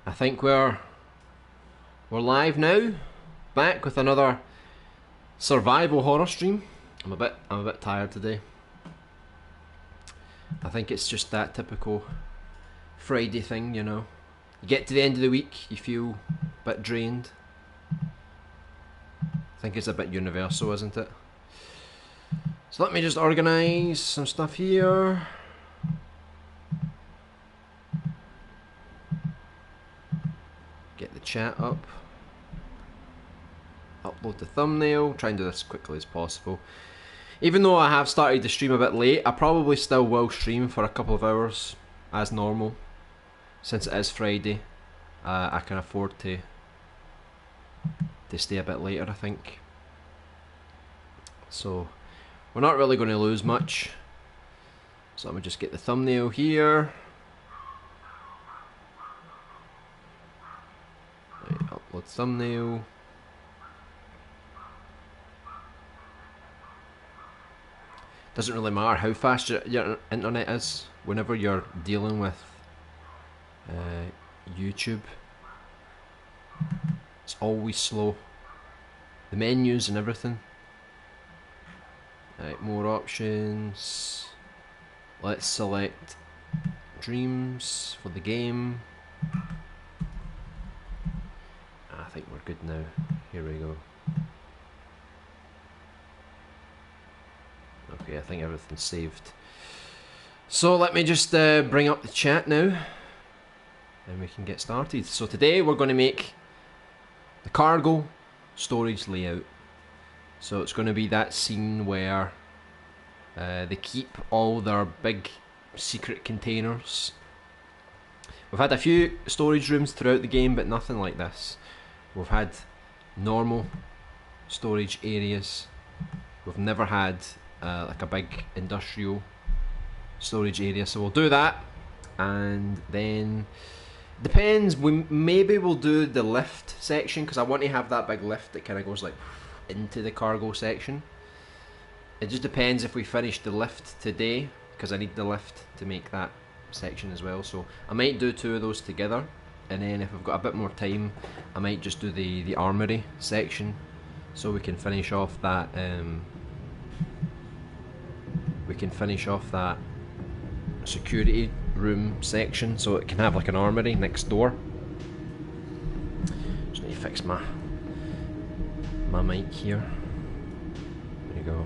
I think we're live now, back with another survival horror stream. I'm a bit tired today. I think it's just that typical Friday thing, you know. You get to the end of the week, you feel a bit drained. I think it's a bit universal, isn't it? So let me just organise some stuff here. Get the chat up. Upload the thumbnail. Try and do this as quickly as possible. Even though I have started the stream a bit late, I probably still will stream for a couple of hours as normal. Since it is Friday, I can afford to stay a bit later, I think. So we're not really going to lose much. So let me just get the thumbnail here. Right, upload thumbnail. Doesn't really matter how fast your internet is whenever you're dealing with YouTube. It's always slow. The menus and everything. Right, more options. Let's select Dreams for the game. I think we're good now. Here we go. Okay, I think everything's saved. So let me just bring up the chat now, and we can get started. So today we're going to make the cargo storage layout. So it's going to be that scene where they keep all their big secret containers. We've had a few storage rooms throughout the game, but nothing like this. We've had normal storage areas. We've never had like a big industrial storage area, so we'll do that, and then depends. Maybe we'll do the lift section because I want to have that big lift that kind of goes like into the cargo section. It just depends if we finish the lift today, because I need the lift to make that section as well. So I might do two of those together, and then if I've got a bit more time, I might just do the armory section, so we can finish off that. We can finish off that security room section, so it can have like an armory next door. Just need to fix my mic here. There you go.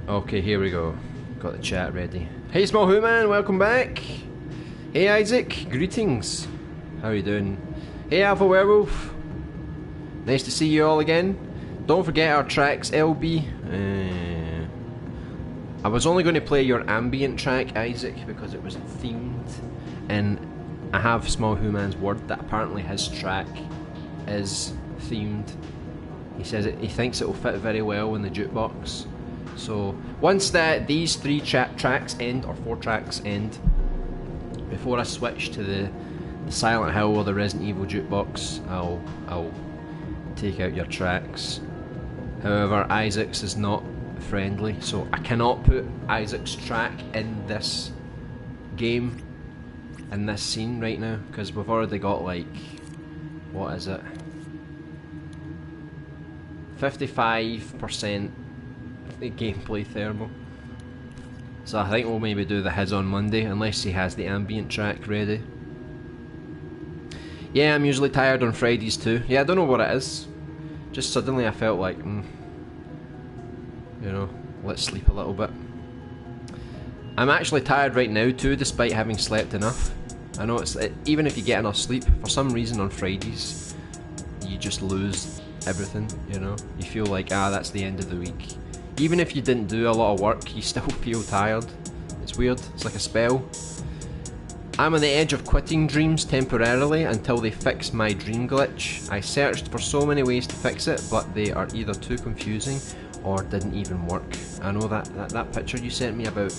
Okay, here we go. Got the chat ready. Hey Small Who Man, welcome back. Hey Isaac, greetings. How are you doing? Hey Alpha Werewolf. Nice to see you all again. Don't forget our tracks, LB. I was only going to play your ambient track, Isaac, because it was themed, and I have Small Who Man's word that apparently his track is themed. He says he thinks it will fit very well in the jukebox. So once these three tracks end, or 4 tracks end, before I switch to the Silent Hill or the Resident Evil jukebox, I'll take out your tracks. However, Isaac's is not friendly, so I cannot put Isaac's track in this game, in this scene right now, because we've already got like, what is it? 55% the gameplay thermal. So I think we'll maybe do his on Monday, unless he has the ambient track ready. Yeah, I'm usually tired on Fridays too. Yeah, I don't know what it is. Just suddenly I felt like, you know, let's sleep a little bit. I'm actually tired right now too, despite having slept enough. I know even if you get enough sleep, for some reason on Fridays, you just lose everything, you know? You feel like, that's the end of the week. Even if you didn't do a lot of work, you still feel tired. It's weird, it's like a spell. I'm on the edge of quitting Dreams temporarily until they fix my dream glitch. I searched for so many ways to fix it, but they are either too confusing or didn't even work. I know that picture you sent me about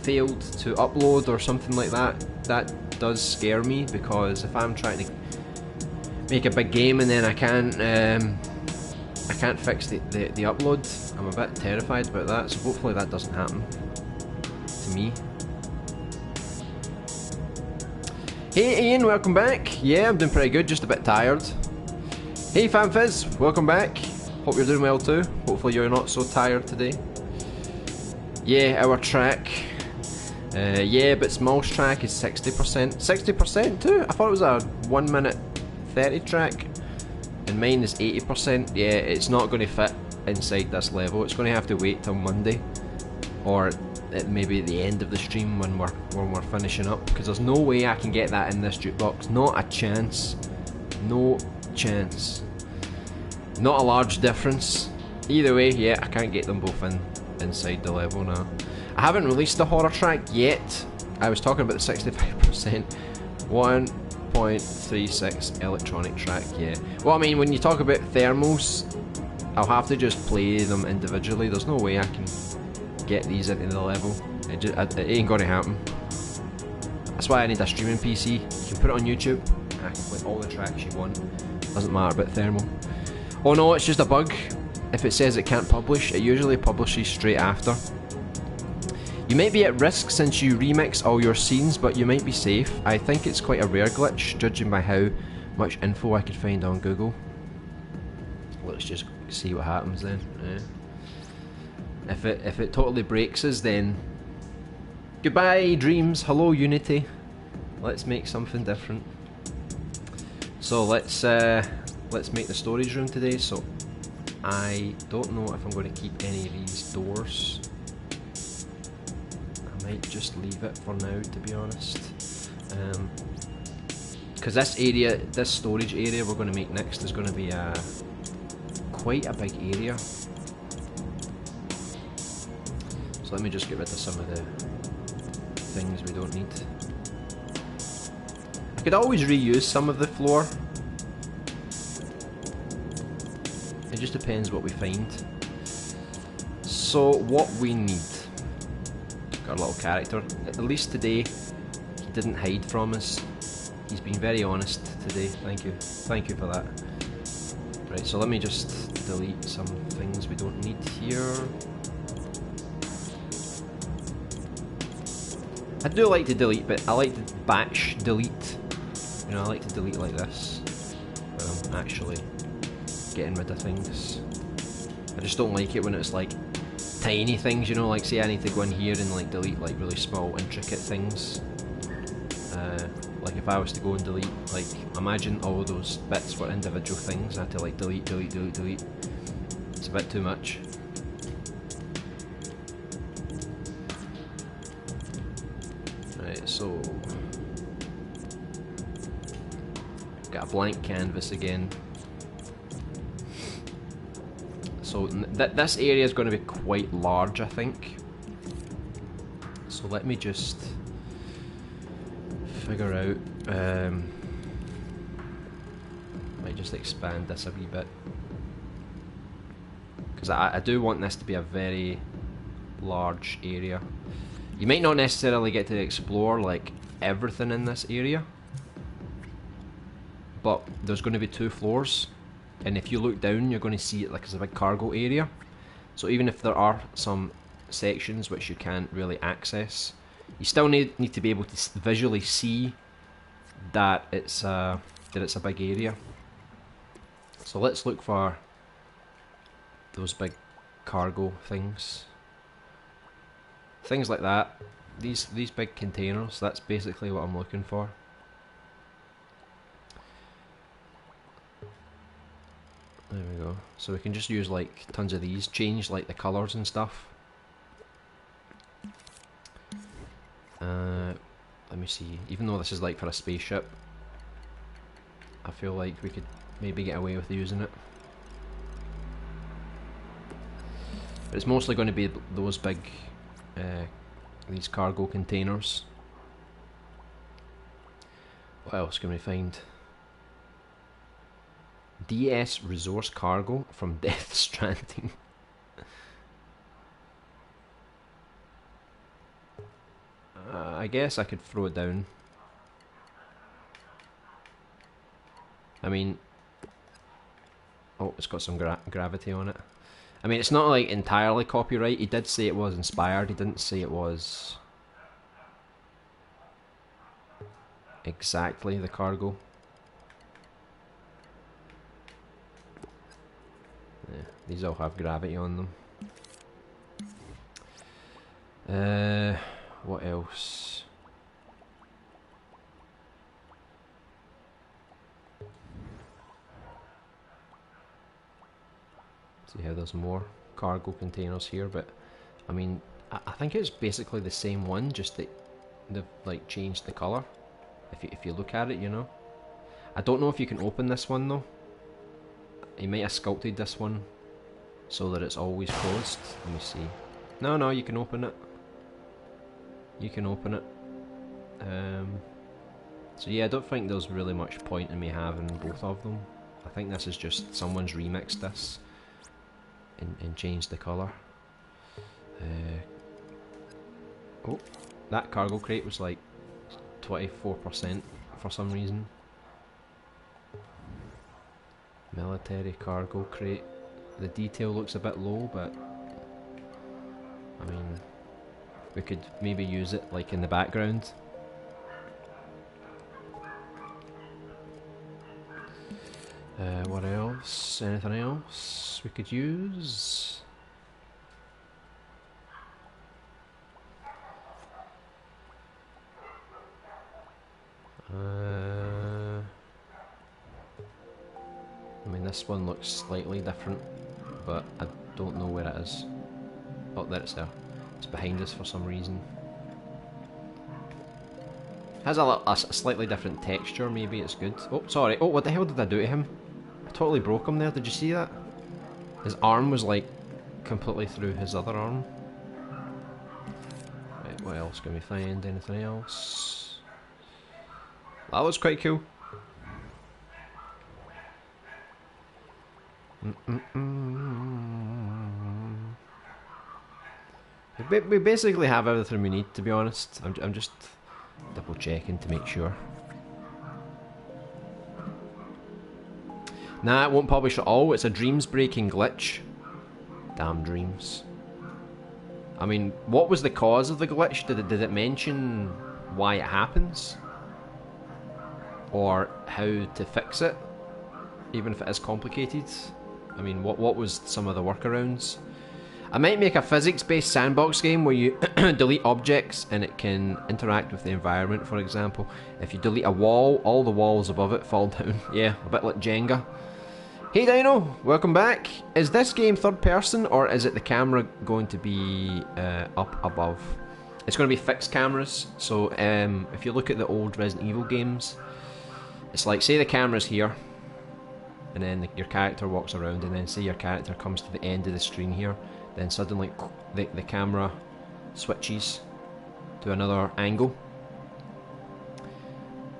failed to upload or something like that, that does scare me, because if I'm trying to make a big game and then I can't fix the upload, I'm a bit terrified about that, so hopefully that doesn't happen to me. Hey Ian, welcome back. Yeah, I'm doing pretty good, just a bit tired. Hey FanFizz, welcome back. Hope you're doing well too. Hopefully you're not so tired today. Yeah, our track. Yeah, but Small's track is 60%. 60% too? I thought it was a 1 minute 30 track. And mine is 80%. Yeah, it's not going to fit inside this level. It's going to have to wait till Monday. Or maybe at the end of the stream when we're finishing up. Because there's no way I can get that in this jukebox. Not a chance. No chance. Not a large difference. Either way, yeah, I can't get them both inside the level now. I haven't released the horror track yet. I was talking about the 65%. 1.36 electronic track, yeah. Well, I mean, when you talk about thermals, I'll have to just play them individually. There's no way I can get these into the level. It ain't gonna happen. That's why I need a streaming PC. You can put it on YouTube, and I can play all the tracks you want. Doesn't matter about thermal. Oh no, it's just a bug. If it says it can't publish, it usually publishes straight after. You might be at risk since you remix all your scenes, but you might be safe. I think it's quite a rare glitch, judging by how much info I could find on Google. Let's just see what happens then. Yeah. If it totally breaks us, then goodbye Dreams, hello Unity. Let's make something different. So let's make the storage room today. So I don't know if I'm going to keep any of these doors. I might just leave it for now, to be honest. Because this storage area we're going to make next is going to be quite a big area. So let me just get rid of some of the things we don't need. I could always reuse some of the floor. It just depends what we find. So what we need. Got a little character. At least today he didn't hide from us. He's been very honest today. Thank you. Thank you for that. Right, so let me just delete some things we don't need here. I do like to delete, but I like to batch delete. You know, I like to delete like this, where I'm actually getting rid of things. I just don't like it when it's like tiny things, you know, like say I need to go in here and like delete like really small intricate things. Like if I was to go and delete, like imagine all those bits were individual things, I had to like delete, delete, delete, delete. It's a bit too much. Right, so got a blank canvas again. So this area is going to be quite large, I think. So let me just figure out. Might just expand this a wee bit, because I do want this to be a very large area. You might not necessarily get to explore like everything in this area, but there's going to be 2 floors. And if you look down, you're going to see it like it's a big cargo area. So even if there are some sections which you can't really access, you still need to be able to visually see that it's a big area. So let's look for those big cargo things. Things like that. These big containers. That's basically what I'm looking for. There we go. So we can just use like tons of these, change like the colours and stuff. Let me see. Even though this is like for a spaceship, I feel like we could maybe get away with using it. But it's mostly going to be those big, these cargo containers. What else can we find? DS Resource Cargo from Death Stranding. I guess I could throw it down. I mean, oh, it's got some gravity on it. I mean, it's not like entirely copyright. He did say it was inspired. He didn't say it was exactly the cargo. Yeah, these all have gravity on them. What else? See how there's more cargo containers here, but I mean, I think it's basically the same one, just that they've like changed the colour. If you look at it, you know. I don't know if you can open this one though. He might have sculpted this one so that it's always closed. Let me see. No, you can open it. You can open it. So yeah, I don't think there's really much point in me having both of them. I think this is just someone's remixed this and changed the colour. Oh, that cargo crate was like 24% for some reason. Military cargo crate. The detail looks a bit low, but I mean, we could maybe use it like in the background. What else? Anything else we could use? I mean, this one looks slightly different, but I don't know where it is. Oh, there it's there. It's behind us for some reason. Has a slightly different texture, maybe it's good. Oh, sorry. Oh, what the hell did I do to him? I totally broke him there, did you see that? His arm was like completely through his other arm. Right, what else can we find? Anything else? That was quite cool. We basically have everything we need, to be honest. I'm just double checking to make sure. Nah, it won't publish at all. It's a Dreams breaking glitch. Damn Dreams. I mean, what was the cause of the glitch? Did it mention why it happens? Or how to fix it? Even if it is complicated? I mean, what was some of the workarounds? I might make a physics-based sandbox game where you delete objects and it can interact with the environment, for example. If you delete a wall, all the walls above it fall down. Yeah, a bit like Jenga. Hey Dino, welcome back. Is this game third person or is it the camera going to be up above? It's going to be fixed cameras, so if you look at the old Resident Evil games, it's like, say the camera's here, and then your character walks around, and then say your character comes to the end of the screen here, then suddenly the camera switches to another angle.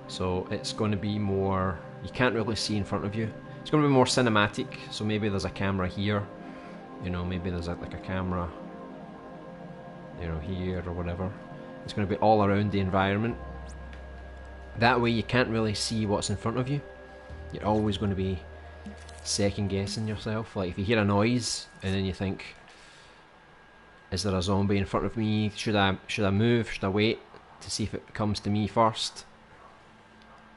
So it's going to be more, you can't really see in front of you. It's going to be more cinematic, so maybe there's a camera here, you know, maybe there's like a camera, you know, here or whatever. It's going to be all around the environment. That way you can't really see what's in front of you. You're always going to be second guessing yourself. Like if you hear a noise and then you think, is there a zombie in front of me? Should I move? Should I wait to see if it comes to me first?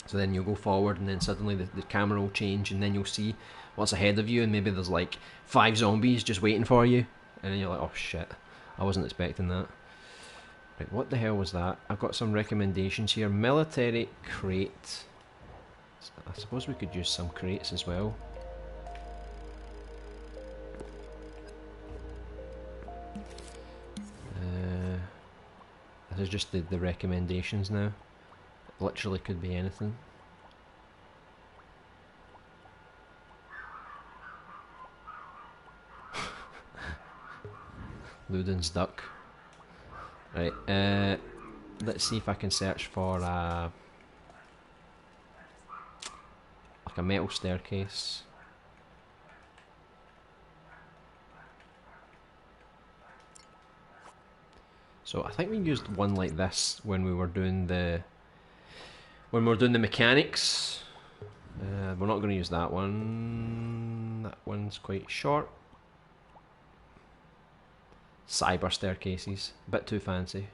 So then you'll go forward and then suddenly the camera will change and then you'll see what's ahead of you and maybe there's like 5 zombies just waiting for you. And then you're like, oh shit, I wasn't expecting that. Right, what the hell was that? I've got some recommendations here. Military crate. I suppose we could use some crates as well. This is just the recommendations now. It literally could be anything. Ludens duck. Right, let's see if I can search for like a metal staircase. So I think we used one like this when we were doing the mechanics. We're not going to use that one. That one's quite short. Cyber staircases, a bit too fancy.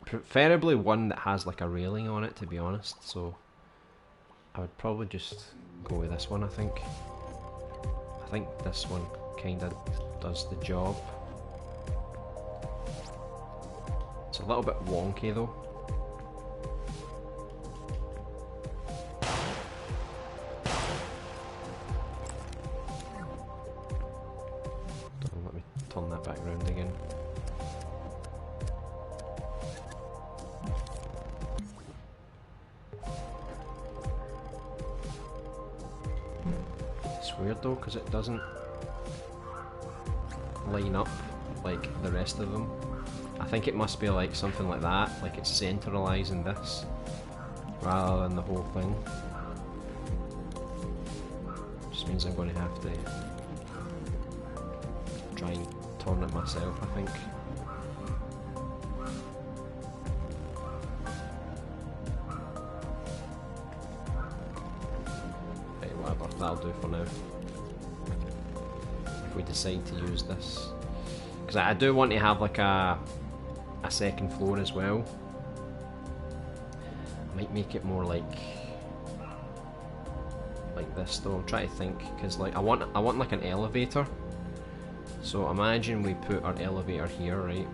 preferably one that has like a railing on it, to be honest. So I would probably just go with this one. I think this one kind of does the job. It's a little bit wonky though. Let me turn that back round again. It's weird though, because it doesn't line up like the rest of them. I think it must be like something like that, like it's centralising this rather than the whole thing. Just means I'm going to have to try and turn it myself, I think. Right, whatever, that'll do for now. If we decide to use this. Because I do want to have like a second floor as well. Might make it more like this though. I'm trying to think, because like I want like an elevator. So imagine we put our elevator here, right?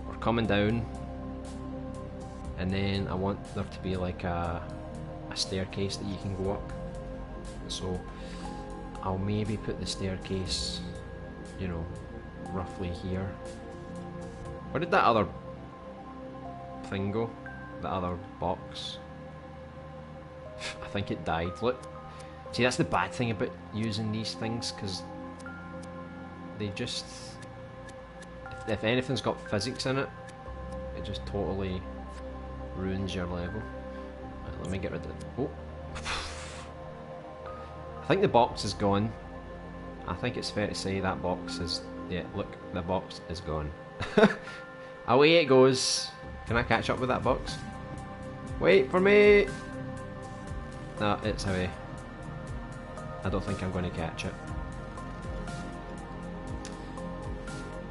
We're coming down, and then I want there to be like a staircase that you can go up. So I'll maybe put the staircase, you know, roughly here. Where did that other thing go? The other box? I think it died. Look. See, that's the bad thing about using these things, because they just... If anything's got physics in it, it just totally ruins your level. Right, let me get rid of it. Oh. I think the box is gone. I think it's fair to say that box is... Yeah, look, the box is gone. Away it goes. Can I catch up with that box? Wait for me! No, it's away. I don't think I'm going to catch it.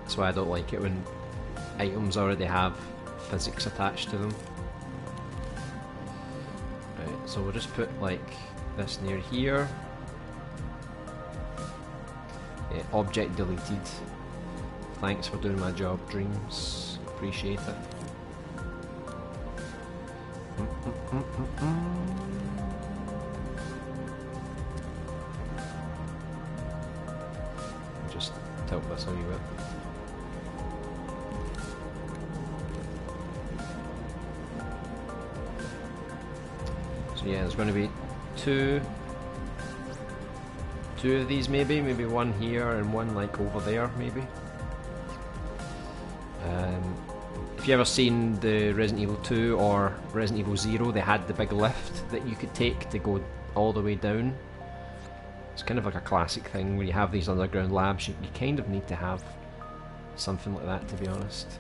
That's why I don't like it when items already have physics attached to them. Right, so we'll just put like this near here. Yeah, object deleted. Thanks for doing my job, Dreams. Appreciate it. Just tilt this a wee bit. So yeah, there's going to be two of these maybe one here and one like over there maybe. If you ever seen the Resident Evil 2 or Resident Evil 0, they had the big lift that you could take to go all the way down. It's kind of like a classic thing where you have these underground labs. You kind of need to have something like that, to be honest.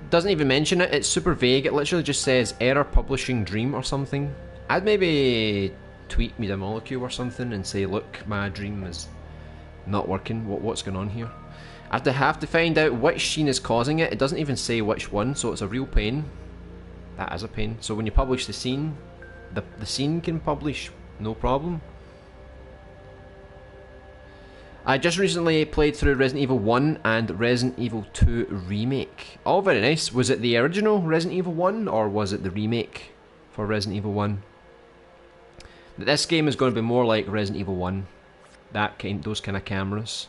Doesn't even mention it, it's super vague. It literally just says error publishing dream or something. I'd maybe tweet Media Molecule or something and say, look, my dream is not working, what's going on here? I have to find out which scene is causing it. It doesn't even say which one, so it's a real pain. That is a pain. So when you publish the scene, the scene can publish, no problem. I just recently played through Resident Evil 1 and Resident Evil 2 Remake. Oh, very nice. Was it the original Resident Evil 1 or was it the remake for Resident Evil 1? This game is going to be more like Resident Evil 1. Those kind of cameras.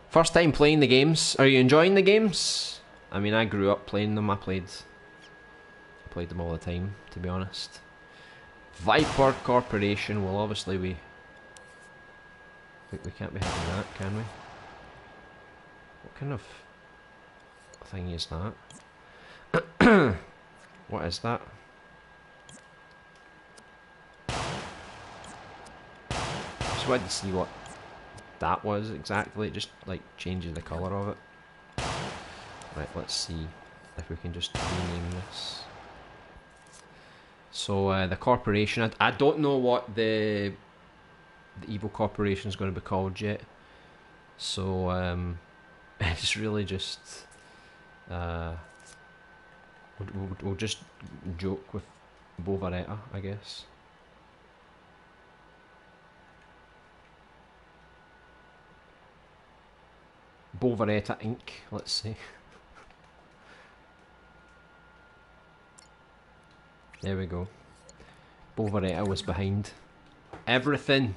First time playing the games. Are you enjoying the games? I mean, I grew up playing them. I played them all the time, to be honest. Viper Corporation. Well, obviously we can't be having that, can we? What kind of thing is that? What is that? Just wanted to see what that was exactly. It just like changes the colour of it. Right, let's see if we can just rename this. So the corporation, I don't know what the evil corporation is going to be called yet. So It's really just we'll just joke with Bovaretta, I guess. Bovaretta Inc., let's say. There we go. Bovaretta was behind everything.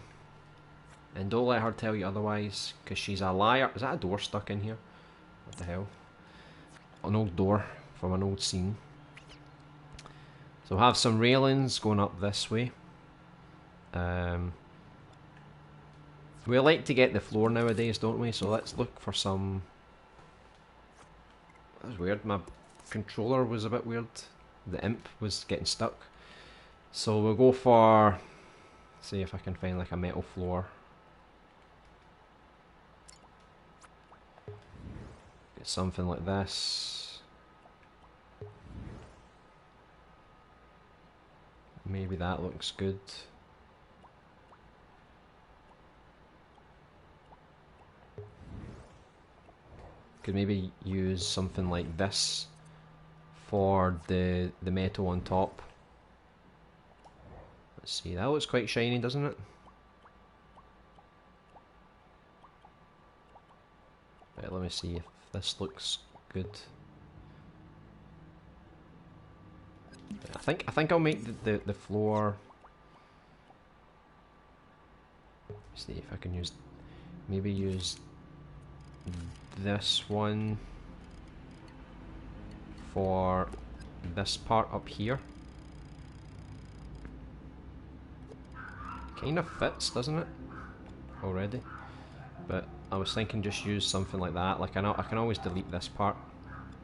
And don't let her tell you otherwise, because she's a liar. Is that a door stuck in here? What the hell? An old door from an old scene. So we'll have some railings going up this way. We like to get the floor nowadays, don't we? So let's look for some... That was weird. My controller was a bit weird. The imp was getting stuck. So we'll go for... See if I can find like a metal floor. Get something like this. Maybe that looks good. Could maybe use something like this for the metal on top. Let's see, that looks quite shiny, doesn't it? Right, let me see if this looks good. I think I'll make the floor. Let's see if I can use, maybe use this one for this part up here. Kind of fits, doesn't it? Already. But I was thinking just use something like that. Like I can always delete this part.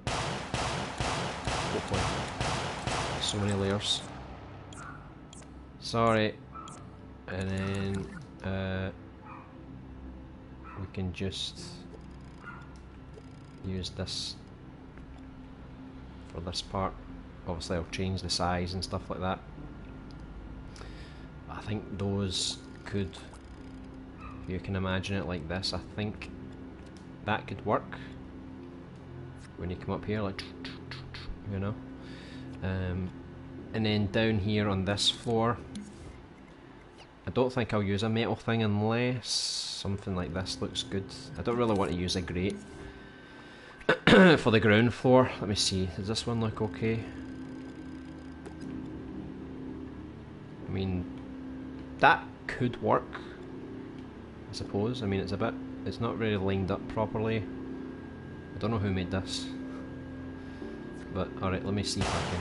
Hopefully. So many layers. Sorry. And then we can just use this for this part. Obviously I'll change the size and stuff like that. I think those could, if you can imagine it like this, I think that could work when you come up here, like, you know. And then down here on this floor, I don't think I'll use a metal thing unless something like this looks good. I don't really want to use a grate for the ground floor. Let me see, does this one look okay? I mean, that could work, I suppose. I mean, it's not really lined up properly. I don't know who made this. But, alright, let me see if I can...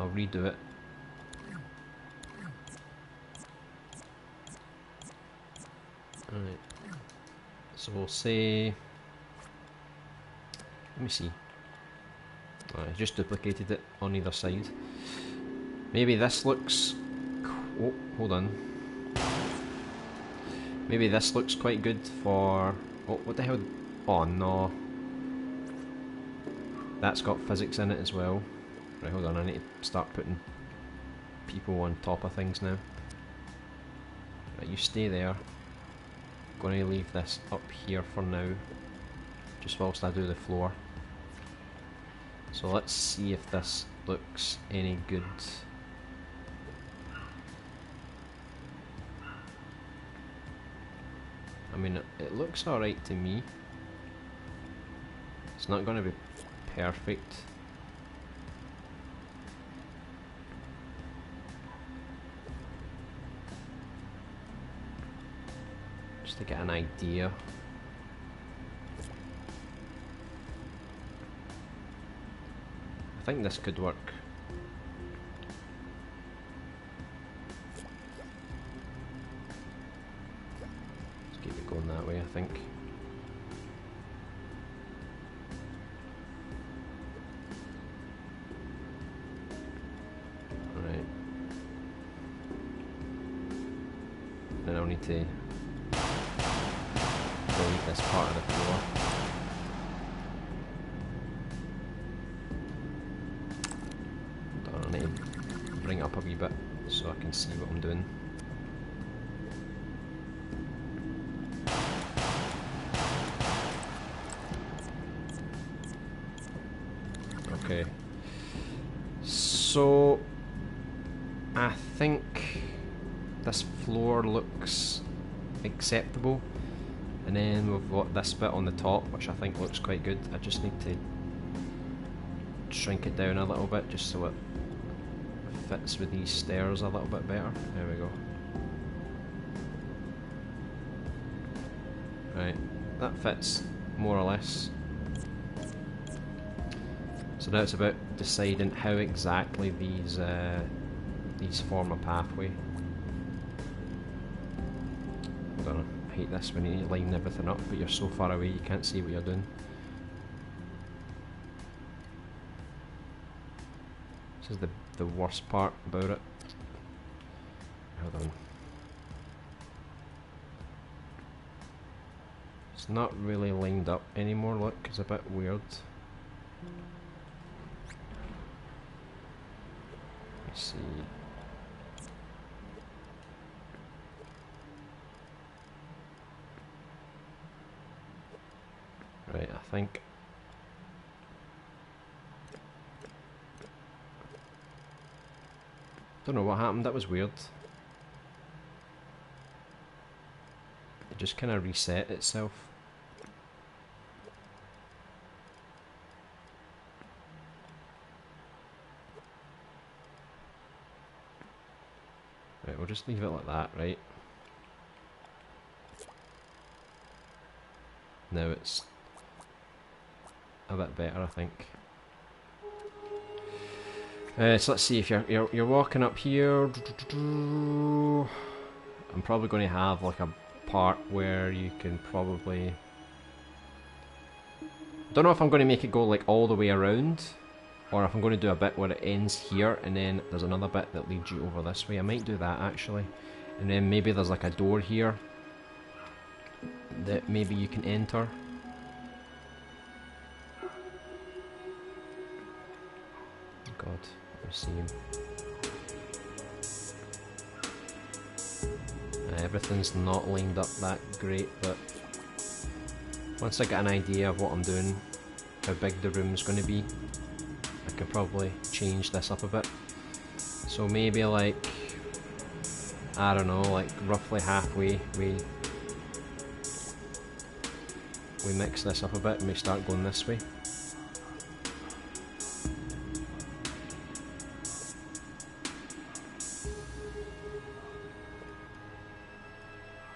I'll redo it. Alright. So we'll say... Let me see. I just duplicated it on either side. Maybe this looks... Oh, hold on. Maybe this looks quite good for... Oh, what the hell? Oh no. That's got physics in it as well. Right, hold on, I need to start putting people on top of things now. Right, you stay there. I'm going to leave this up here for now, just whilst I do the floor. So let's see if this looks any good. I mean, it looks alright to me. It's not going to be perfect. Just to get an idea. I think this could work. Let's keep it going that way, I think. Alright. Then I'll need to delete this part of the floor. I need to bring it up a wee bit so I can see what I'm doing. Okay. So I think this floor looks acceptable, and then we've got this bit on the top which I think looks quite good. I just need to shrink it down a little bit just so it fits with these stairs a little bit better. There we go. Right, that fits more or less. So now it's about deciding how exactly these form a pathway. Hold on, I hate this when you line everything up, but you're so far away you can't see what you're doing. This is the worst part about it. Hold on. It's not really lined up anymore, look, it's a bit weird. Let's see. Right, I think don't know what happened, that was weird. It just kind of reset itself. Right, we'll just leave it like that, right? Now it's a bit better, I think. So let's see, if you're walking up here, I'm probably going to have like a part where you can probably, don't know if I'm going to make it go like all the way around, or if I'm going to do a bit where it ends here and then there's another bit that leads you over this way. I might do that actually, and then maybe there's like a door here that maybe you can enter. God, let me see him. Everything's not lined up that great, but once I get an idea of what I'm doing, how big the room's going to be, I can probably change this up a bit. So maybe like, I don't know, like roughly halfway we mix this up a bit and we start going this way.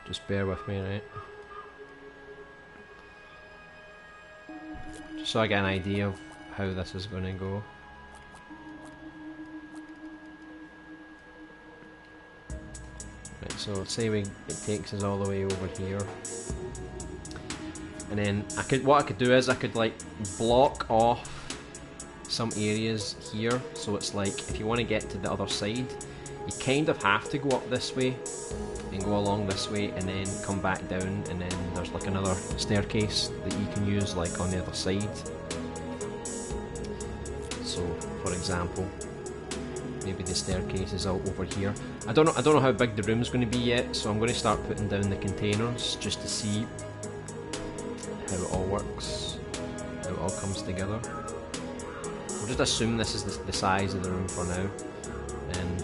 Just bear with me, right? Just so I get an idea of how this is going to go. Right, so say it takes us all the way over here, and then what I could do is I could like block off some areas here, so it's like if you want to get to the other side, you kind of have to go up this way and go along this way and then come back down, and then there's like another staircase that you can use like on the other side. So for example, maybe the staircase is out over here. I don't know how big the room's going to be yet, so I'm going to start putting down the containers just to see how it all works, how it all comes together. We'll just assume this is the size of the room for now, and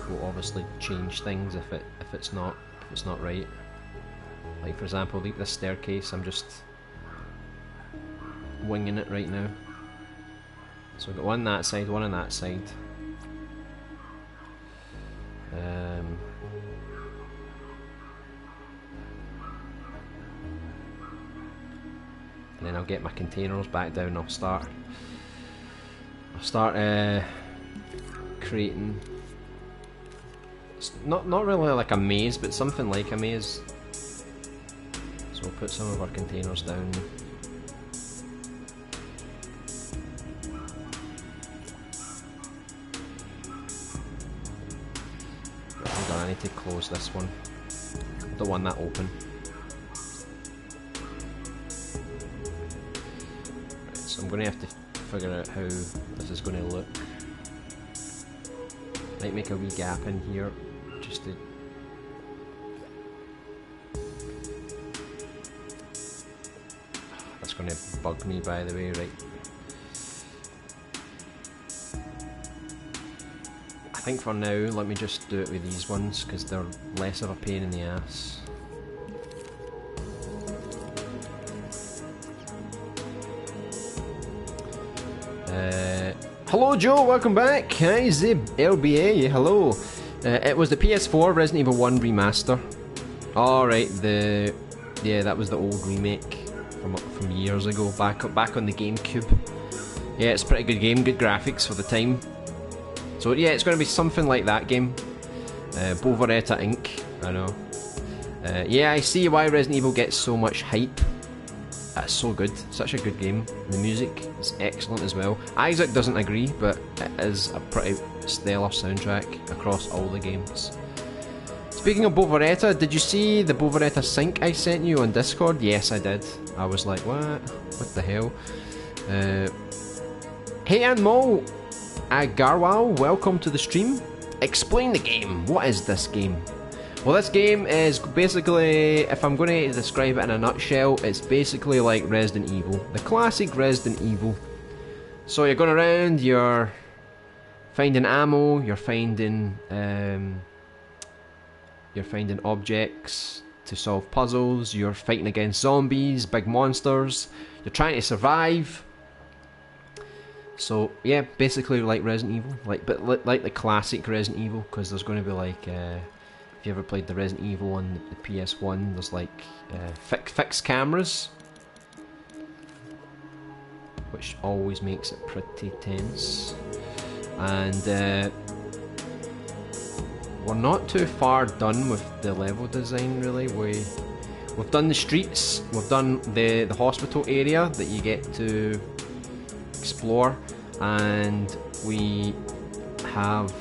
we'll obviously change things if it's not right. Like for example, this staircase, I'm just winging it right now. So I've got one that side, one on that side. And then I'll get my containers back down. I'll start creating. It's not really like a maze, but something like a maze. So we'll put some of our containers down. Hold on, I need to close this one. I don't want that open. Right, so I'm going to have to figure out how this is going to look. Might make a wee gap in here, just to That's going to bug me, by the way, right? I think for now, let me just do it with these ones, because they're less of a pain in the ass. Hello Joe, welcome back. Hi Zib, LBA, hello. It was the PS4 Resident Evil 1 remaster. Alright, yeah, that was the old remake from years ago, back on the GameCube. Yeah, it's a pretty good game, good graphics for the time. So yeah, it's going to be something like that game. Bovaretta Inc. I know. Yeah, I see why Resident Evil gets so much hype. That's so good, such a good game. The music is excellent as well. Isaac doesn't agree, but it is a pretty stellar soundtrack across all the games. Speaking of Bovaretta, did you see the Bovaretta sync I sent you on Discord? Yes, I did. I was like, what? What the hell? Hey Anmol Agarwal, welcome to the stream. Explain the game. What is this game? Well, this game is basically, if I'm going to describe it in a nutshell, it's basically like Resident Evil. The classic Resident Evil. So you're going around, you're finding ammo, you're finding objects to solve puzzles, you're fighting against zombies, big monsters, you're trying to survive. So yeah, basically like Resident Evil, like the classic Resident Evil, because there's going to be like, if you ever played the Resident Evil on the PS1, there's like fixed cameras, which always makes it pretty tense. And we're not too far done with the level design, really. We've done the streets, we've done the hospital area that you get to explore, and we have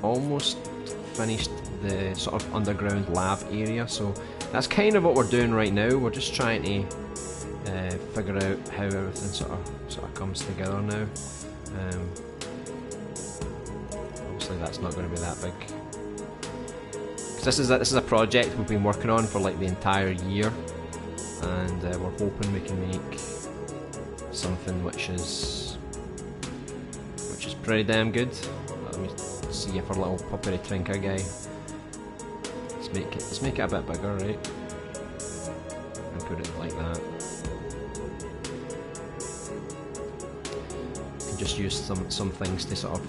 almost finished the sort of underground lab area. So that's kind of what we're doing right now. We're just trying to figure out how everything sort of comes together now. Obviously that's not going to be that big, because this is a project we've been working on for like the entire year, and we're hoping we can make something which is pretty damn good. Let me see if our little puppery trinker guy. Let's make it a bit bigger, right? And put it like that. You can just use some things to sort of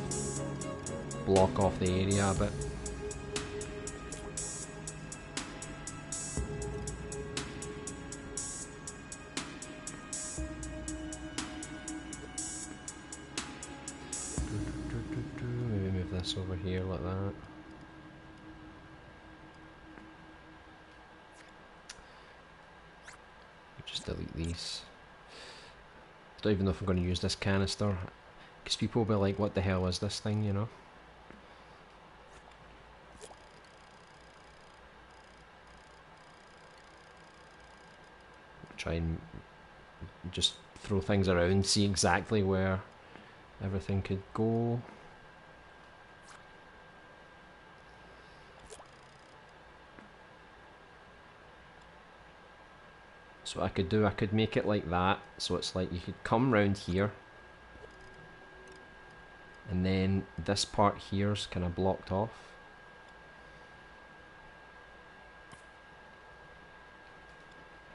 block off the area a bit. Maybe move this over here like that. Just delete these. Don't even know if I'm going to use this canister, because people will be like, what the hell is this thing, you know? Try and just throw things around, see exactly where everything could go. So what I could do, I could make it like that, so it's like you could come round here, and then this part here's kind of blocked off.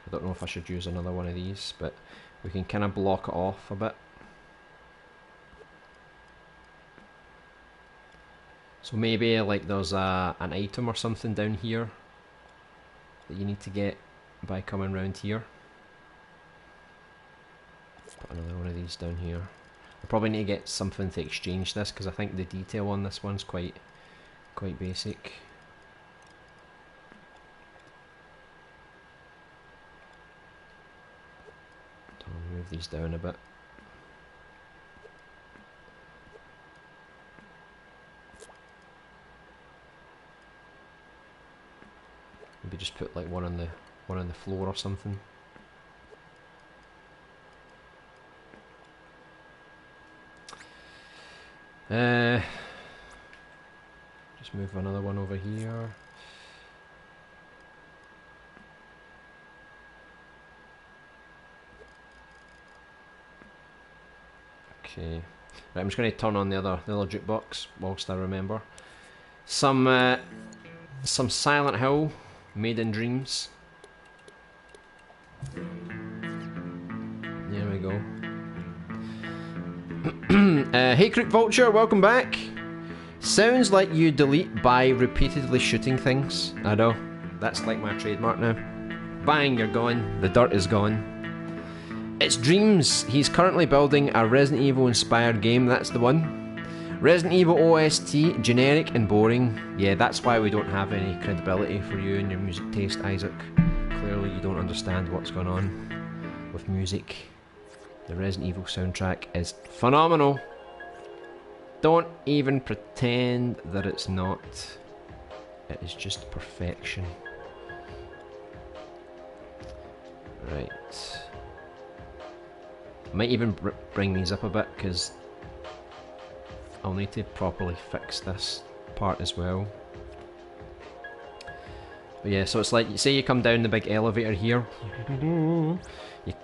I don't know if I should use another one of these, but we can kind of block it off a bit. So maybe like there's an item or something down here that you need to get by coming round here. Put another one of these down here. I probably need to get something to exchange this, because I think the detail on this one's quite basic. I'll move these down a bit. Maybe just put like one on the floor or something. Just move another one over here. Okay. Right, I'm just going to turn on the other jukebox whilst I remember. Some Silent Hill, Made in Dreams. There we go. Hey Crook Vulture, welcome back. Sounds like you delete by repeatedly shooting things. I know, that's like my trademark now. Bang, you're gone. The dirt is gone. It's Dreams. He's currently building a Resident Evil inspired game, that's the one. Resident Evil OST, generic and boring. Yeah, that's why we don't have any credibility for you and your music taste, Isaac. Clearly you don't understand what's going on with music. The Resident Evil soundtrack is phenomenal. Don't even pretend that it's not. It is just perfection. Right. I might even bring these up a bit because I'll need to properly fix this part as well. But yeah, so it's like, say you come down the big elevator here.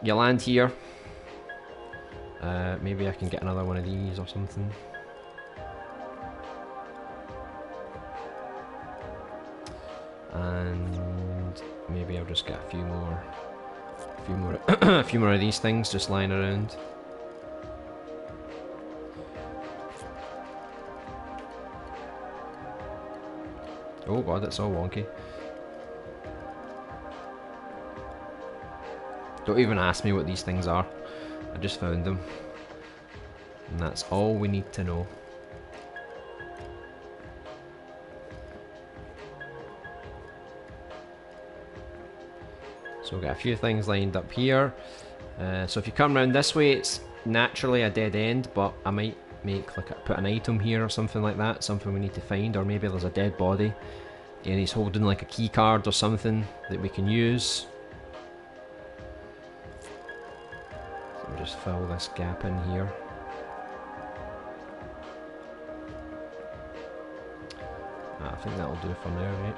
You land here. Maybe I can get another one of these or something. And maybe I'll just get a few more a few more of these things just lying around. Oh god, that's all wonky. Don't even ask me what these things are. I just found them. And that's all we need to know. So we've got a few things lined up here. So if you come around this way, it's naturally a dead end, but I might make like put an item here or something like that, something we need to find, or maybe there's a dead body and he's holding like a key card or something that we can use. So we'll just fill this gap in here. I think that'll do for now, right?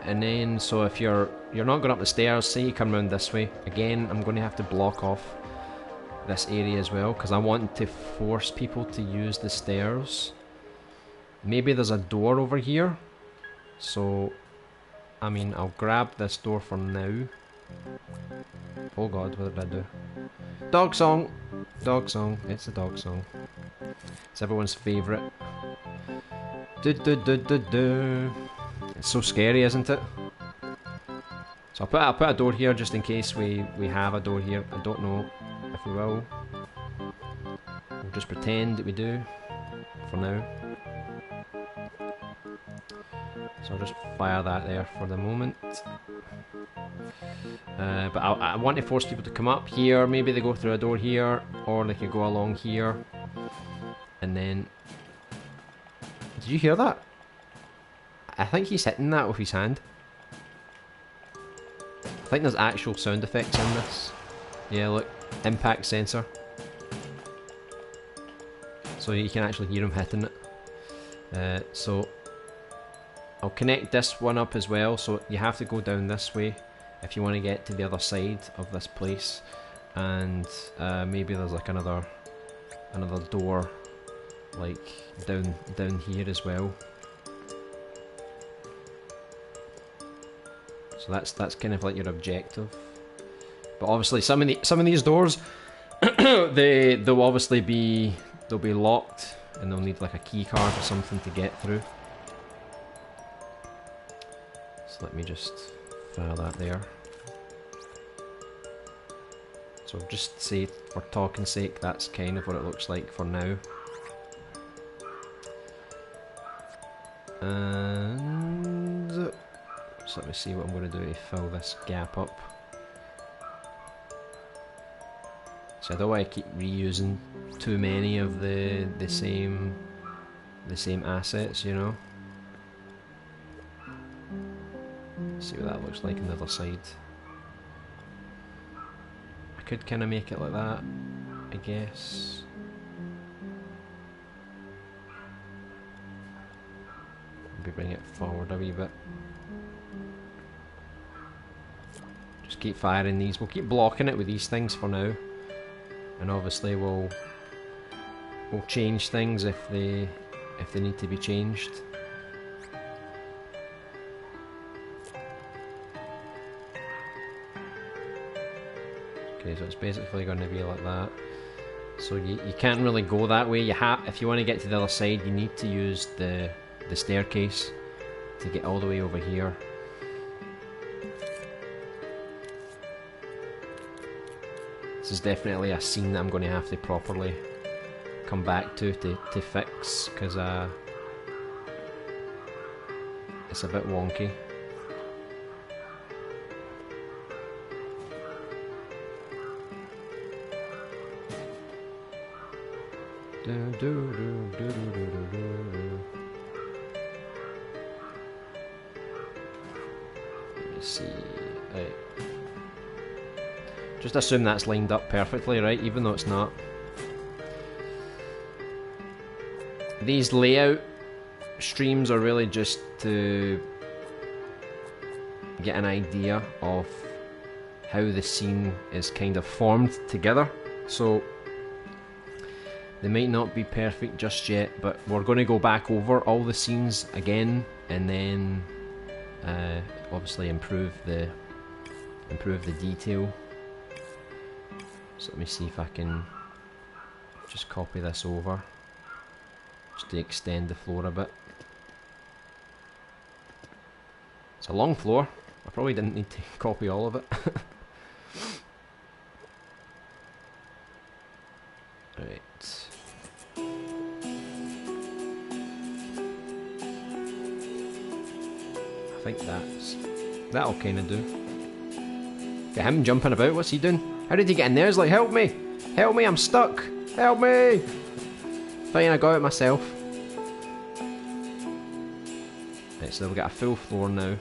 And then, so if you're not going up the stairs, say you come around this way, again I'm going to have to block off this area as well, because I want to force people to use the stairs. Maybe there's a door over here, so I mean I'll grab this door for now. Oh god, what did I do? Dog song! Dog song, it's a dog song. It's everyone's favourite. Do do do do do. It's so scary, isn't it? So I'll put a door here just in case we have a door here. I don't know if we will. We'll just pretend that we do for now. So I'll just fire that there for the moment. But I want to force people to come up here. Maybe they go through a door here, or they could go along here. And then... Did you hear that? I think he's hitting that with his hand. I think there's actual sound effects in this. Yeah, look. Impact sensor. So you can actually hear him hitting it. So I'll connect this one up as well. So you have to go down this way if you want to get to the other side of this place. And maybe there's like another door like down here as well. So that's kind of like your objective. But obviously some of these doors they'll obviously be locked and they'll need like a key card or something to get through. So let me just file that there. So just say, for talking's sake, that's kind of what it looks like for now. And so let me see what I'm going to do to fill this gap up. So I don't want to keep reusing too many of the same assets, you know. See what that looks like on the other side. I could kind of make it like that, I guess. Maybe bring it forward a wee bit. Just keep firing these. We'll keep blocking it with these things for now, and obviously we'll change things if they need to be changed. Okay, so it's basically going to be like that. So you can't really go that way. If you want to get to the other side, you need to use the staircase to get all the way over here. This is definitely a scene that I'm going to have to properly come back to fix, because it's a bit wonky. Let me see. Right. Just assume that's lined up perfectly, right? Even though it's not. These layout streams are really just to get an idea of how the scene is kind of formed together. So they might not be perfect just yet, but we're going to go back over all the scenes again, and then obviously improve the detail. So let me see if I can just copy this over, just to extend the floor a bit. It's a long floor. I probably didn't need to copy all of it. Right. I think that'll kind of do. Get him jumping about. What's he doing? How did he get in there? He's like, help me! Help me! I'm stuck! Help me! Fine, I got it myself. Right, so we've got a full floor now.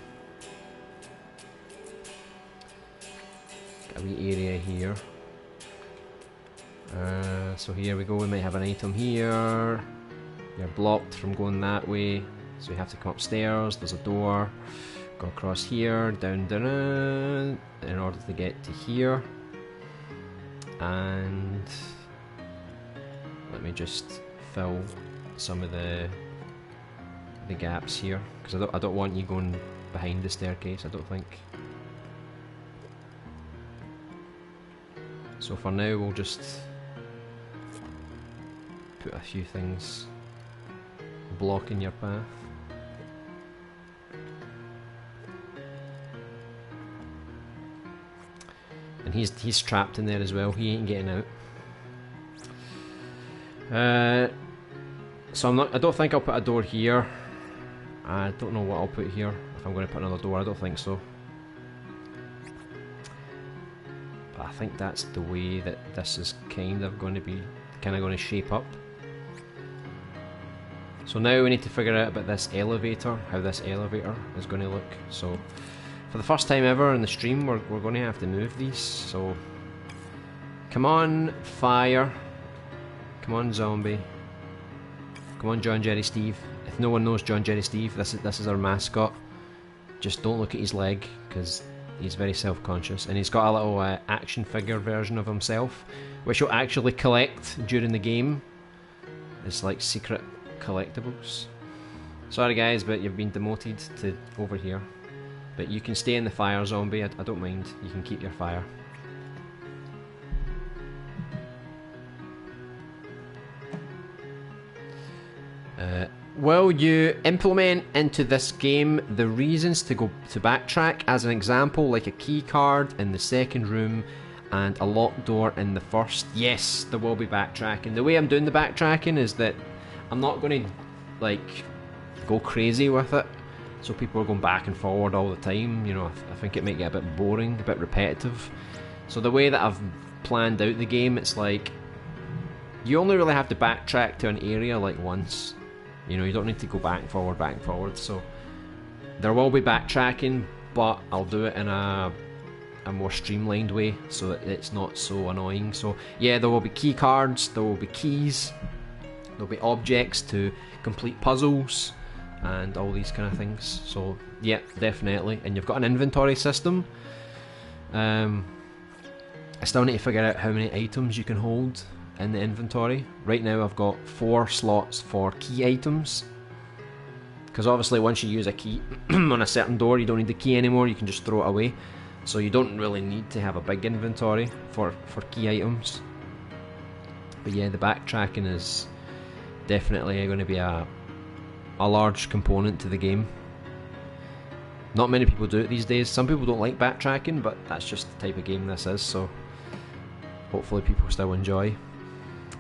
Got a wee area here. So here we go. We might have an item here. You're blocked from going that way, so you have to come upstairs. There's a door. Go across here, down, in order to get to here. And let me just fill some of the gaps here, because I don't want you going behind the staircase, I don't think. So for now we'll just put a few things blocking your path. And he's trapped in there as well. He ain't getting out. So I don't think I'll put a door here. I don't know what I'll put here. If I'm going to put another door, I don't think so. But I think that's the way that this is kind of going to shape up. So now we need to figure out about this elevator, how this elevator is going to look. So for the first time ever in the stream, we're going to have to move these. So come on, fire. Come on, zombie. Come on, John Jerry Steve. If no one knows John Jerry Steve, this is our mascot. Just don't look at his leg, because he's very self-conscious, and he's got a little action figure version of himself, which you'll actually collect during the game. It's like secret collectibles. Sorry guys, but you've been demoted to over here. But you can stay in the fire, zombie. I don't mind. You can keep your fire. Will you implement into this game the reasons to backtrack? As an example, like a key card in the second room and a locked door in the first. Yes, there will be backtracking. The way I'm doing the backtracking is that I'm not going to like go crazy with it, so people are going back and forward all the time. You know, I think it might get a bit boring, a bit repetitive. So the way that I've planned out the game, it's like you only really have to backtrack to an area like once. You know, you don't need to go back and forward. So there will be backtracking, but I'll do it in a more streamlined way so that it's not so annoying. So yeah, there will be key cards, there will be keys, there'll be objects to complete puzzles and all these kind of things. So yeah, definitely. And you've got an inventory system. I still need to figure out how many items you can hold in the inventory. Right now I've got 4 slots for key items, because obviously once you use a key on a certain door you don't need the key anymore, you can just throw it away. So you don't really need to have a big inventory for key items. But yeah, the backtracking is definitely going to be a large component to the game. Not many people do it these days. Some people don't like backtracking, but that's just the type of game this is, so hopefully people still enjoy.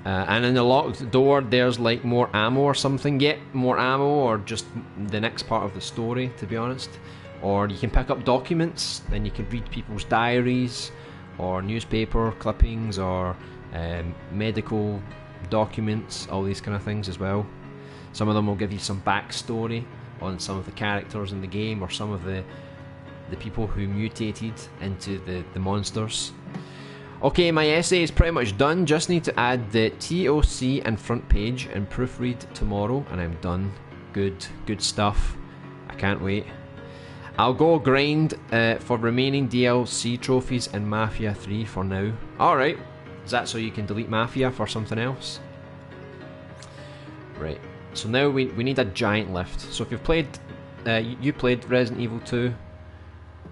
And in the locked door there's like more ammo or something. Yeah, more ammo, or just the next part of the story, to be honest. Or you can pick up documents and you can read people's diaries or newspaper clippings or medical documents, all these kind of things as well. Some of them will give you some backstory on some of the characters in the game, or some of the people who mutated into the monsters. Okay, my essay is pretty much done. Just need to add the TOC and front page and proofread tomorrow, and I'm done. Good stuff. I can't wait. I'll go grind for remaining DLC trophies in Mafia 3 for now. Alright, is that so you can delete Mafia for something else? Right, so now we need a giant lift. So if you've played, you played Resident Evil 2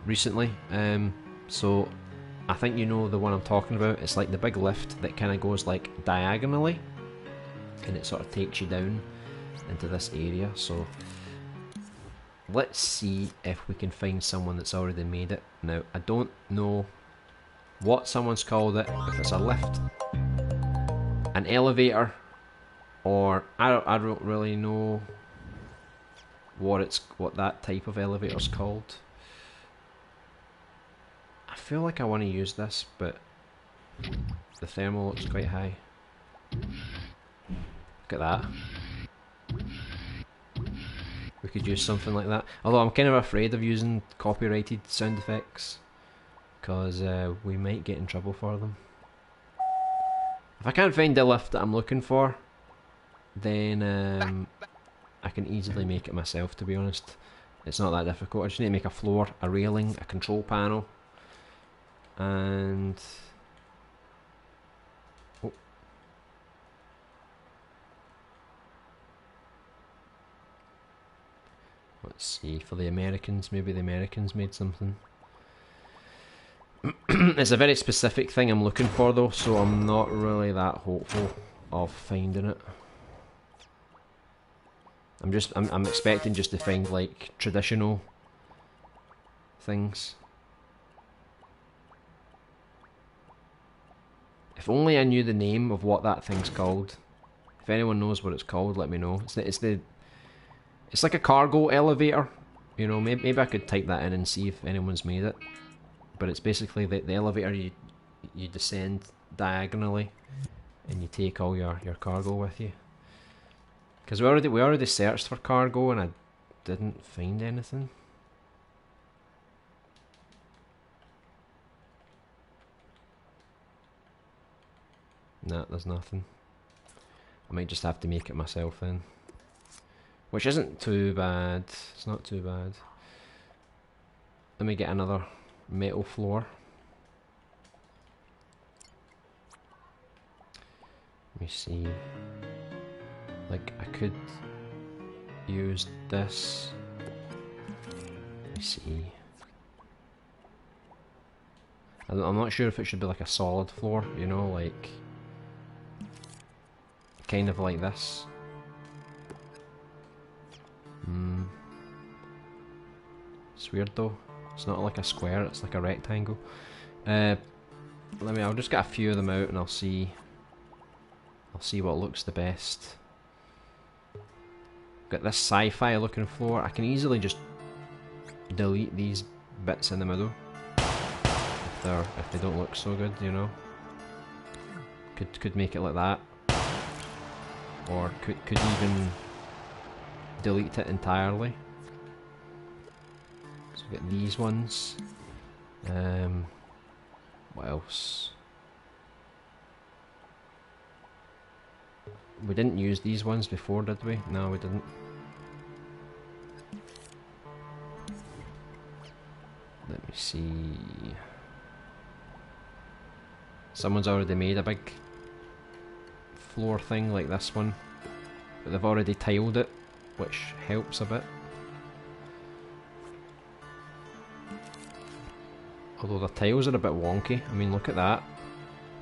recently, so I think you know the one I'm talking about. It's like the big lift that kind of goes like diagonally, and it sort of takes you down into this area. So let's see if we can find someone that's already made it. Now, I don't know what someone's called it, if it's a lift, an elevator, or I don't really know what that type of elevator's called. I feel like I want to use this, but the thermal looks quite high. Look at that. We could use something like that. Although I'm kind of afraid of using copyrighted sound effects, because we might get in trouble for them. If I can't find the lift that I'm looking for, then I can easily make it myself, to be honest. It's not that difficult. I just need to make a floor, a railing, a control panel, and... oh. Let's see, for the Americans, maybe the Americans made something. It's a very specific thing I'm looking for though, so I'm not really that hopeful of finding it. I'm expecting just to find like traditional things. If only I knew the name of what that thing's called. If anyone knows what it's called, let me know. It's like a cargo elevator, you know. Maybe I could type that in and see if anyone's made it. But it's basically the elevator you descend diagonally, and you take all your cargo with you. Because we already searched for cargo and I didn't find anything. Nah, there's nothing. I might just have to make it myself then. Which isn't too bad. It's not too bad. Let me get another metal floor. Let me see. Like, I could use this. Let me see. I'm not sure if it should be like a solid floor, you know, like kind of like this. It's weird though. It's not like a square, it's like a rectangle. I'll just get a few of them out and I'll see what looks the best. Got this sci-fi looking floor. I can easily just delete these bits in the middle if they don't look so good, you know. Could make it like that, or could even delete it entirely. So we get these ones. What else? We didn't use these ones before, did we? No, we didn't. Let me see. Someone's already made a big floor thing like this one, but they've already tiled it, which helps a bit. Although the tiles are a bit wonky. I mean, look at that.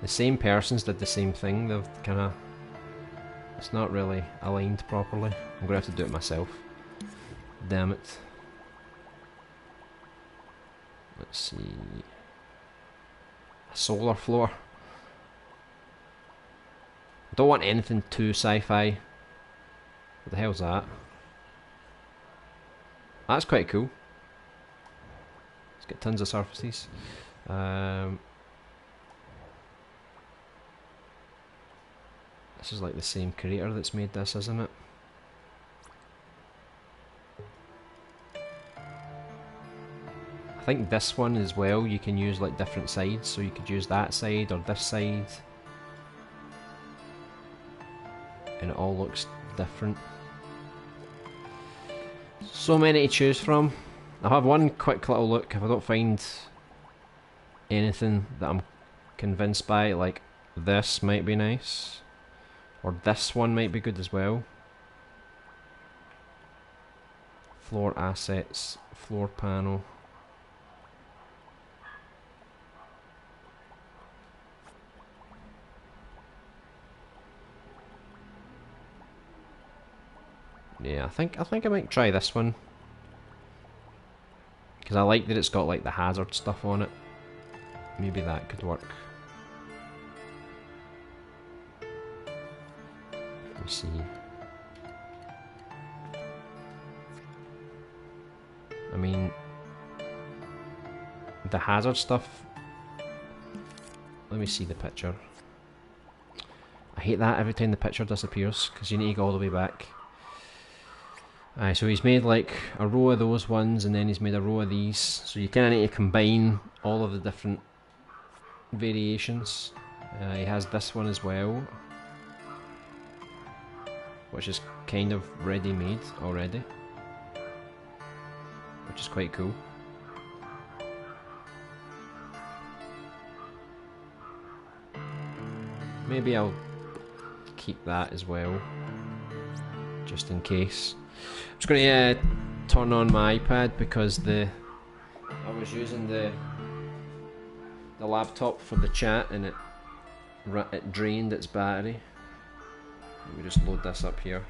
The same persons did the same thing. They've kind of... It's not really aligned properly. I'm going to have to do it myself. Damn it. Let's see... A solar floor. I don't want anything too sci-fi. What the hell's that? That's quite cool. It's got tons of surfaces. This is like the same creator that's made this, isn't it? I think this one as well, you can use like different sides, so you could use that side or this side. And it all looks different. So many to choose from. I'll have one quick little look. If I don't find anything that I'm convinced by, like this might be nice, or this one might be good as well. Floor assets, floor panel. Yeah, I think I might try this one. Because I like that it's got like the hazard stuff on it. Maybe that could work. Let me see. I mean, the hazard stuff. Let me see the picture. I hate that every time the picture disappears, because you need to go all the way back. Aye, so he's made like a row of those ones, and then he's made a row of these. So you kind of need to combine all of the different variations. He has this one as well, which is kind of ready-made already, which is quite cool. Maybe I'll keep that as well, just in case. I'm just going to turn on my iPad because I was using the laptop for the chat and it drained its battery. Let me just load this up here.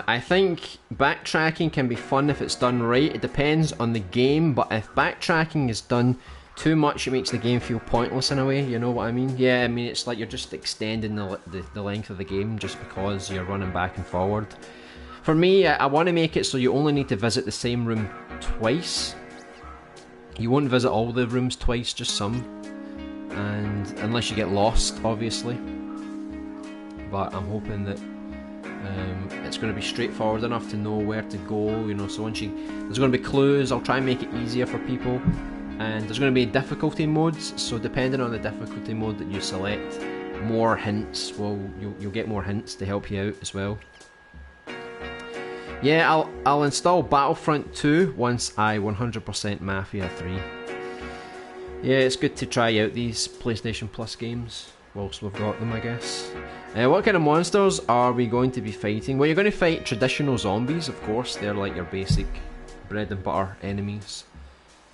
I think backtracking can be fun if it's done right. It depends on the game, but if backtracking is done too much, it makes the game feel pointless in a way, you know what I mean? Yeah, I mean, it's like you're just extending the length of the game just because you're running back and forward. For me, I want to make it so you only need to visit the same room twice. You won't visit all the rooms twice, just some. And unless you get lost, obviously. But I'm hoping that it's going to be straightforward enough to know where to go, you know, so once there's going to be clues. I'll try and make it easier for people, and there's going to be difficulty modes, so depending on the difficulty mode that you select, more hints, you'll get more hints to help you out as well. Yeah, I'll install Battlefront 2 once I 100% Mafia 3. Yeah, it's good to try out these PlayStation Plus games whilst we've got them, I guess. What kind of monsters are we going to be fighting? Well, you're going to fight traditional zombies, of course. They're like your basic bread and butter enemies.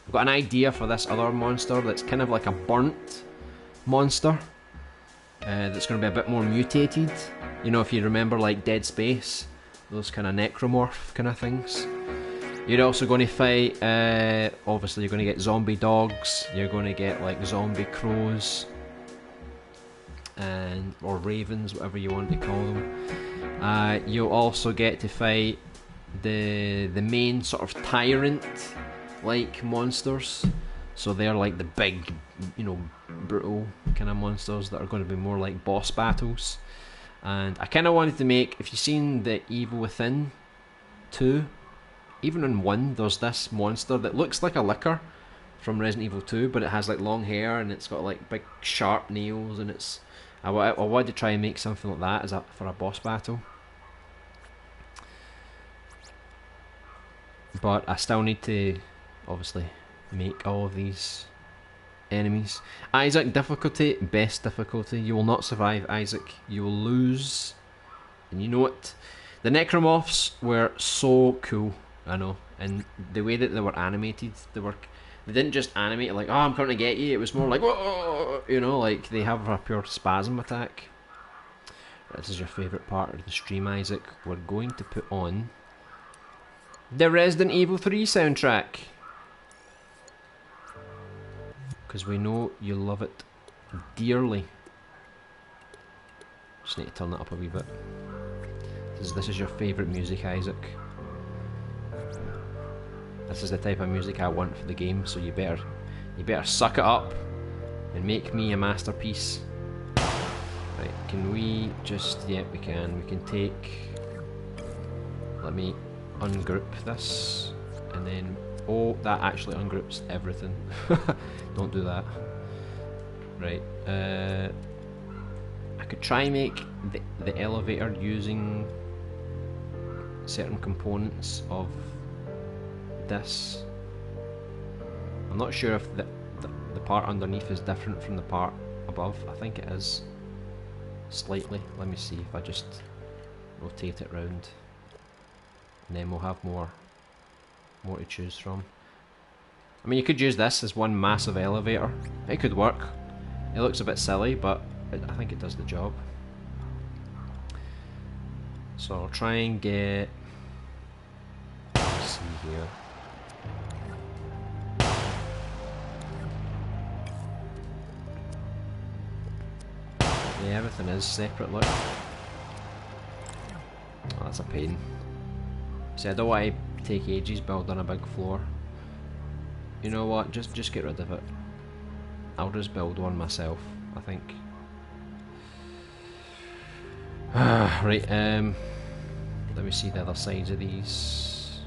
I've got an idea for this other monster that's kind of like a burnt monster. That's going to be a bit more mutated. You know, if you remember like Dead Space, those kind of necromorph kind of things. You're also going to fight, obviously you're going to get zombie dogs, you're going to get like zombie crows, or ravens, whatever you want to call them. You'll also get to fight the main sort of tyrant like monsters. So they're like the big, you know, brutal kind of monsters that are going to be more like boss battles. And I kind of wanted to make, if you've seen the Evil Within 2, even in 1 there's this monster that looks like a licker from Resident Evil 2, but it has like long hair and it's got like big sharp nails, and I wanted to try and make something like that for a boss battle. but I still need to obviously make all of these enemies. Isaac difficulty, best difficulty. You will not survive, Isaac. You will lose, and you know it. The necromorphs were so cool, I know, and the way that they were animated, they didn't just animate it like, oh, I'm coming to get you. It was more like, whoa, you know, like they have a pure spasm attack. This is your favourite part of the stream, Isaac. We're going to put on the Resident Evil 3 soundtrack, because we know you love it dearly. Just need to turn that up a wee bit. This is your favourite music, Isaac. This is the type of music I want for the game, so you better suck it up and make me a masterpiece. Right, can we just, yeah, we can take, let me ungroup this, and then, oh, that actually ungroups everything. Don't do that. Right, I could try and make the elevator using certain components of this. I'm not sure if the part underneath is different from the part above. I think it is slightly. Let me see if I just rotate it round, and then we'll have more to choose from. I mean, you could use this as one massive elevator. It could work. It looks a bit silly, but I think it does the job. So I'll try and get, let's see here. Yeah, everything is separate, look. Oh, that's a pain. See, I don't want to take ages building a big floor. You know what, just get rid of it. I'll just build one myself, I think. Right, let me see the other sides of these.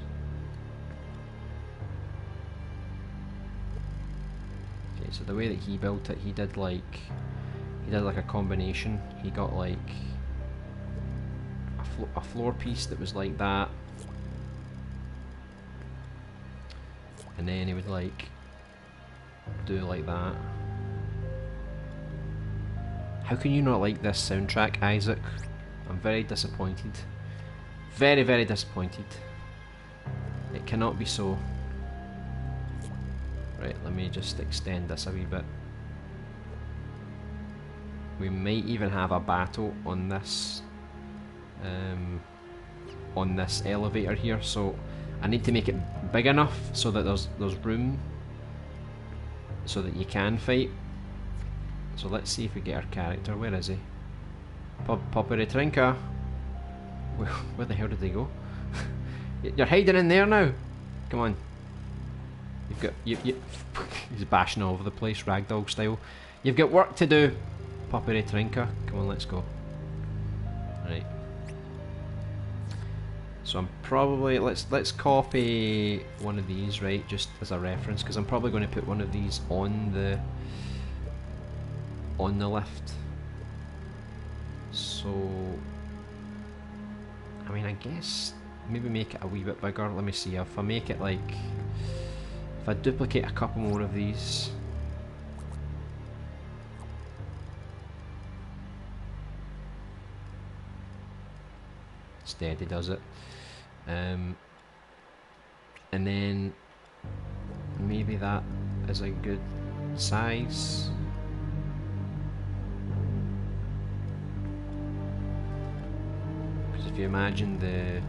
Okay, so the way that he built it, he did like a combination. He got like a floor piece that was like that, and then he would like do like that. How can you not like this soundtrack, Isaac? I'm very disappointed. Very, very disappointed. It cannot be so. Right, let me just extend this a wee bit. We might even have a battle on this elevator here, so I need to make it big enough so that there's room so that you can fight. So let's see if we get our character. Where is he? Poppy Trinka. Where the hell did they go? You're hiding in there now. Come on. You've got he's bashing all over the place, ragdoll style. You've got work to do, Poppy Trinka. Come on, let's go. Right. So I'm probably let's copy one of these, right, just as a reference, because I'm probably going to put one of these on the lift. So I mean, I guess maybe make it a wee bit bigger. Let me see, if I make it like, if I duplicate a couple more of these, steady does it, and then maybe that is a good size. Because if you imagine the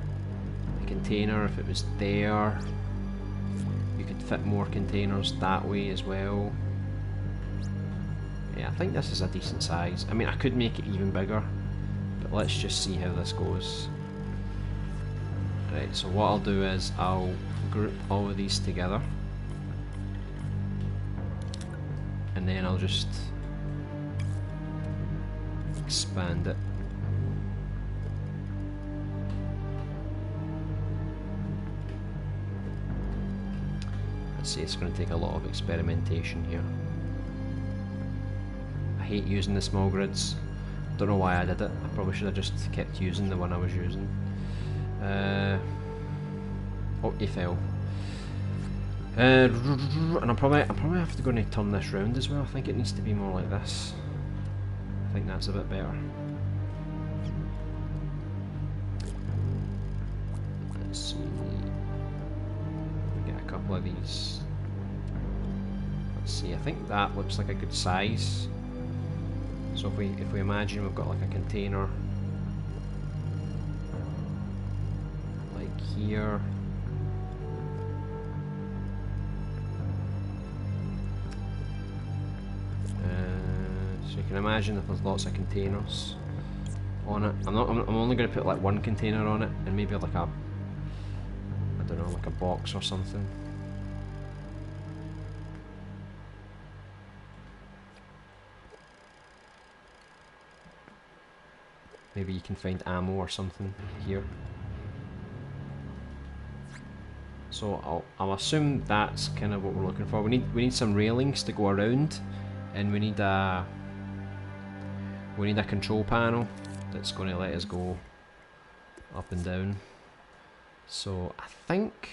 container, if it was there, you could fit more containers that way as well. Yeah, I think this is a decent size. I mean, I could make it even bigger, but let's just see how this goes. Right, so what I'll do is I'll group all of these together, and then I'll just expand it. Let's see, it's going to take a lot of experimentation here. I hate using the small grids. Don't know why I did it. I probably should have just kept using the one I was using. Oh, he fell. And I'll probably have to go and turn this round as well. I think it needs to be more like this. I think that's a bit better. Let's see. Get a couple of these. Let's see. I think that looks like a good size. So if we imagine we've got like a container, like here. So you can imagine if there's lots of containers on it. I'm only going to put like one container on it, and maybe like a, I don't know, like a box or something. Maybe you can find ammo or something here. So I'll assume that's kind of what we're looking for. We need some railings to go around, and we need a control panel that's going to let us go up and down. So I think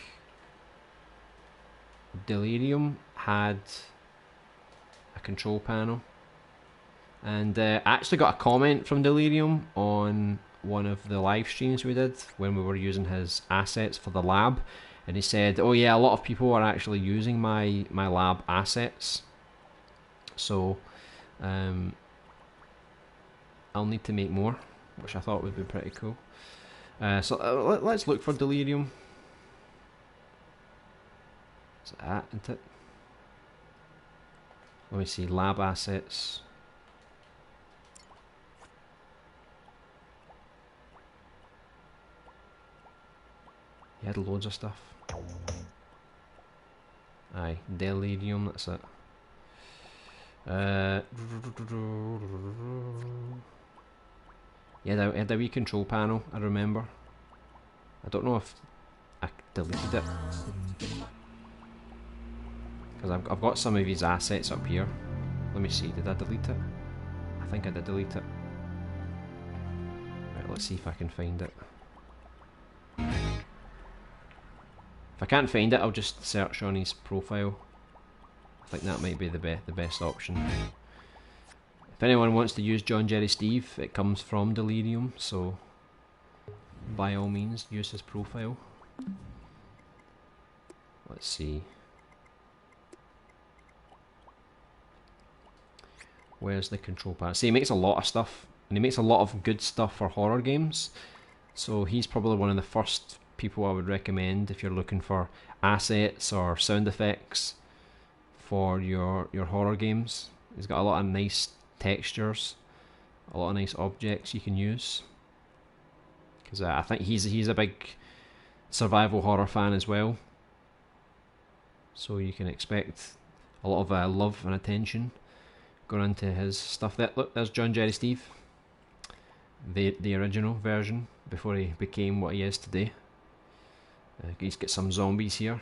Delirium had a control panel, and I actually got a comment from Delirium on one of the live streams we did when we were using his assets for the lab, and he said, oh yeah, a lot of people are actually using my lab assets, so I'll need to make more, which I thought would be pretty cool. So let's look for Delirium. Is that, isn't it? Let me see, lab assets. He had loads of stuff. Aye, Delirium, that's it. Yeah, it had a wee control panel, I remember. I don't know if I deleted it, because I've got some of his assets up here. Let me see, did I delete it? I think I did delete it. Right, let's see if I can find it. If I can't find it, I'll just search on his profile. I think that might be the best option. If anyone wants to use John Jerry Steve, it comes from Delirium, so by all means use his profile. Let's see. Where's the control panel? See, he makes a lot of stuff, and he makes a lot of good stuff for horror games. So he's probably one of the first people I would recommend if you're looking for assets or sound effects for your horror games. He's got a lot of nice textures, a lot of nice objects you can use. Because I think he's a big survival horror fan as well. So you can expect a lot of love and attention going into his stuff. Look, there's John Jerry Steve, the original version before he became what he is today. He's got some zombies here.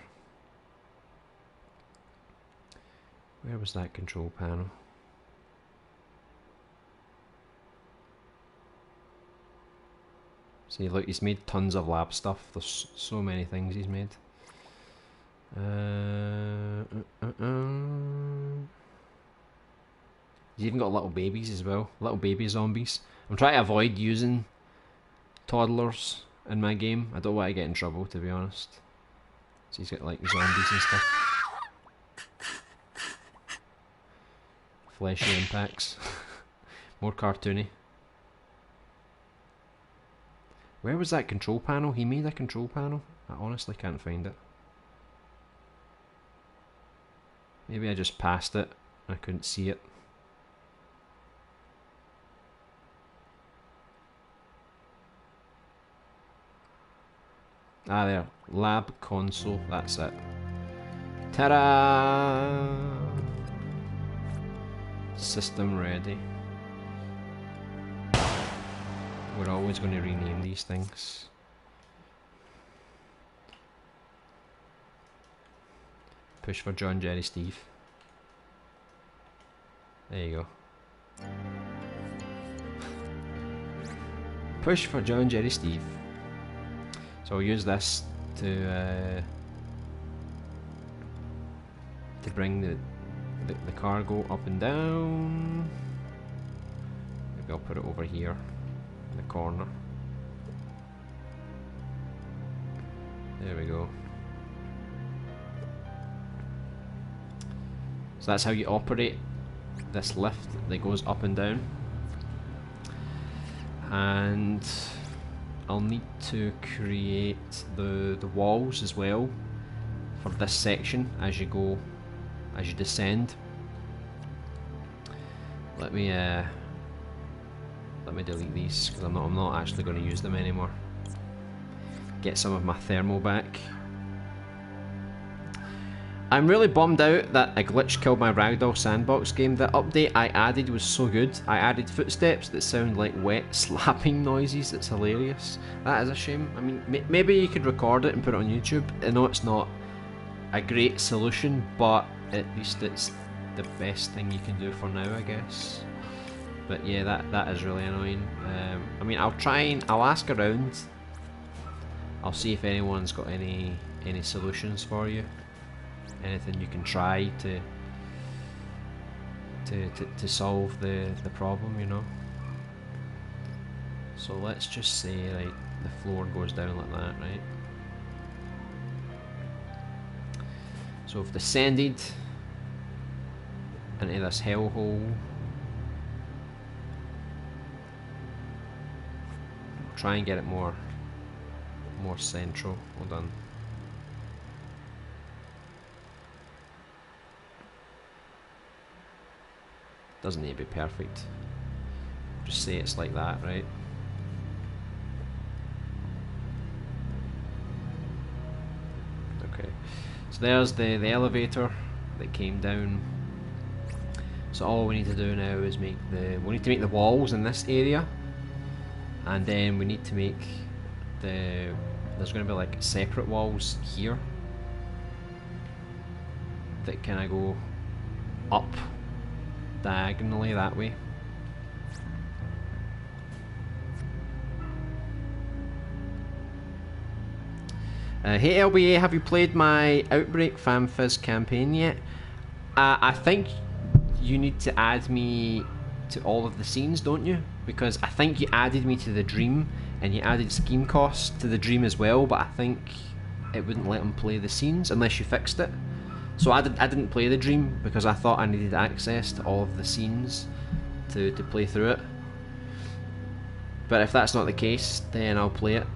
Where was that control panel? See, look, he's made tons of lab stuff. There's so many things he's made. He's even got little babies as well. Little baby zombies. I'm trying to avoid using toddlers in my game. I don't want to get in trouble, to be honest. So he's got like zombies and stuff. Fleshy impacts. More cartoony. Where was that control panel? He made a control panel? I honestly can't find it. Maybe I just passed it and I couldn't see it. Ah, there. Lab console. That's it. Ta-da! System ready. We're always going to rename these things. Push for John Jerry Steve. There you go. Push for John Jerry Steve. So we'll use this to to bring the cargo up and down. Maybe I'll put it over here in the corner. There we go. So that's how you operate this lift that goes up and down. And I'll need to create the walls as well for this section as you descend. Let me delete these because I'm not actually going to use them anymore. Get some of my thermal back. I'm really bummed out that a glitch killed my Ragdoll sandbox game. The update I added was so good. I added footsteps that sound like wet slapping noises. It's hilarious. That is a shame. I mean, maybe you could record it and put it on YouTube. I know it's not a great solution, but at least it's the best thing you can do for now, I guess. But yeah, that is really annoying. I mean, I'll ask around. I'll see if anyone's got any solutions for you. Anything you can try to solve the problem, you know. So let's just say, right, the floor goes down like that, right? So I've descended into this hellhole. Try and get it more central. Hold on. Doesn't need to be perfect. Just say it's like that, right? Okay. So there's the elevator that came down. So all we need to do now is make the walls in this area, and then we need to make there's going to be like separate walls here that kind of go up diagonally that way. Hey LBA, have you played my Outbreak FanFizz campaign yet? I think you need to add me to all of the scenes, don't you? Because I think you added me to the dream and you added scheme costs to the dream as well, but I think it wouldn't let him play the scenes unless you fixed it. So I didn't play the dream because I thought I needed access to all of the scenes to play through it. But if that's not the case, then I'll play it.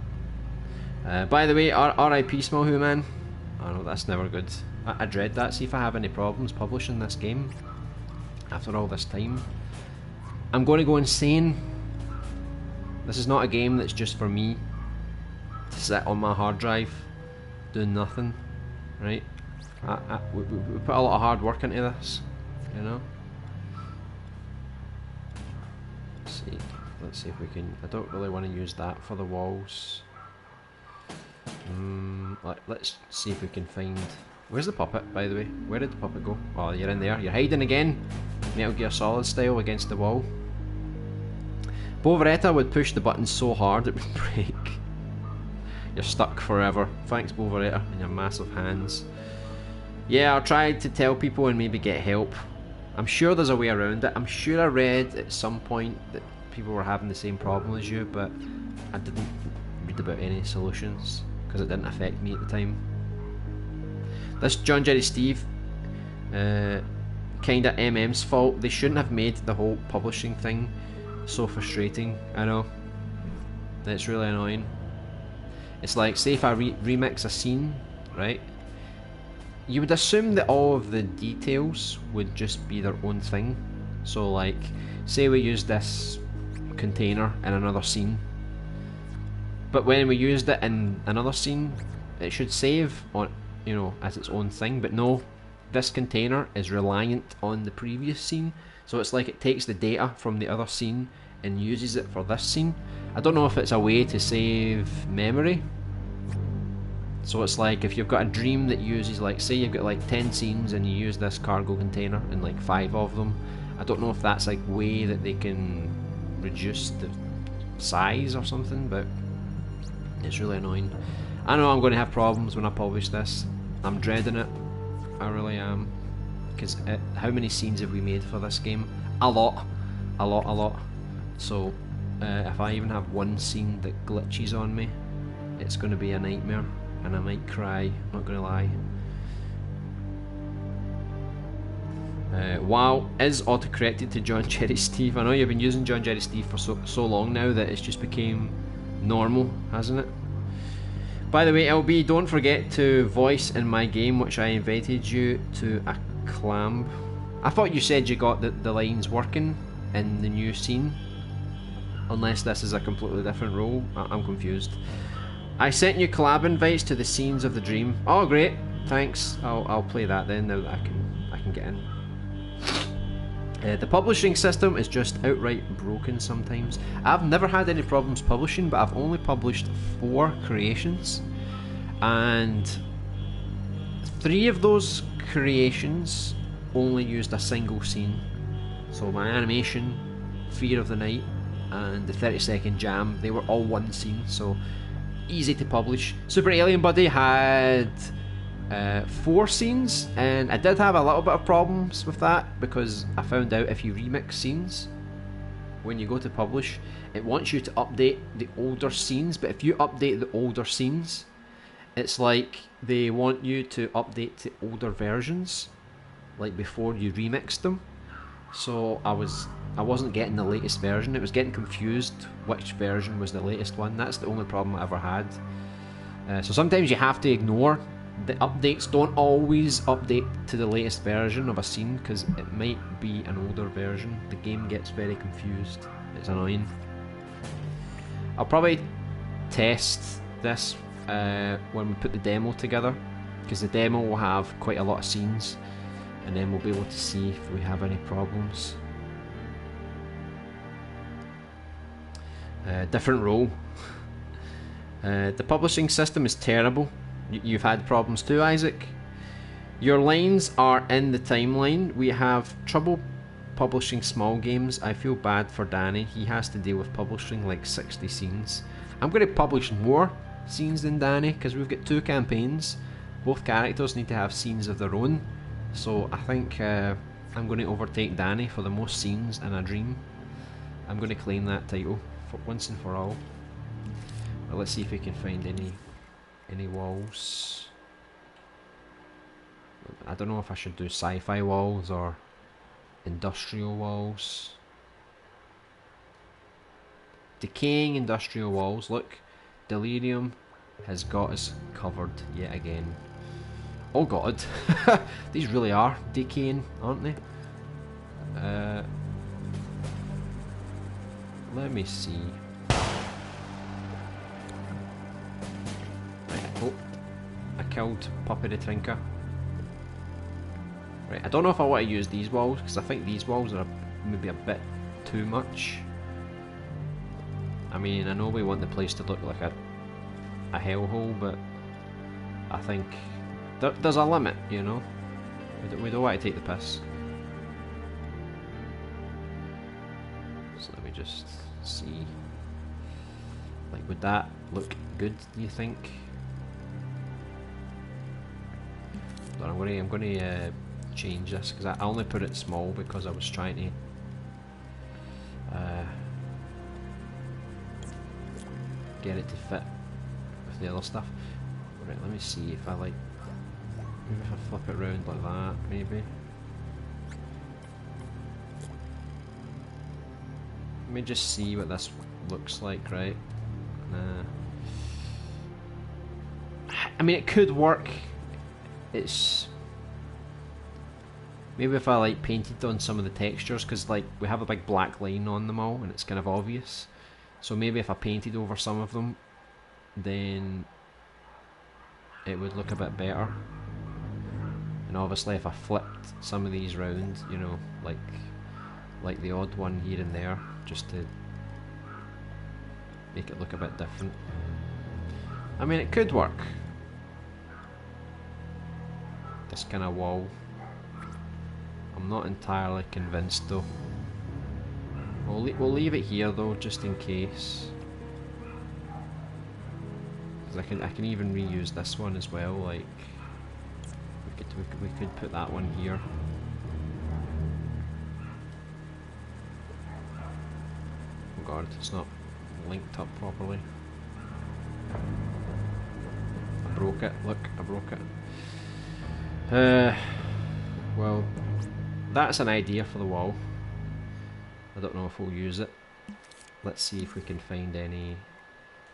By the way, RIP Small Who Man. Oh no, that's never good. I dread that. See if I have any problems publishing this game after all this time. I'm going to go insane. This is not a game that's just for me to sit on my hard drive doing nothing, right? We put a lot of hard work into this, you know. Let's see if we can. I don't really want to use that for the walls. Let's see if we can find. Where's the puppet, by the way? Where did the puppet go? Oh, you're in there. You're hiding again. Metal Gear Solid style against the wall. Boveretta would push the button so hard it would break. You're stuck forever. Thanks, Boveretta, and your massive hands. Yeah, I'll try to tell people and maybe get help. I'm sure there's a way around it. I'm sure I read at some point that people were having the same problem as you, but I didn't read about any solutions because it didn't affect me at the time. This John Jerry Steve, kinda MM's fault. They shouldn't have made the whole publishing thing so frustrating. I know. It's really annoying. It's like, say if I remix a scene, right? You would assume that all of the details would just be their own thing. So like, say we use this container in another scene, but when we used it in another scene, it should save on, you know, as its own thing. But no, this container is reliant on the previous scene. So it's like it takes the data from the other scene and uses it for this scene. I don't know if it's a way to save memory. So it's like if you've got a dream that uses, like, say you've got like 10 scenes and you use this cargo container in like 5 of them. I don't know if that's like way that they can reduce the size or something, but it's really annoying. I know I'm going to have problems when I publish this. I'm dreading it. I really am. because how many scenes have we made for this game? A lot. So if I even have one scene that glitches on me, it's going to be a nightmare, and I might cry, I'm not going to lie. WoW is auto-corrected to John Jerry Steve. I know you've been using John Jerry Steve for so long now that it's just became normal, hasn't it? By the way, LB, don't forget to voice in my game, which I invited you to a clamp. I thought you said you got the lines working in the new scene, unless this is a completely different role. I'm confused. I sent you collab invites to the scenes of the dream. Oh great, thanks. I'll play that then now that I can get in. The publishing system is just outright broken sometimes. I've never had any problems publishing, but I've only published 4 creations, and 3 of those creations only used a single scene. So my animation, Fear of the Night, and the 30-second jam, they were all one scene, so easy to publish. Super Alien Buddy had 4 scenes, and I did have a little bit of problems with that because I found out if you remix scenes, when you go to publish, it wants you to update the older scenes, but if you update the older scenes, it's like they want you to update the older versions, like before you remixed them. So I wasn't getting the latest version, it was getting confused which version was the latest one. That's the only problem I ever had. So sometimes you have to ignore the updates. Don't always update to the latest version of a scene because it might be an older version. The game gets very confused. It's annoying. I'll probably test this when we put the demo together, because the demo will have quite a lot of scenes, and then we'll be able to see if we have any problems. Different role. The publishing system is terrible. You've had problems too, Isaac. Your lines are in the timeline. We have trouble publishing small games. I feel bad for Danny. He has to deal with publishing like 60 scenes. I'm going to publish more scenes than Danny because we've got 2 campaigns. Both characters need to have scenes of their own. So I think I'm going to overtake Danny for the most scenes in a dream. I'm going to claim that title for once and for all. Well, let's see if we can find any walls. I don't know if I should do sci-fi walls or industrial walls. Decaying industrial walls. Look, Delirium has got us covered yet again. Oh god, these really are decaying, aren't they? Let me see. Oh, I killed Puppy the Trinker. Right, I don't know if I want to use these walls, because I think these walls are maybe a bit too much. I mean, I know we want the place to look like a hellhole, but I think there's a limit, you know? We don't want to take the piss. So let me just see. Like, would that look good, do you think? But I'm gonna change this because I only put it small because I was trying to get it to fit with the other stuff. Right, let me see if I maybe if I flip it around like that, maybe. Let me just see what this looks like, right? I mean, it could work. It's maybe if I like painted on some of the textures, because like we have a big black line on them all and it's kind of obvious, so maybe if I painted over some of them, then it would look a bit better. And obviously if I flipped some of these round, you know, like the odd one here and there, just to make it look a bit different. I mean, it could work. This kind of wall. I'm not entirely convinced though. We'll leave it here though, just in case. Because I can even reuse this one as well. Like we could put that one here. god, it's not linked up properly. I broke it, look, I broke it. Well, that's an idea for the wall. I don't know if we'll use it. Let's see if we can find any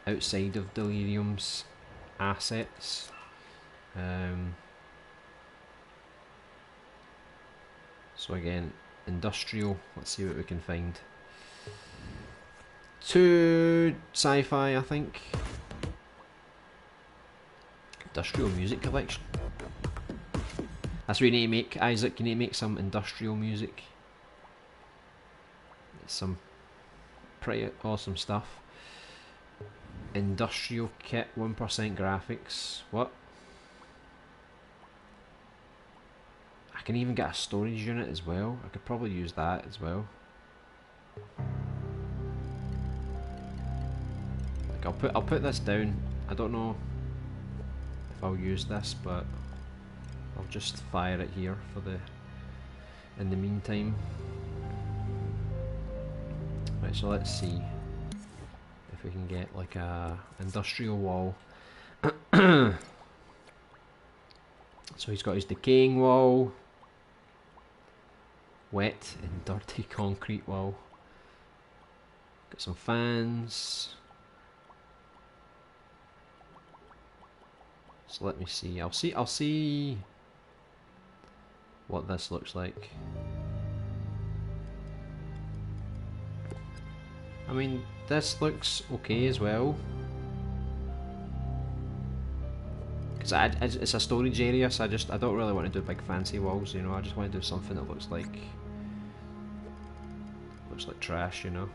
outside of Delirium's assets. So again, industrial, let's see what we can find. 2 sci-fi, I think. Industrial music collection. That's what you need to make, Isaac. You need to make some industrial music. It's some pretty awesome stuff. Industrial kit, 1% graphics. What? I can even get a storage unit as well. I could probably use that as well. Like I'll put this down. I don't know if I'll use this, but I'll just fire it here for in the meantime. Right, so let's see if we can get like a industrial wall. So he's got his decaying wall, wet and dirty concrete wall. Got some fans. So let me see. I'll see what this looks like. I mean, this looks okay as well. Because it's a storage area, so I don't really want to do big fancy walls, you know. I just want to do something that looks like trash, you know.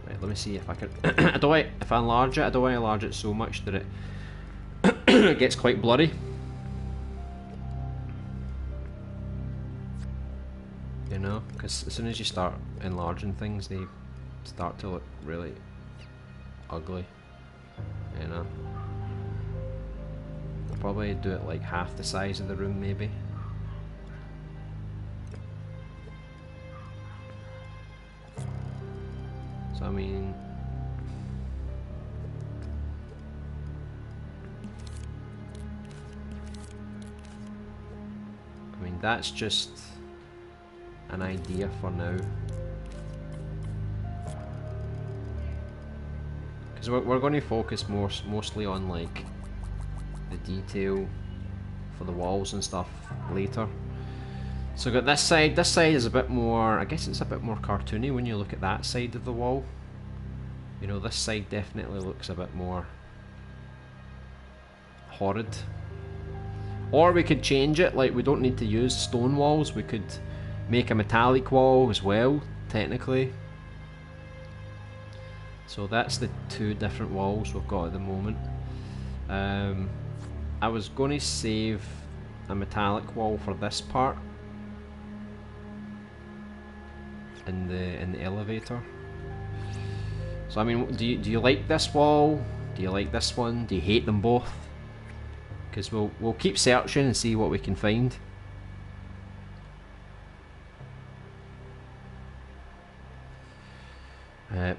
Right, let me see if I can. If I enlarge it, I don't want to enlarge it so much that it gets quite blurry. You know, because as soon as you start enlarging things, they start to look really ugly. You know, I'll probably do it like half the size of the room, maybe. So I mean, that's just an idea for now, because we're going to focus mostly on like the detail for the walls and stuff later. So got this side. This side is a bit more, I guess it's a bit more cartoony when you look at that side of the wall. You know, this side definitely looks a bit more horrid. Or we could change it, like we don't need to use stone walls, we could make a metallic wall as well, technically. So that's the 2 different walls we've got at the moment. I was going to save a metallic wall for this part in the elevator. So I mean, do you like this wall? Do you like this one? Do you hate them both? Because we'll keep searching and see what we can find.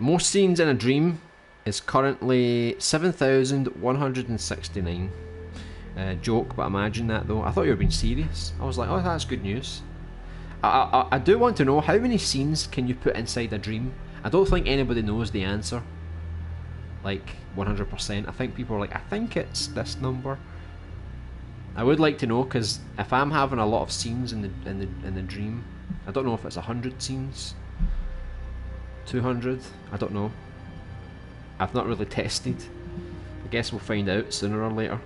Most scenes in a dream is currently 7,169. Joke, but imagine that though. I thought you were being serious. I was like, oh, that's good news. I do want to know, how many scenes can you put inside a dream? I don't think anybody knows the answer, like 100%. I think people are like, I think it's this number. I would like to know, because if I'm having a lot of scenes in the dream, I don't know if it's 100 scenes, 200, I don't know. I've not really tested. I guess we'll find out sooner or later.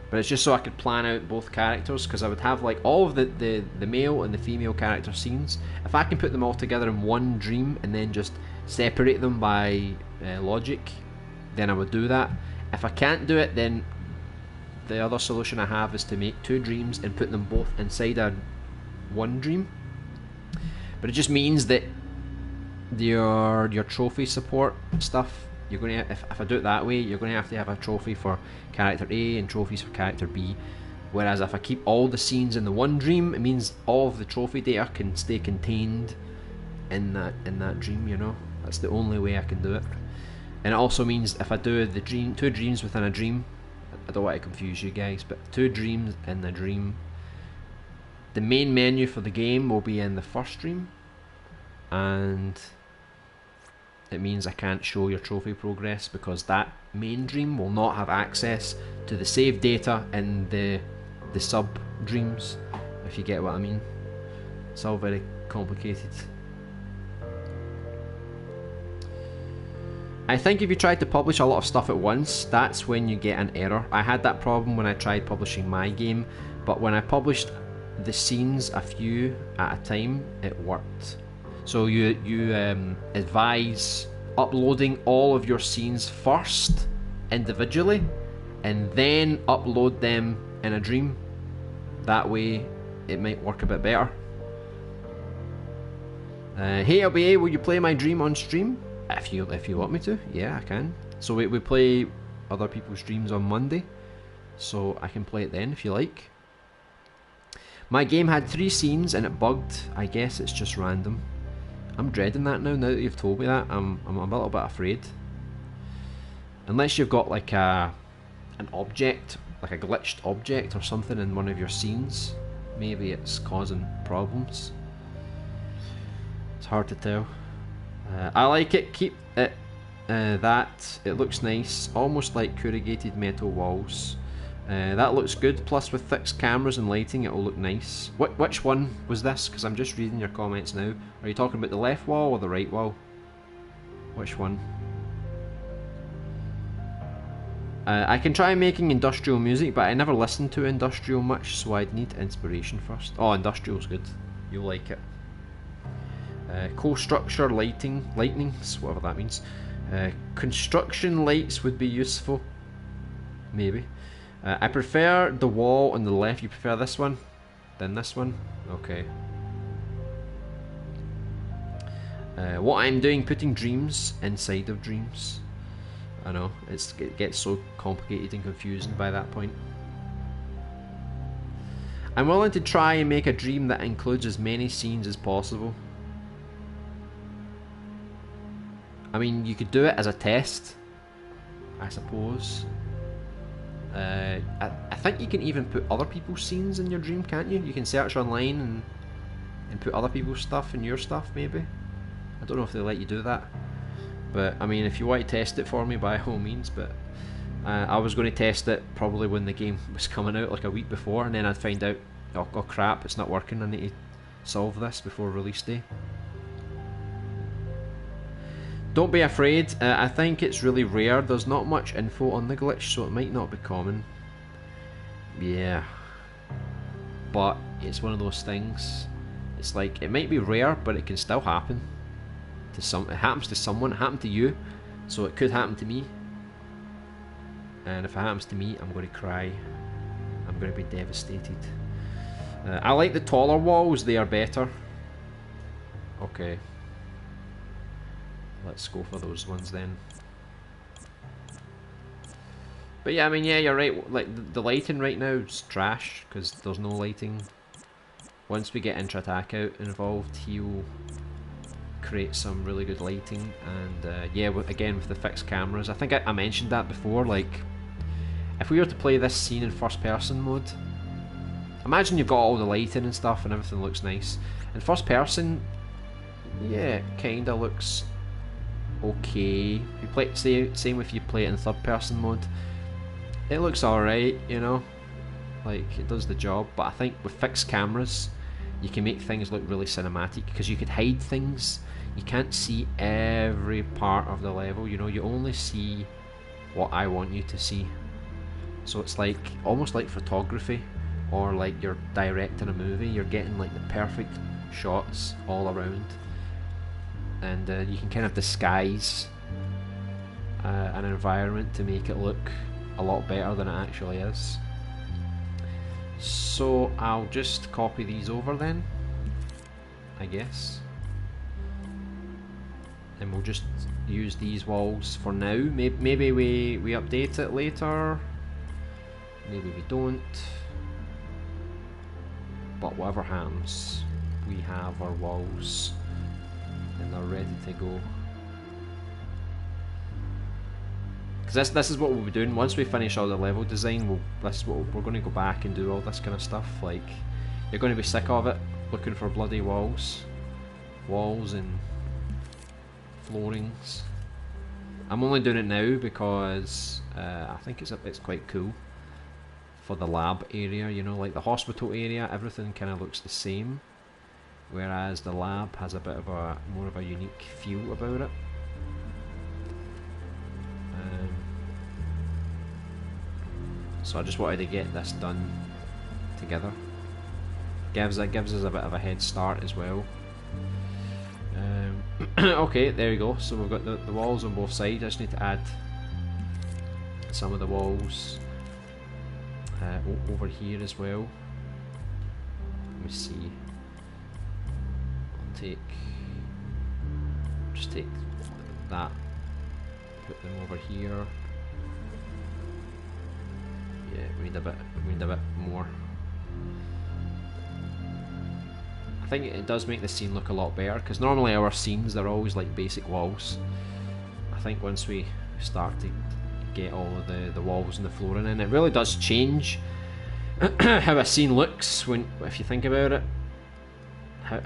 But it's just so I could plan out both characters, because I would have like all of the male and the female character scenes. If I can put them all together in one dream and then just separate them by logic, then I would do that. If I can't do it, then the other solution I have is to make 2 dreams and put them both inside one dream. But it just means that your trophy support stuff, you're going to, if I do it that way, you're going to have a trophy for character A and trophies for character B. Whereas if I keep all the scenes in the one dream, it means all of the trophy data can stay contained in that dream, you know. That's the only way I can do it. And it also means if I do the dream, 2 dreams within a dream, I don't want to confuse you guys, but 2 dreams in the dream, the main menu for the game will be in the first dream, and it means I can't show your trophy progress because that main dream will not have access to the save data in the sub dreams, if you get what I mean. It's all very complicated. I think if you try to publish a lot of stuff at once, that's when you get an error. I had that problem when I tried publishing my game, but when I published the scenes a few at a time, it worked. So you advise uploading all of your scenes first individually and then upload them in a dream. That way it might work a bit better. Hey LBA, will you play my dream on stream? If you want me to, yeah, I can. So we play other people's dreams on Monday, so I can play it then if you like. My game had 3 scenes and it bugged. I guess it's just random. I'm dreading that now that you've told me that. I'm a little bit afraid. Unless you've got like an object, like a glitched object or something in one of your scenes, maybe it's causing problems. It's hard to tell. I like it. Keep it that. It looks nice, almost like corrugated metal walls. That looks good. Plus, with fixed cameras and lighting, it will look nice. Which one was this? Because I'm just reading your comments now. Are you talking about the left wall or the right wall? Which one? I can try making industrial music, but I never listened to industrial much, so I'd need inspiration first. Oh, industrial's good. You'll like it. Co-structure lightnings, whatever that means. Construction lights would be useful, maybe. I prefer the wall on the left. You prefer this one than this one? Okay. What I'm doing, putting dreams inside of dreams. I know, it gets so complicated and confusing by that point. I'm willing to try and make a dream that includes as many scenes as possible. I mean, you could do it as a test, I suppose. I think you can even put other people's scenes in your dream, can't you? You can search online and put other people's stuff in your stuff, maybe. I don't know if they let you do that. But, I mean, if you want to test it for me, by all means. But I was going to test it probably when the game was coming out, like a week before. And then I'd find out, oh crap, it's not working. I need to solve this before release day. Don't be afraid. I think it's really rare. There's not much info on the glitch, so it might not be common. Yeah. But it's one of those things. It's like, it might be rare, but it can still happen. It happens to someone. It happened to you, so it could happen to me. And if it happens to me, I'm going to cry. I'm going to be devastated. I like the taller walls. They are better. Okay. Let's go for those ones then. But yeah, I mean, yeah, you're right. Like the lighting right now is trash because there's no lighting. Once we get Intra-Attack out involved, he'll create some really good lighting. And yeah, again with the fixed cameras, I think I mentioned that before. Like, if we were to play this scene in first-person mode, imagine you've got all the lighting and stuff, and everything looks nice. In first-person, yeah, it kinda looks okay. If you play, same if you play it in third-person mode, it looks alright, you know, like it does the job. But I think with fixed cameras, you can make things look really cinematic because you could hide things. You can't see every part of the level, you know, you only see what I want you to see. So it's like almost like photography, or like you're directing a movie. You're getting like the perfect shots all around, and you can kind of disguise an environment to make it look a lot better than it actually is. So I'll just copy these over then, I guess, and we'll just use these walls for now. Maybe we update it later, maybe we don't. But whatever happens, we have our walls and they're ready to go. Because this is what we'll be doing once we finish all the level design. This is what we're going to go back and do all this kind of stuff. Like, you're going to be sick of it, looking for bloody walls and floorings. I'm only doing it now because I think it's quite cool for the lab area. You know, like the hospital area, everything kind of looks the same, whereas the lab has a bit of a more of a unique feel about it. So I just wanted to get this done together. Gives us a bit of a head start as well. Okay, there you go. So we've got the walls on both sides. I just need to add some of the walls over here as well. Let me see. I'll just take that, put them over here. Yeah, we need a bit more. I think it does make the scene look a lot better, because normally our scenes, they're always like basic walls. I think once we start to get all of the walls and the flooring in, it really does change how a scene looks if you think about it. How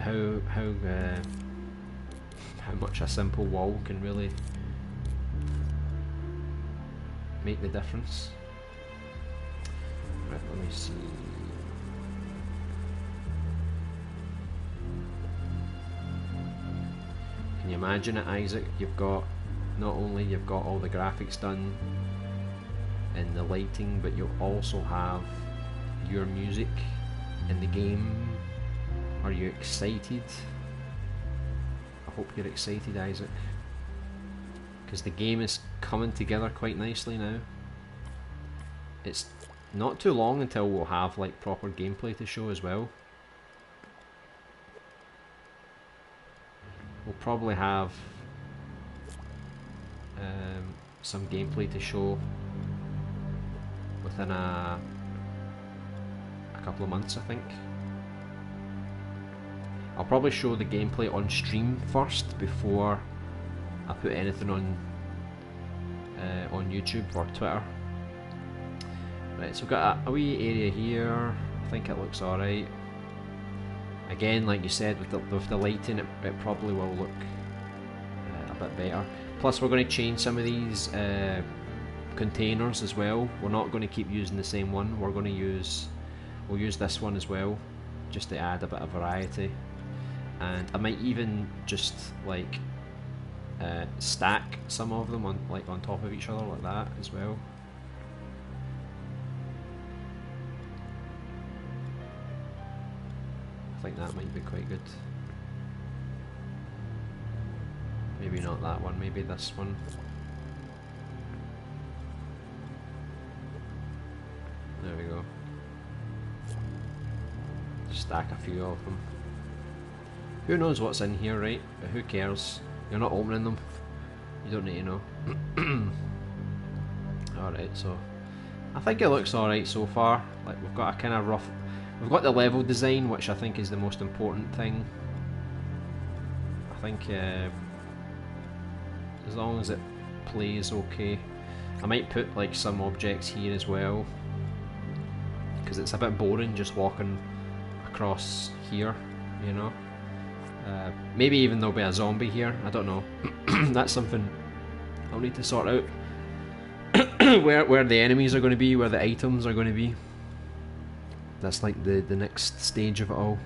much a simple wall can really make the difference. Right, let me see. Can you imagine it, Isaac? You've got you've got all the graphics done and the lighting, but you also have your music in the game. Are you excited? I hope you're excited, Isaac, because the game is coming together quite nicely now. It's not too long until we'll have like proper gameplay to show as well. We'll probably have some gameplay to show within a couple of months, I think. I'll probably show the gameplay on stream first before I put anything on YouTube or Twitter. Right, so we've got a wee area here. I think it looks alright. Again, like you said, with the lighting, it probably will look a bit better. Plus, we're going to change some of these containers as well. We're not going to keep using the same one. We'll use this one as well, just to add a bit of variety. And I might even just like stack some of them on top of each other like that as well. I think that might be quite good. Maybe not that one, maybe this one. There we go. Stack a few of them. Who knows what's in here, right? But who cares? You're not opening them. You don't need to know. Alright, so I think it looks alright so far. Like, we've got a kind of rough... We've got the level design, which I think is the most important thing. I think as long as it plays okay. I might put like some objects here as well, because it's a bit boring just walking across here, you know. Maybe even there'll be a zombie here, I don't know. That's something I'll need to sort out. where the enemies are going to be, where the items are going to be. That's like the next stage of it all.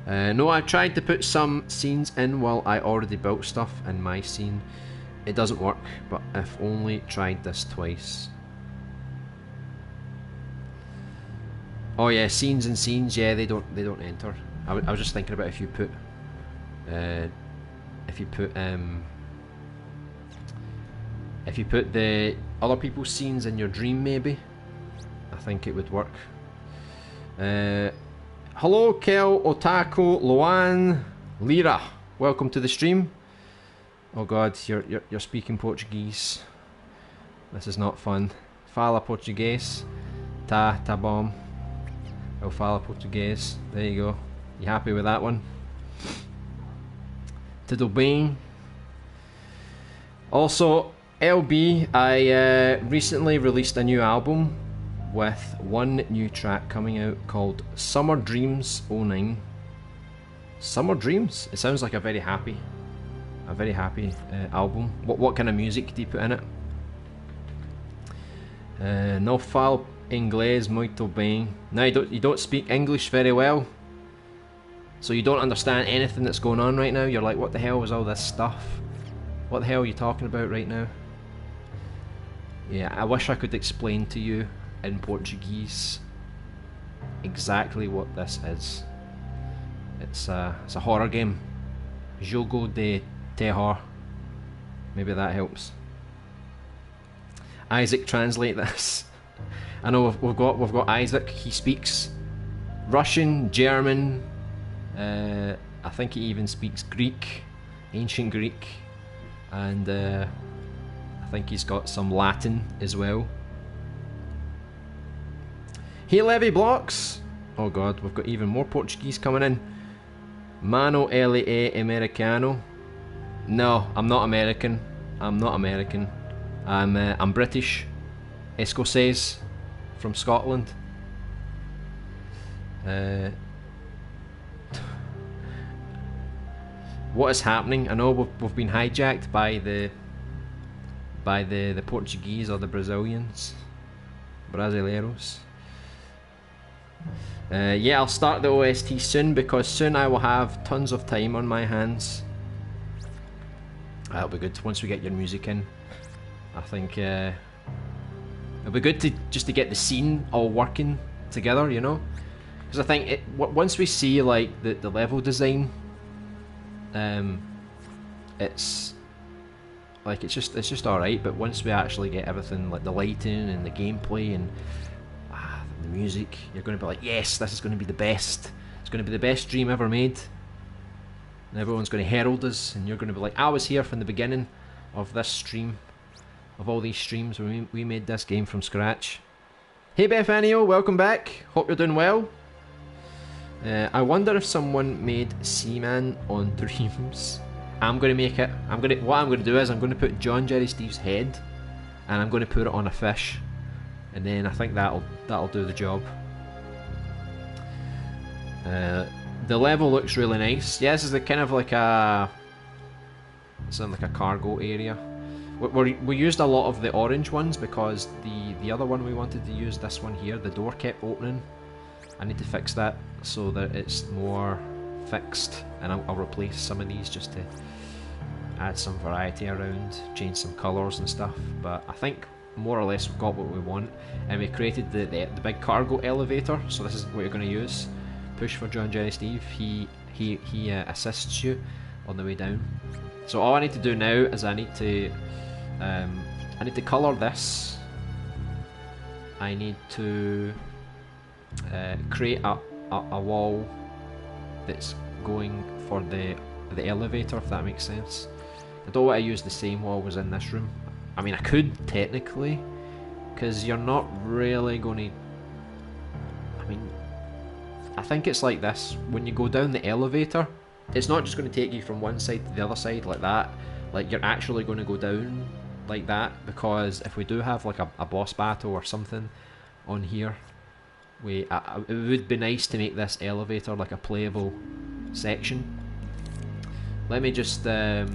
No, I tried to put some scenes in while I already built stuff in my scene. It doesn't work, but I've only tried this twice. Oh yeah, scenes and scenes, yeah, they don't enter. I was just thinking about if you put the other people's scenes in your dream, maybe. I think it would work. Hello, Kel, Otaku, Luan, Lira. Welcome to the stream. Oh God, you're speaking Portuguese. This is not fun. Fala Português. Tá bom. Eu falo Português. There you go. You happy with that one? Tudo bem? Also, LB, I recently released a new album with one new track coming out called Summer Dreams '09. Summer Dreams? It sounds like a very happy album. What kind of music do you put in it? No falo inglês muito bem. Now you don't speak English very well, so you don't understand anything that's going on right now. You're like, what the hell is all this stuff? What the hell are you talking about right now? Yeah, I wish I could explain to you in Portuguese exactly what this is. It's a horror game. Jogo de terror. Maybe that helps. Isaac, translate this. I know we've got Isaac. He speaks Russian, German. I think he even speaks Greek, ancient Greek, and I think he's got some Latin as well. Hey Levy Blocks. Oh god, we've got even more Portuguese coming in. Mano ele é americano. No, I'm not American. I'm British, Escocese, from Scotland. What is happening? I know we've been hijacked by the Portuguese or the Brazilians, Brasileiros. Yeah, I'll start the OST soon, because soon I will have tons of time on my hands. That'll be good once we get your music in. I think it'll be good to get the scene all working together, you know, because I think once we see like the level design, it's just all right. But once we actually get everything, like the lighting and the gameplay and the music, you're going to be like, yes, this is going to be the best. It's going to be the best dream ever made. And everyone's going to herald us, and you're going to be like, I was here from the beginning of this stream, of all these streams when we made this game from scratch. Hey Bethanio, welcome back. Hope you're doing well. I wonder if someone made Seaman on Dreams. I'm going to make it. What I'm going to do is I'm going to put John Jerry Steve's head, and I'm going to put it on a fish, and then I think that'll do the job. The level looks really nice. Yeah, this is kind of like a cargo area. We used a lot of the orange ones because the other one we wanted to use, this one here, the door kept opening. I need to fix that so that it's more fixed, and I'll replace some of these just to add some variety around, change some colours and stuff. But I think more or less we've got what we want, and we created the big cargo elevator. So this is what you're going to use. Push for John Jerry Steve. He assists you on the way down. So all I need to do now is I need to colour this. I need to create a wall that's going for the elevator, if that makes sense. I don't want to use the same wall as in this room. I mean, I could technically, because you're not really going to. I mean, I think it's like this. When you go down the elevator, it's not just going to take you from one side to the other side like that. Like, you're actually going to go down like that, because if we do have like a boss battle or something on here, it would be nice to make this elevator like a playable section. Let me just fill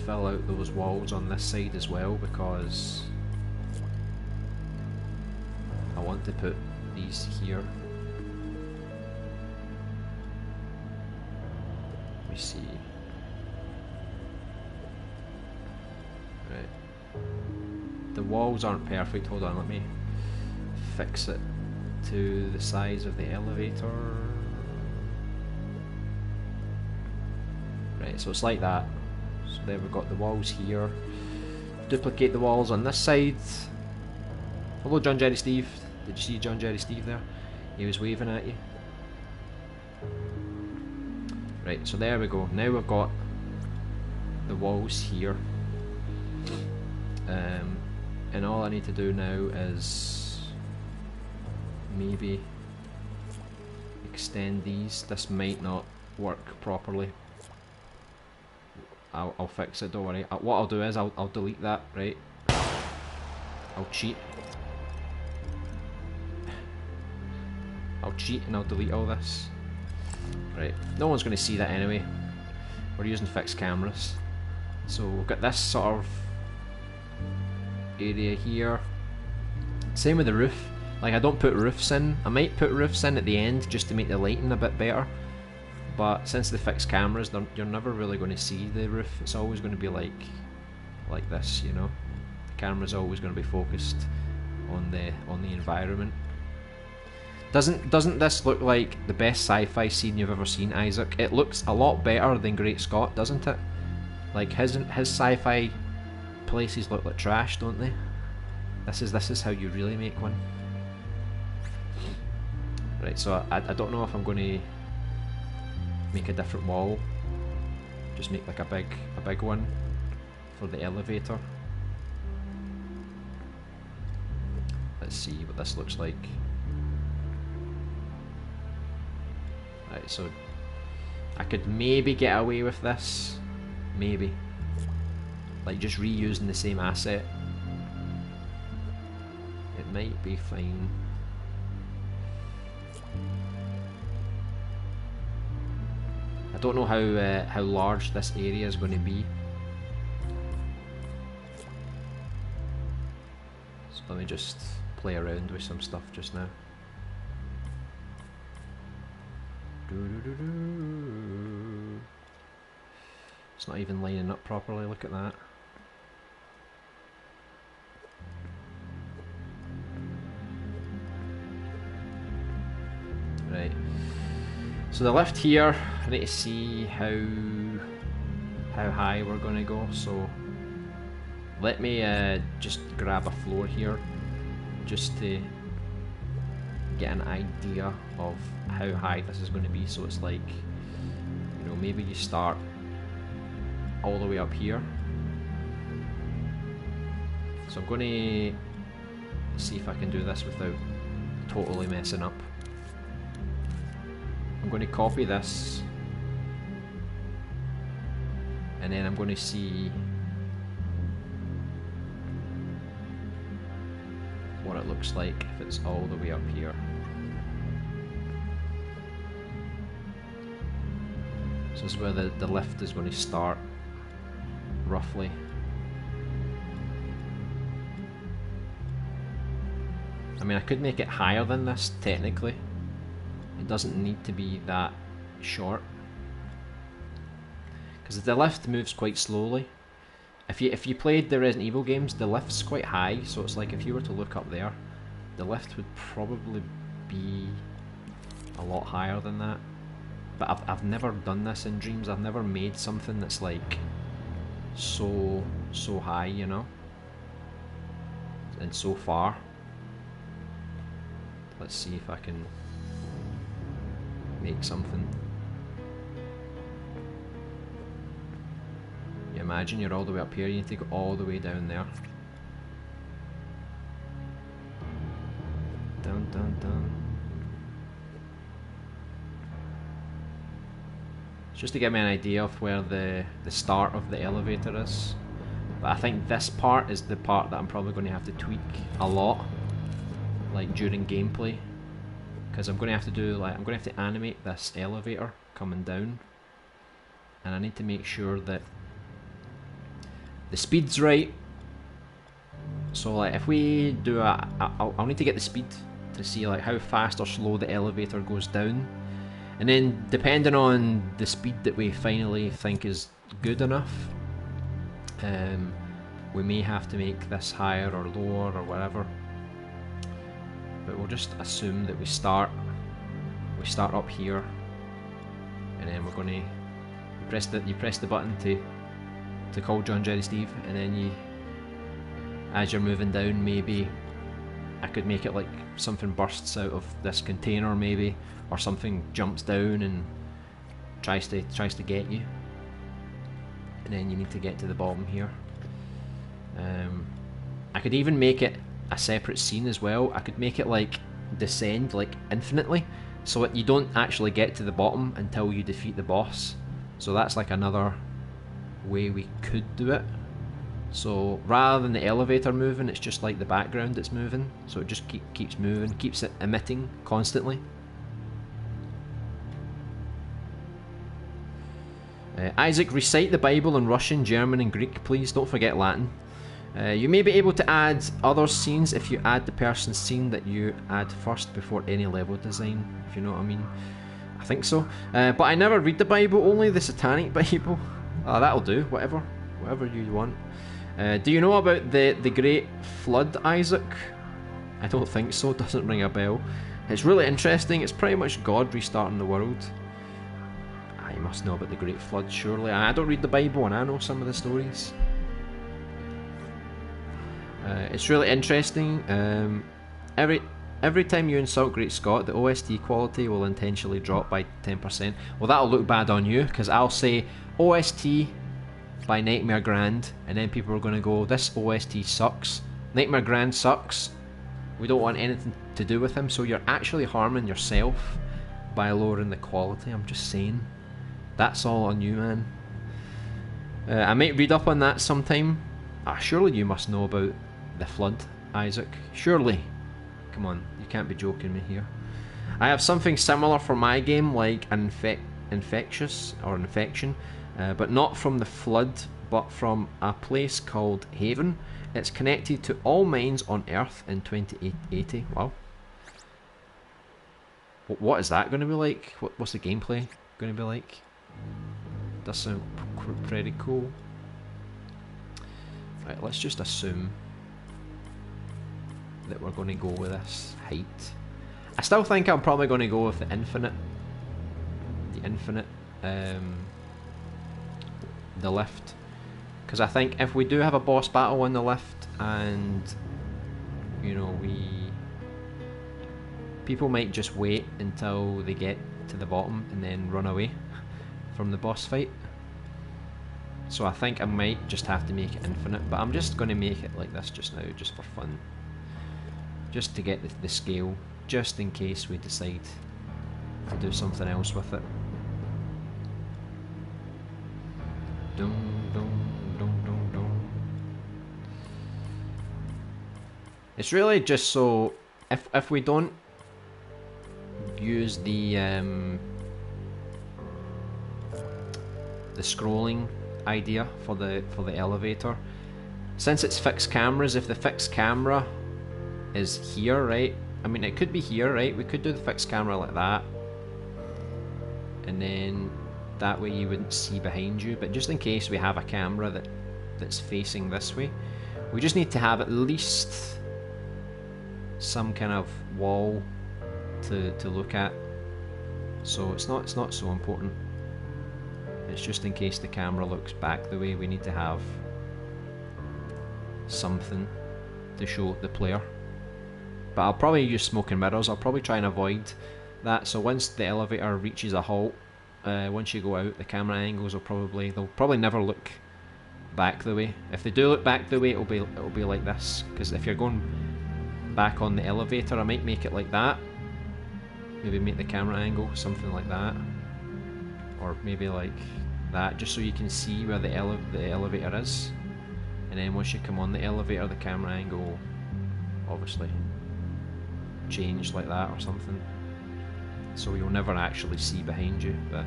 out those walls on this side as well, because I want to put these here. Let me see. Right. The walls aren't perfect. Hold on, let me fix it to the size of the elevator. Right, so it's like that. So there we've got the walls here. Duplicate the walls on this side. Hello John Jerry Steve. Did you see John Jerry Steve there? He was waving at you. Right, so there we go. Now we've got the walls here. And all I need to do now is maybe extend these. This might not work properly. I'll fix it, don't worry. What I'll do is I'll delete that, right? I'll cheat. I'll cheat and I'll delete all this. Right, no one's going to see that anyway. We're using fixed cameras. So we've got this sort of area here. Same with the roof. Like, I don't put roofs in. I might put roofs in at the end just to make the lighting a bit better. But since the fixed cameras, you're never really going to see the roof. It's always going to be like this, you know. The camera's always going to be focused on the environment. Doesn't this look like the best sci-fi scene you've ever seen, Isaac? It looks a lot better than Great Scott, doesn't it? Like his sci-fi places look like trash, don't they? This is how you really make one. Right, so I don't know if I'm going to make a different wall. Just make like a big one for the elevator. Let's see what this looks like. Right, so I could maybe get away with this. Maybe. Like just reusing the same asset. It might be fine. I don't know how large this area is going to be. So let me just play around with some stuff just now. It's not even lining up properly, look at that. Right. So the lift here, I need to see how high we're going to go. So let me just grab a floor here just to get an idea of how high this is going to be. So it's like, you know, maybe you start all the way up here. So I'm going to see if I can do this without totally messing up. I'm going to copy this and then I'm going to see what it looks like if it's all the way up here. So this is where the lift is going to start, roughly. I mean, I could make it higher than this, technically. It doesn't need to be that short. Because the lift moves quite slowly. If you played the Resident Evil games, the lift's quite high, so it's like if you were to look up there, the lift would probably be a lot higher than that. But I've never done this in Dreams. I've never made something that's like so high, you know, and so far. Let's see if I can make something. You imagine you're all the way up here, you need to go all the way down there. Dun dun dun. Just to give me an idea of where the start of the elevator is. But I think this part is the part that I'm probably going to have to tweak a lot, like during gameplay, because I'm going to have to do I'm going to have to animate this elevator coming down, and I need to make sure that the speed's right. So like if we do I'll need to get the speed to see like how fast or slow the elevator goes down. And then, depending on the speed that we finally think is good enough, we may have to make this higher or lower or whatever. But we'll just assume that we start up here, and then we're going to you press the button to call John, Jerry, Steve, and then you, as you're moving down, maybe I could make it like something bursts out of this container maybe, or something jumps down and tries to get you, and then you need to get to the bottom here. I could even make it a separate scene as well. I could make it like descend like infinitely, so that you don't actually get to the bottom until you defeat the boss. So that's like another way we could do it. So rather than the elevator moving, it's just like the background that's moving, so it just keeps moving, keeps it emitting constantly. Isaac, recite the Bible in Russian, German and Greek, please. Don't forget Latin. You may be able to add other scenes if you add the person's scene that you add first before any level design, if you know what I mean. I think so. But I never read the Bible, only the Satanic Bible. That'll do, whatever you want. Do you know about the Great Flood, Isaac? I don't think so, doesn't ring a bell. It's really interesting, it's pretty much God restarting the world. You must know about the Great Flood, surely. I don't read the Bible and I know some of the stories. It's really interesting. Every time you insult Great Scott, the OST quality will intentionally drop by 10%. Well, that'll look bad on you, because I'll say OST by Nightmare Grand, and then people are going to go, this OST sucks. Nightmare Grand sucks. We don't want anything to do with him, so you're actually harming yourself by lowering the quality. I'm just saying. That's all on you, man. I might read up on that sometime. Surely you must know about the Flood, Isaac. Surely. Come on, you can't be joking me here. I have something similar for my game, like an infectious or infection, but not from the Flood, but from a place called Haven. It's connected to all mines on Earth in 2080. Wow. What is that going to be like? What's the gameplay going to be like? Does sound pretty cool. Right, let's just assume that we're going to go with this height. I still think I'm probably going to go with the infinite, the lift, because I think if we do have a boss battle on the lift, and you know, people might just wait until they get to the bottom and then run away from the boss fight. So I think I might just have to make it infinite, but I'm just going to make it like this just now, just for fun. Just to get the scale, just in case we decide to do something else with it. Dum, dum, dum, dum, dum. It's really just so, if we don't use the scrolling idea for the elevator, since it's fixed cameras, if the fixed camera is here, right, I mean it could be here, right, we could do the fixed camera like that, and then that way you wouldn't see behind you, but just in case we have a camera that's facing this way, we just need to have at least some kind of wall to look at. So it's not so important. It's just in case the camera looks back the way, we need to have something to show the player. But I'll probably use smoke and mirrors. I'll probably try and avoid that. So once the elevator reaches a halt, once you go out, the camera angles will they'll probably never look back the way. If they do look back the way, it'll be like this. Because if you're going back on the elevator, I might make it like that. Maybe make the camera angle something like that, or maybe like that, just so you can see where the elevator is. And then once you come on the elevator, the camera angle will obviously change like that or something, so you'll never actually see behind you. But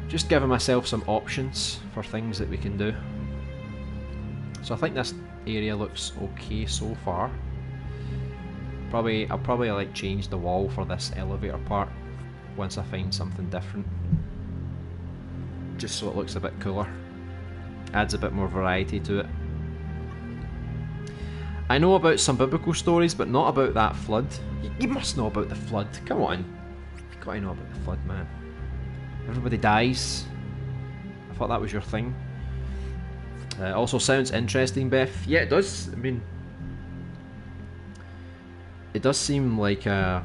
just giving myself some options for things that we can do. So I think this area looks okay so far. I'll probably like change the wall for this elevator part once I find something different, just so it looks a bit cooler, adds a bit more variety to it. I know about some biblical stories, but not about that flood. You must know about the flood, come on, you've got to know about the flood, man. Everybody dies. I thought that was your thing. Also sounds interesting, Beth. Yeah, it does. I mean, it does seem like a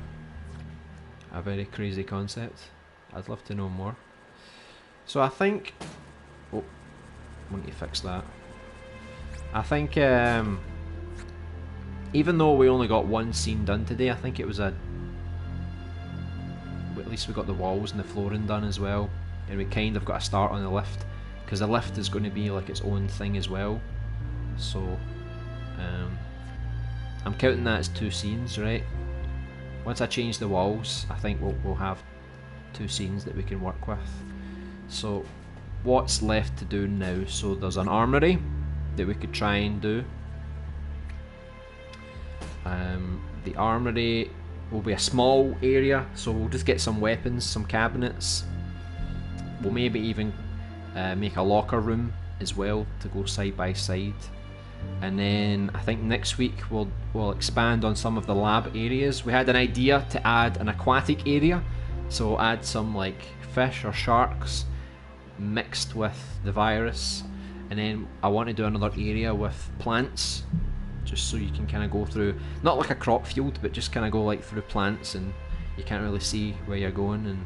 very crazy concept. I'd love to know more. So I think, oh, I want to fix that. I think even though we only got one scene done today, I think it was at least we got the walls and the flooring done as well, and we kind of got a start on the lift, because the lift is going to be like its own thing as well. So I'm counting that as 2 scenes, right? Once I change the walls, I think we'll have 2 scenes that we can work with. So what's left to do now? So there's an armory that we could try and do. The armory will be a small area, so we'll just get some weapons, some cabinets. We'll maybe even make a locker room as well to go side by side. And then I think next week we'll expand on some of the lab areas. We had an idea to add an aquatic area, so add some like fish or sharks mixed with the virus. And then I want to do another area with plants, just so you can kind of go through, not like a crop field, but just kind of go like through plants and you can't really see where you're going. And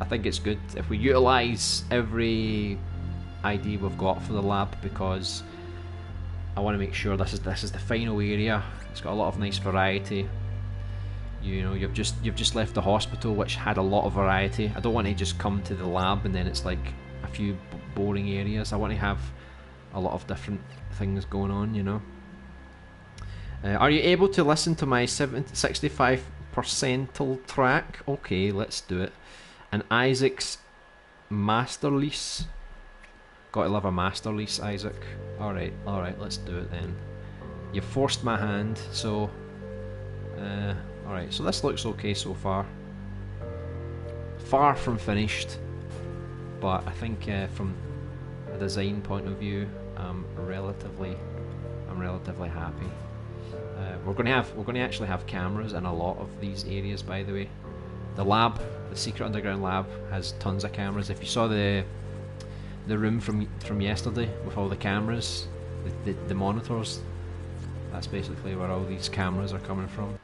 I think it's good if we utilise every idea we've got for the lab, because I want to make sure this is the final area. It's got a lot of nice variety. You know, you've just left the hospital, which had a lot of variety. I don't want to just come to the lab and then it's like a few boring areas. I want to have a lot of different things going on, you know. Are you able to listen to my 65 percentile track? Okay, let's do it. And Isaac's master lease. Gotta love a master lease, Isaac. Alright, let's do it then. You forced my hand, so alright, so this looks okay so far. Far from finished, but I think from a design point of view, I'm relatively happy. We're going to actually have cameras in a lot of these areas, by the way. The lab, the secret underground lab, has tons of cameras. If you saw the room from yesterday with all the cameras, the monitors, that's basically where all these cameras are coming from.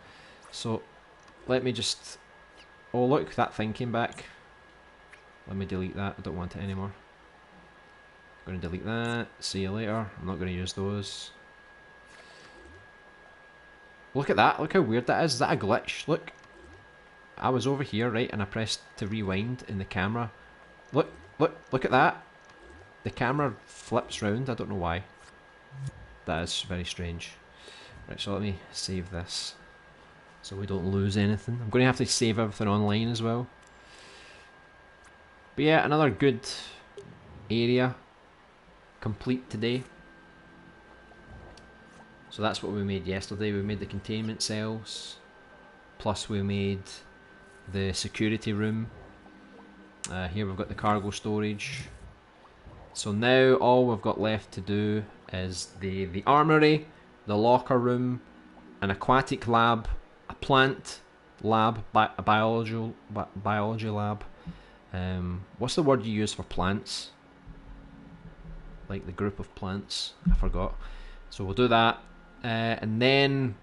So let me just, oh look, that thing came back. Let me delete that, I don't want it anymore. I'm going to delete that, see you later. I'm not going to use those. Look at that, look how weird that is. Is that a glitch? Look, I was over here, right, and I pressed to rewind in the camera. Look at that. The camera flips round, I don't know why. That is very strange. Right, so let me save this so we don't lose anything. I'm going to have to save everything online as well. But yeah, another good area complete today. So that's what we made yesterday. We made the containment cells, plus we made the security room. Here we've got the cargo storage. So now all we've got left to do is the armory, the locker room, an aquatic lab, a plant lab, a biology lab. What's the word you use for plants? Like the group of plants, I forgot. So we'll do that, and then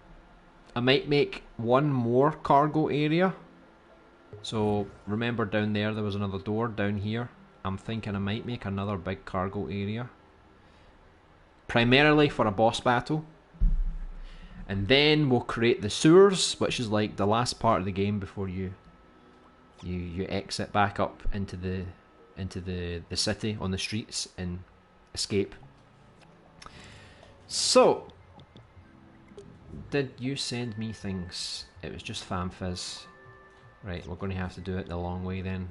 I might make one more cargo area. So remember down there was another door down here. I'm thinking I might make another big cargo area, primarily for a boss battle, and then we'll create the sewers, which is like the last part of the game before you exit back up into the city on the streets and escape. So, did you send me things? It was just FamFizz. Right, we're going to have to do it the long way then.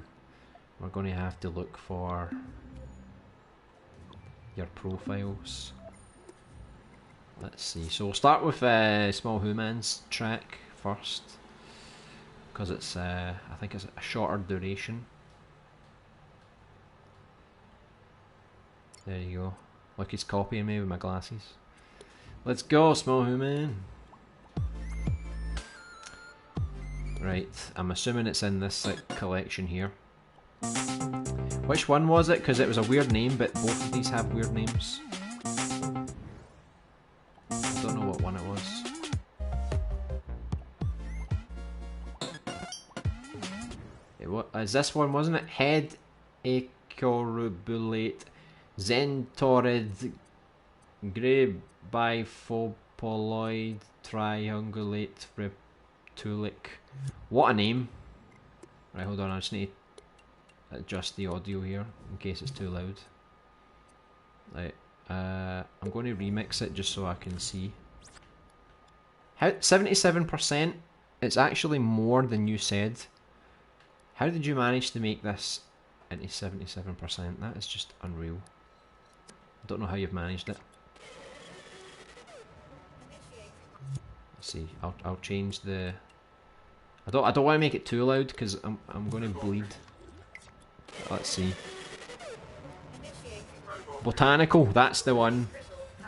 We're going to have to look for your profiles. Let's see. So we'll start with Small Human's track first, because it's I think it's a shorter duration. There you go. Look, he's copying me with my glasses. Let's go, Small Human. Right, I'm assuming it's in this collection here. Which one was it? Because it was a weird name, but both of these have weird names. I don't know what one it was. Is this one, wasn't it? Head Ecorubulate Zentorid Grebiphobos Apolloid, Triangulate, Reptulic. What a name! Right, hold on, I just need to adjust the audio here in case it's too loud. Right, I'm going to remix it just so I can see. How 77%? It's actually more than you said. How did you manage to make this into 77%? That is just unreal. I don't know how you've managed it. Let's see. I'll change the. I don't want to make it too loud because I'm going to bleed. Let's see. Botanical. That's the one.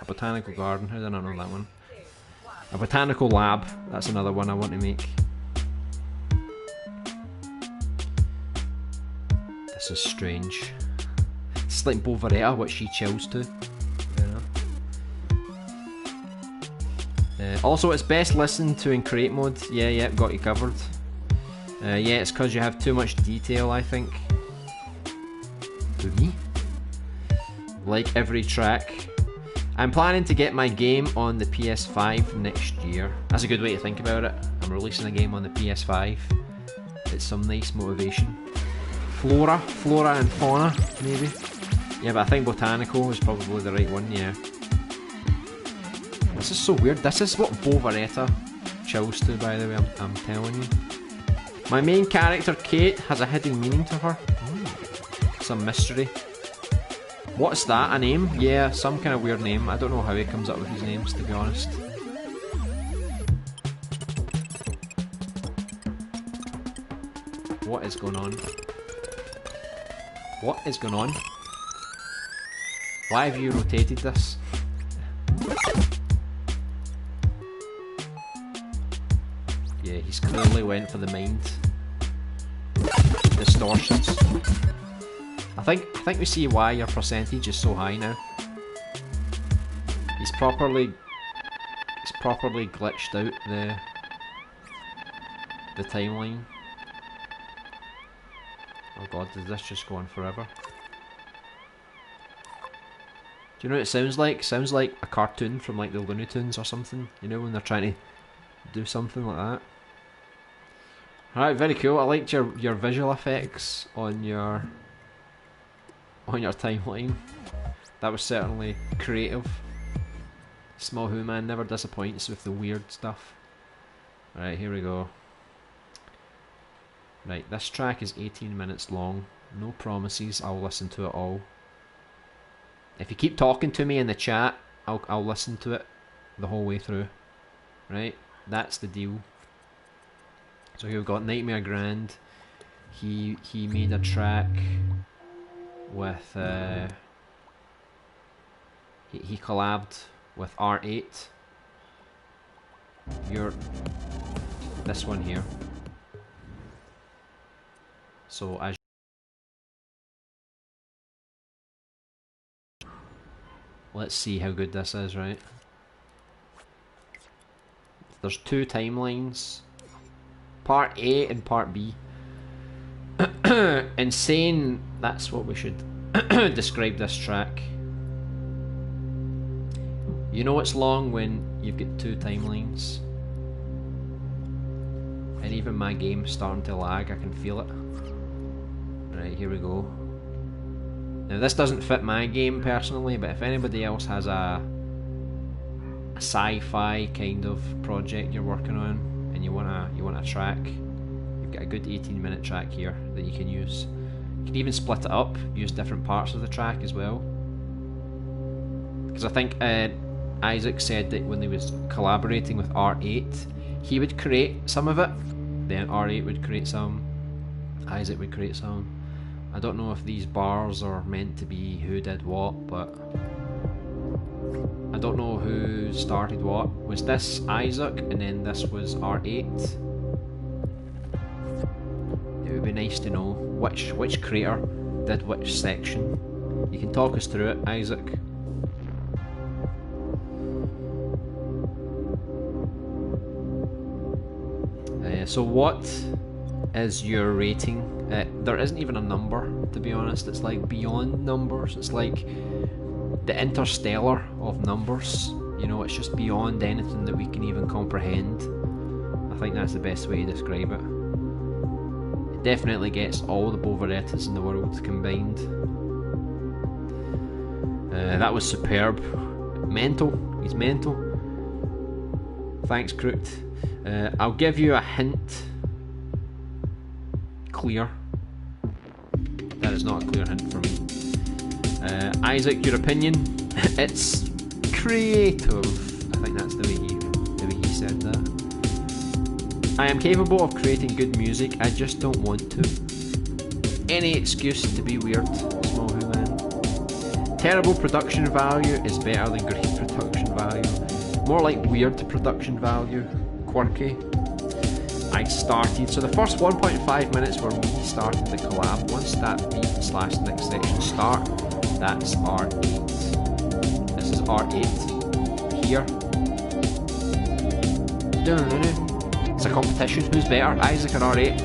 A botanical garden. How did I not know that one? A botanical lab. That's another one I want to make. This is strange. It's like Bovaretta, what she chills to. Also, it's best listened to in create mode. Yeah, got you covered. Yeah, it's because you have too much detail, I think. To me? Like every track. I'm planning to get my game on the PS5 next year. That's a good way to think about it. I'm releasing a game on the PS5. It's some nice motivation. Flora and fauna, maybe. Yeah, but I think botanical is probably the right one, yeah. This is so weird. This is what Bovaretta chills to, by the way, I'm telling you. My main character, Kate, has a hidden meaning to her. Some mystery. What's that, a name? Yeah, some kind of weird name. I don't know how he comes up with his names, to be honest. What is going on? What is going on? Why have you rotated this? Yeah, he's clearly went for the mind distortions. I think we see why your percentage is so high now. He's properly glitched out the timeline. Oh god, does this just go on forever? Do you know what it sounds like? It sounds like a cartoon from like the Looney Tunes or something. You know, when they're trying to do something like that. Alright, very cool. I liked your visual effects on your timeline. That was certainly creative. Small Who Man never disappoints with the weird stuff. Right, here we go. Right, this track is 18 minutes long. No promises, I'll listen to it all. If you keep talking to me in the chat, I'll listen to it the whole way through. Right, that's the deal. So here we've got Nightmare Grand. He made a track with he collabed with R8. This one here. So as let's see how good this is, right? There's two timelines. Part A and Part B. Insane, that's what we should describe this track. You know it's long when you've got two timelines. And even my game's starting to lag, I can feel it. Right, here we go. Now this doesn't fit my game personally, but if anybody else has a sci-fi kind of project you're working on, and you want a track, you've got a good 18-minute track here that you can use. You can even split it up, use different parts of the track as well. Because I think Isaac said that when he was collaborating with R8, he would create some of it, then R8 would create some, Isaac would create some. I don't know if these bars are meant to be who did what, but I don't know who started what. Was this Isaac and then this was R8? It would be nice to know which creator did which section. You can talk us through it, Isaac. So what is your rating? There isn't even a number, to be honest. It's like beyond numbers. It's like the interstellar of numbers. You know, it's just beyond anything that we can even comprehend. I think that's the best way to describe it. It definitely gets all the Boverettas in the world combined. That was superb. Mental. He's mental. Thanks, Crooked. I'll give you a hint. Clear. That is not a clear hint for me. Isaac, your opinion? It's creative. I think that's the way he said that. I am capable of creating good music, I just don't want to. Any excuse to be weird, Small Who Man. Terrible production value is better than great production value. More like weird production value. Quirky. I started, so the first 1.5 minutes were me starting the collab. Once that beat/next section start, that's R8. This is R8 here. It's a competition. Who's better, Isaac or R8?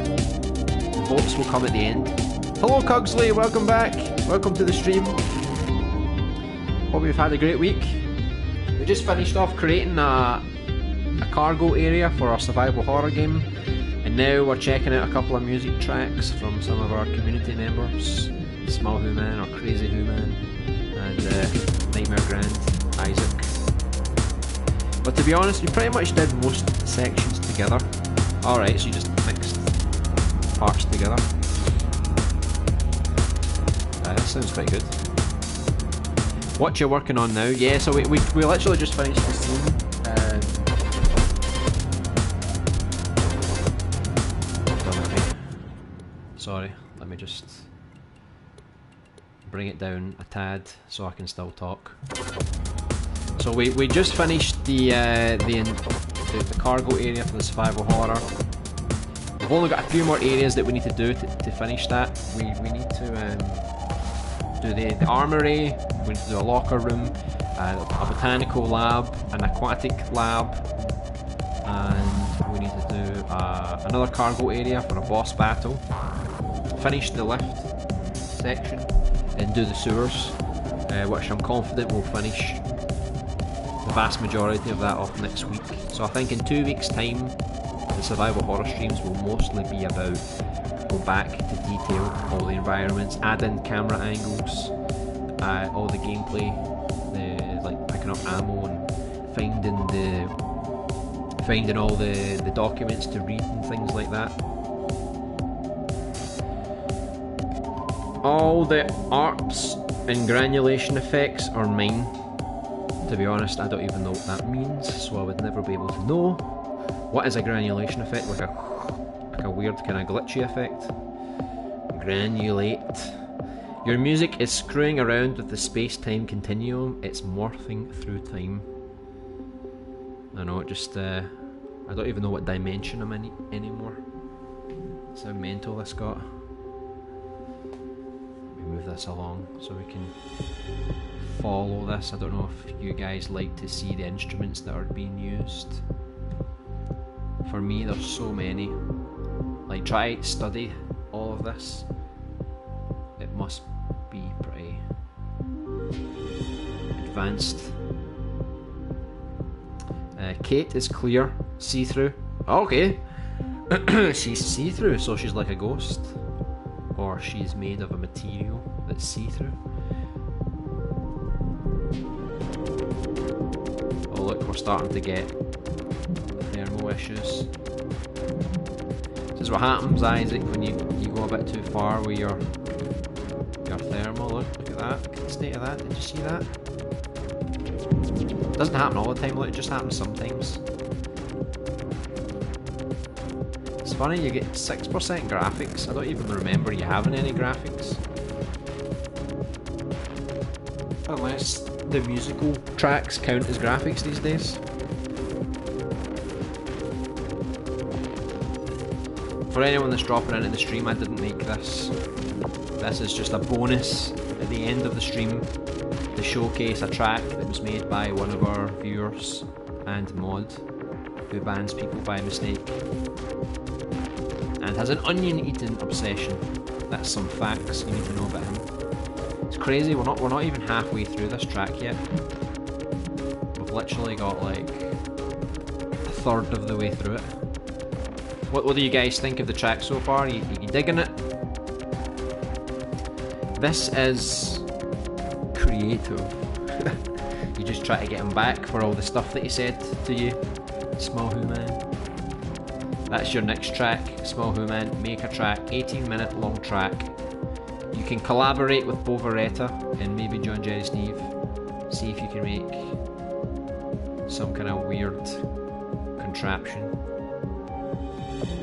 The votes will come at the end. Hello Cugsley, welcome back. Welcome to the stream. Hope you've had a great week. We just finished off creating a cargo area for our survival horror game, and now we're checking out a couple of music tracks from some of our community members. Small Who Man or Crazy Who Man and Nightmare Grand, Isaac. But to be honest, we pretty much did most sections together. Alright, so you just mixed parts together. That sounds pretty good. What you're working on now? Yeah, so we literally just finished the scene. Sorry, let me just bring it down a tad so I can still talk. So we just finished the cargo area for the survival horror. We've only got a few more areas that we need to do to finish that. We need to do the armory, we need to do a locker room, a botanical lab, an aquatic lab, and we need to do another cargo area for a boss battle. Finish the lift section and do the sewers, which I'm confident will finish the vast majority of that off next week. So I think in 2 weeks' time, the survival horror streams will mostly be about go back to detail all the environments, add in camera angles, all the gameplay, like picking up ammo and finding all the documents to read and things like that. All the ARPs and granulation effects are mine. To be honest, I don't even know what that means, so I would never be able to know. What is a granulation effect? Like a weird kind of glitchy effect. Granulate. Your music is screwing around with the space-time continuum. It's morphing through time. I know, it just I don't even know what dimension I'm in anymore. That's how mental this got. Move this along so we can follow this. I don't know if you guys like to see the instruments that are being used. For me, there's so many. Like, try to study all of this. It must be pretty advanced. Kate is clear, see-through. Okay. She's see-through, so she's like a ghost. Or she's made of a material that's see-through. Oh look, we're starting to get thermal issues. This is what happens, Isaac, when you go a bit too far with your thermal. Look at that. Look at the state of that. Did you see that? It doesn't happen all the time, look, it just happens sometimes. It's funny, you get 6% graphics. I don't even remember you having any graphics. Unless the musical tracks count as graphics these days. For anyone that's dropping into the stream, I didn't make this. This is just a bonus at the end of the stream to showcase a track that was made by one of our viewers and mod who bans people by mistake and has an onion eating obsession. That's some facts you need to know about him. It's crazy, we're not even halfway through this track yet. We've literally got like a third of the way through it. What do you guys think of the track so far? You digging it? This is creative. You just try to get him back for all the stuff that he said to you, Small Who Man. That's your next track, Small Who Man. Make a track, 18-minute long track. You can collaborate with Bovaretta and maybe John Jerry Steve. See if you can make some kind of weird contraption.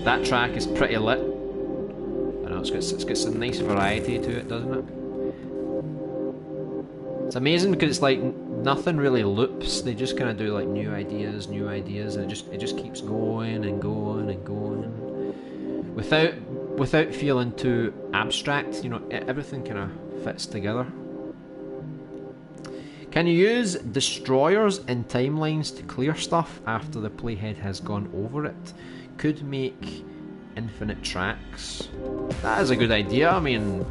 That track is pretty lit. I know it's got some nice variety to it, doesn't it? It's amazing because it's like nothing really loops. They just kind of do like new ideas, and it just keeps going and going and going without feeling too abstract. You know, everything kind of fits together. Can you use destroyers in timelines to clear stuff after the playhead has gone over it? Could make infinite tracks. That is a good idea. I mean,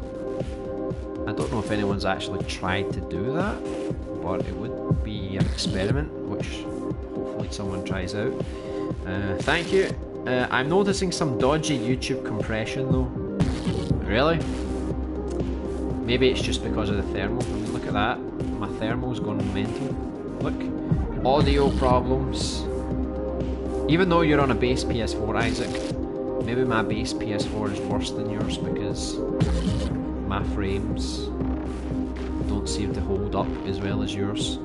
I don't know if anyone's actually tried to do that, but it would be an experiment which hopefully someone tries out. Thank you. I'm noticing some dodgy YouTube compression though. Really? Maybe it's just because of the thermal. I mean, look at that. My thermal's gone mental. Look. Audio problems. Even though you're on a base PS4, Isaac, maybe my base PS4 is worse than yours because my frames don't seem to hold up as well as yours.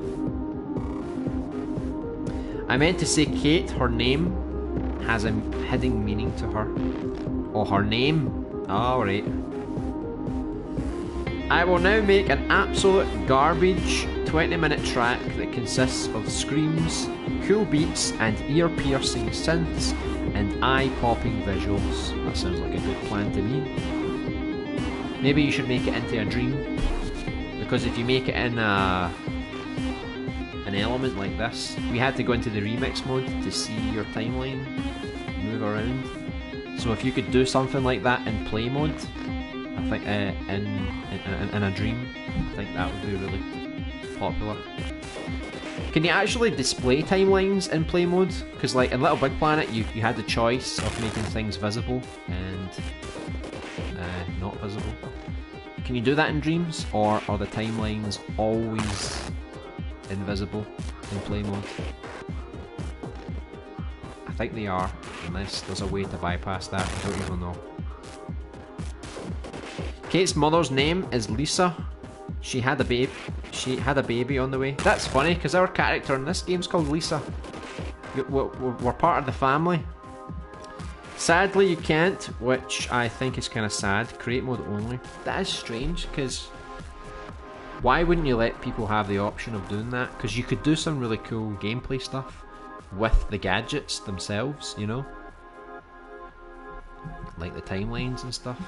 I meant to say Kate, her name has a hidden meaning to her. Oh, her name? Alright. I will now make an absolute garbage 20-minute track that consists of screams, cool beats and ear-piercing synths and eye-popping visuals. That sounds like a good plan to me. Maybe you should make it into a dream, because if you make it in an element like this, we had to go into the remix mode to see your timeline move around. So if you could do something like that in play mode, I think in a dream, I think that would be really popular. Can you actually display timelines in play mode? Because like in Little Big Planet, you had the choice of making things visible and not visible. Can you do that in Dreams, or are the timelines always invisible in play mode? I think they are, unless there's a way to bypass that. I don't even know. Kate's mother's name is Lisa. She had a baby on the way. That's funny, because our character in this game's called Lisa. We're part of the family. Sadly, you can't, which I think is kind of sad. Create mode only. That is strange, because why wouldn't you let people have the option of doing that? Because you could do some really cool gameplay stuff with the gadgets themselves, you know? Like the timelines and stuff.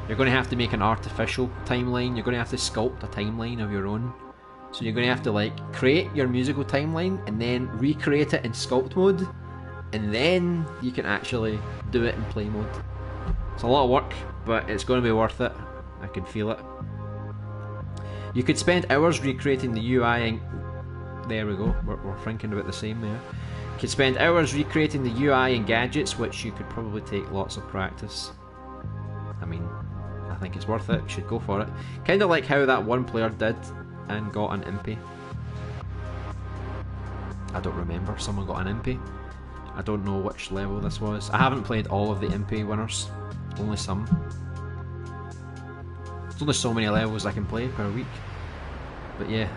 You're going to have to make an artificial timeline. You're going to have to sculpt a timeline of your own. So you're going to have to like create your musical timeline and then recreate it in sculpt mode, and then you can actually do it in play mode. It's a lot of work, but it's going to be worth it. I can feel it. You could spend hours recreating the UI and there we go, we're thinking about the same there. You could spend hours recreating the UI and gadgets, which you could probably take lots of practice. I mean, I think it's worth it, you should go for it. Kinda like how that one player did and got an impy. I don't remember, someone got an impy. I don't know which level this was. I haven't played all of the impy winners, only some. There's only so many levels I can play per week. But yeah,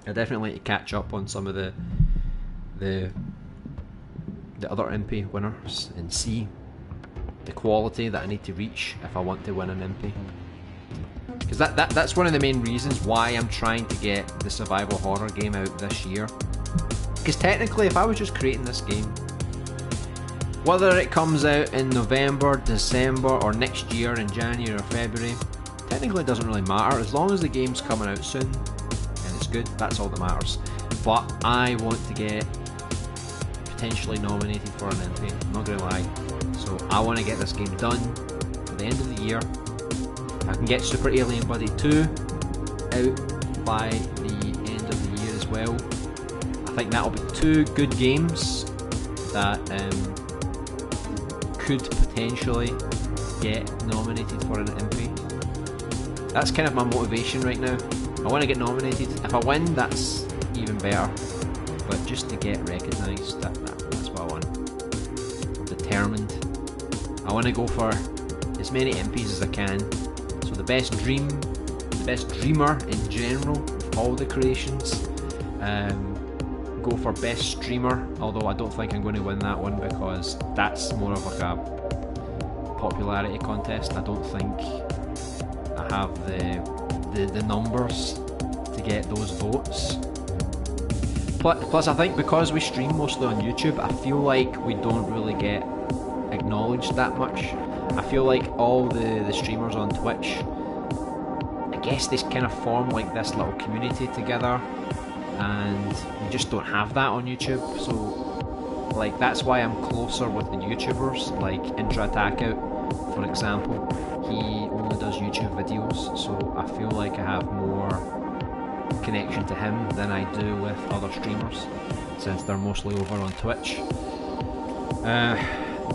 I definitely need to catch up on some of the other MP winners and see the quality that I need to reach if I want to win an MP. Because that's one of the main reasons why I'm trying to get the survival horror game out this year. Because technically, if I was just creating this game, whether it comes out in November, December, or next year in January or February, technically it doesn't really matter. As long as the game's coming out soon and it's good, that's all that matters. But I want to get potentially nominated for an MP, I'm not gonna lie. So I want to get this game done for the end of the year. If I can get Super Alien Buddy 2 out by the well. I think that'll be two good games that could potentially get nominated for an Impy. That's kind of my motivation right now. I want to get nominated. If I win, that's even better. But just to get recognised, that's what I want. I'm determined. I want to go for as many Impies as I can. So the best dreamer in general, of all the creations. Go for best streamer, although I don't think I'm going to win that one because that's more of like a popularity contest. I don't think I have the numbers to get those votes. Plus I think because we stream mostly on YouTube, I feel like we don't really get acknowledged that much. I feel like all the streamers on Twitch, I guess they kind of form like this little community together, and we just don't have that on YouTube. So like that's why I'm closer with the YouTubers, like Intra Attack Out, for example. He only does YouTube videos, so I feel like I have more connection to him than I do with other streamers, since they're mostly over on Twitch.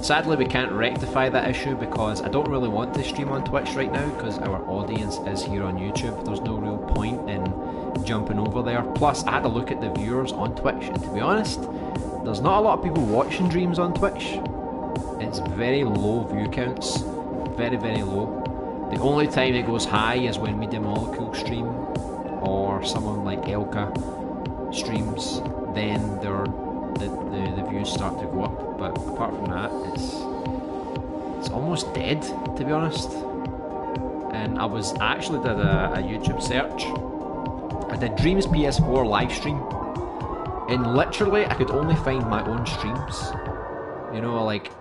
Sadly we can't rectify that issue because I don't really want to stream on Twitch right now because our audience is here on YouTube. There's no real point in jumping over there. Plus I had to look at the viewers on Twitch, and to be honest, there's not a lot of people watching Dreams on Twitch. It's very low view counts, very low. The only time it goes high is when Media Molecule stream or someone like Elka streams, then the views start to go up. But apart from that, it's almost dead, to be honest. And I actually did a YouTube search. I did Dreams PS4 live stream, and literally I could only find my own streams. You know, like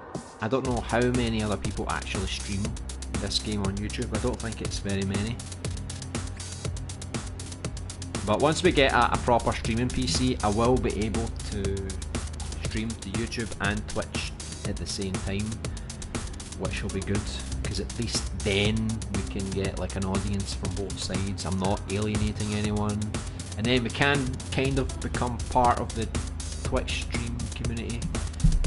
I don't know how many other people actually stream this game on YouTube. I don't think it's very many. But once we get a proper streaming PC, I will be able to stream to YouTube and Twitch at the same time, which will be good, because at least then we can get like an audience from both sides. I'm not alienating anyone, and then we can kind of become part of the Twitch stream community,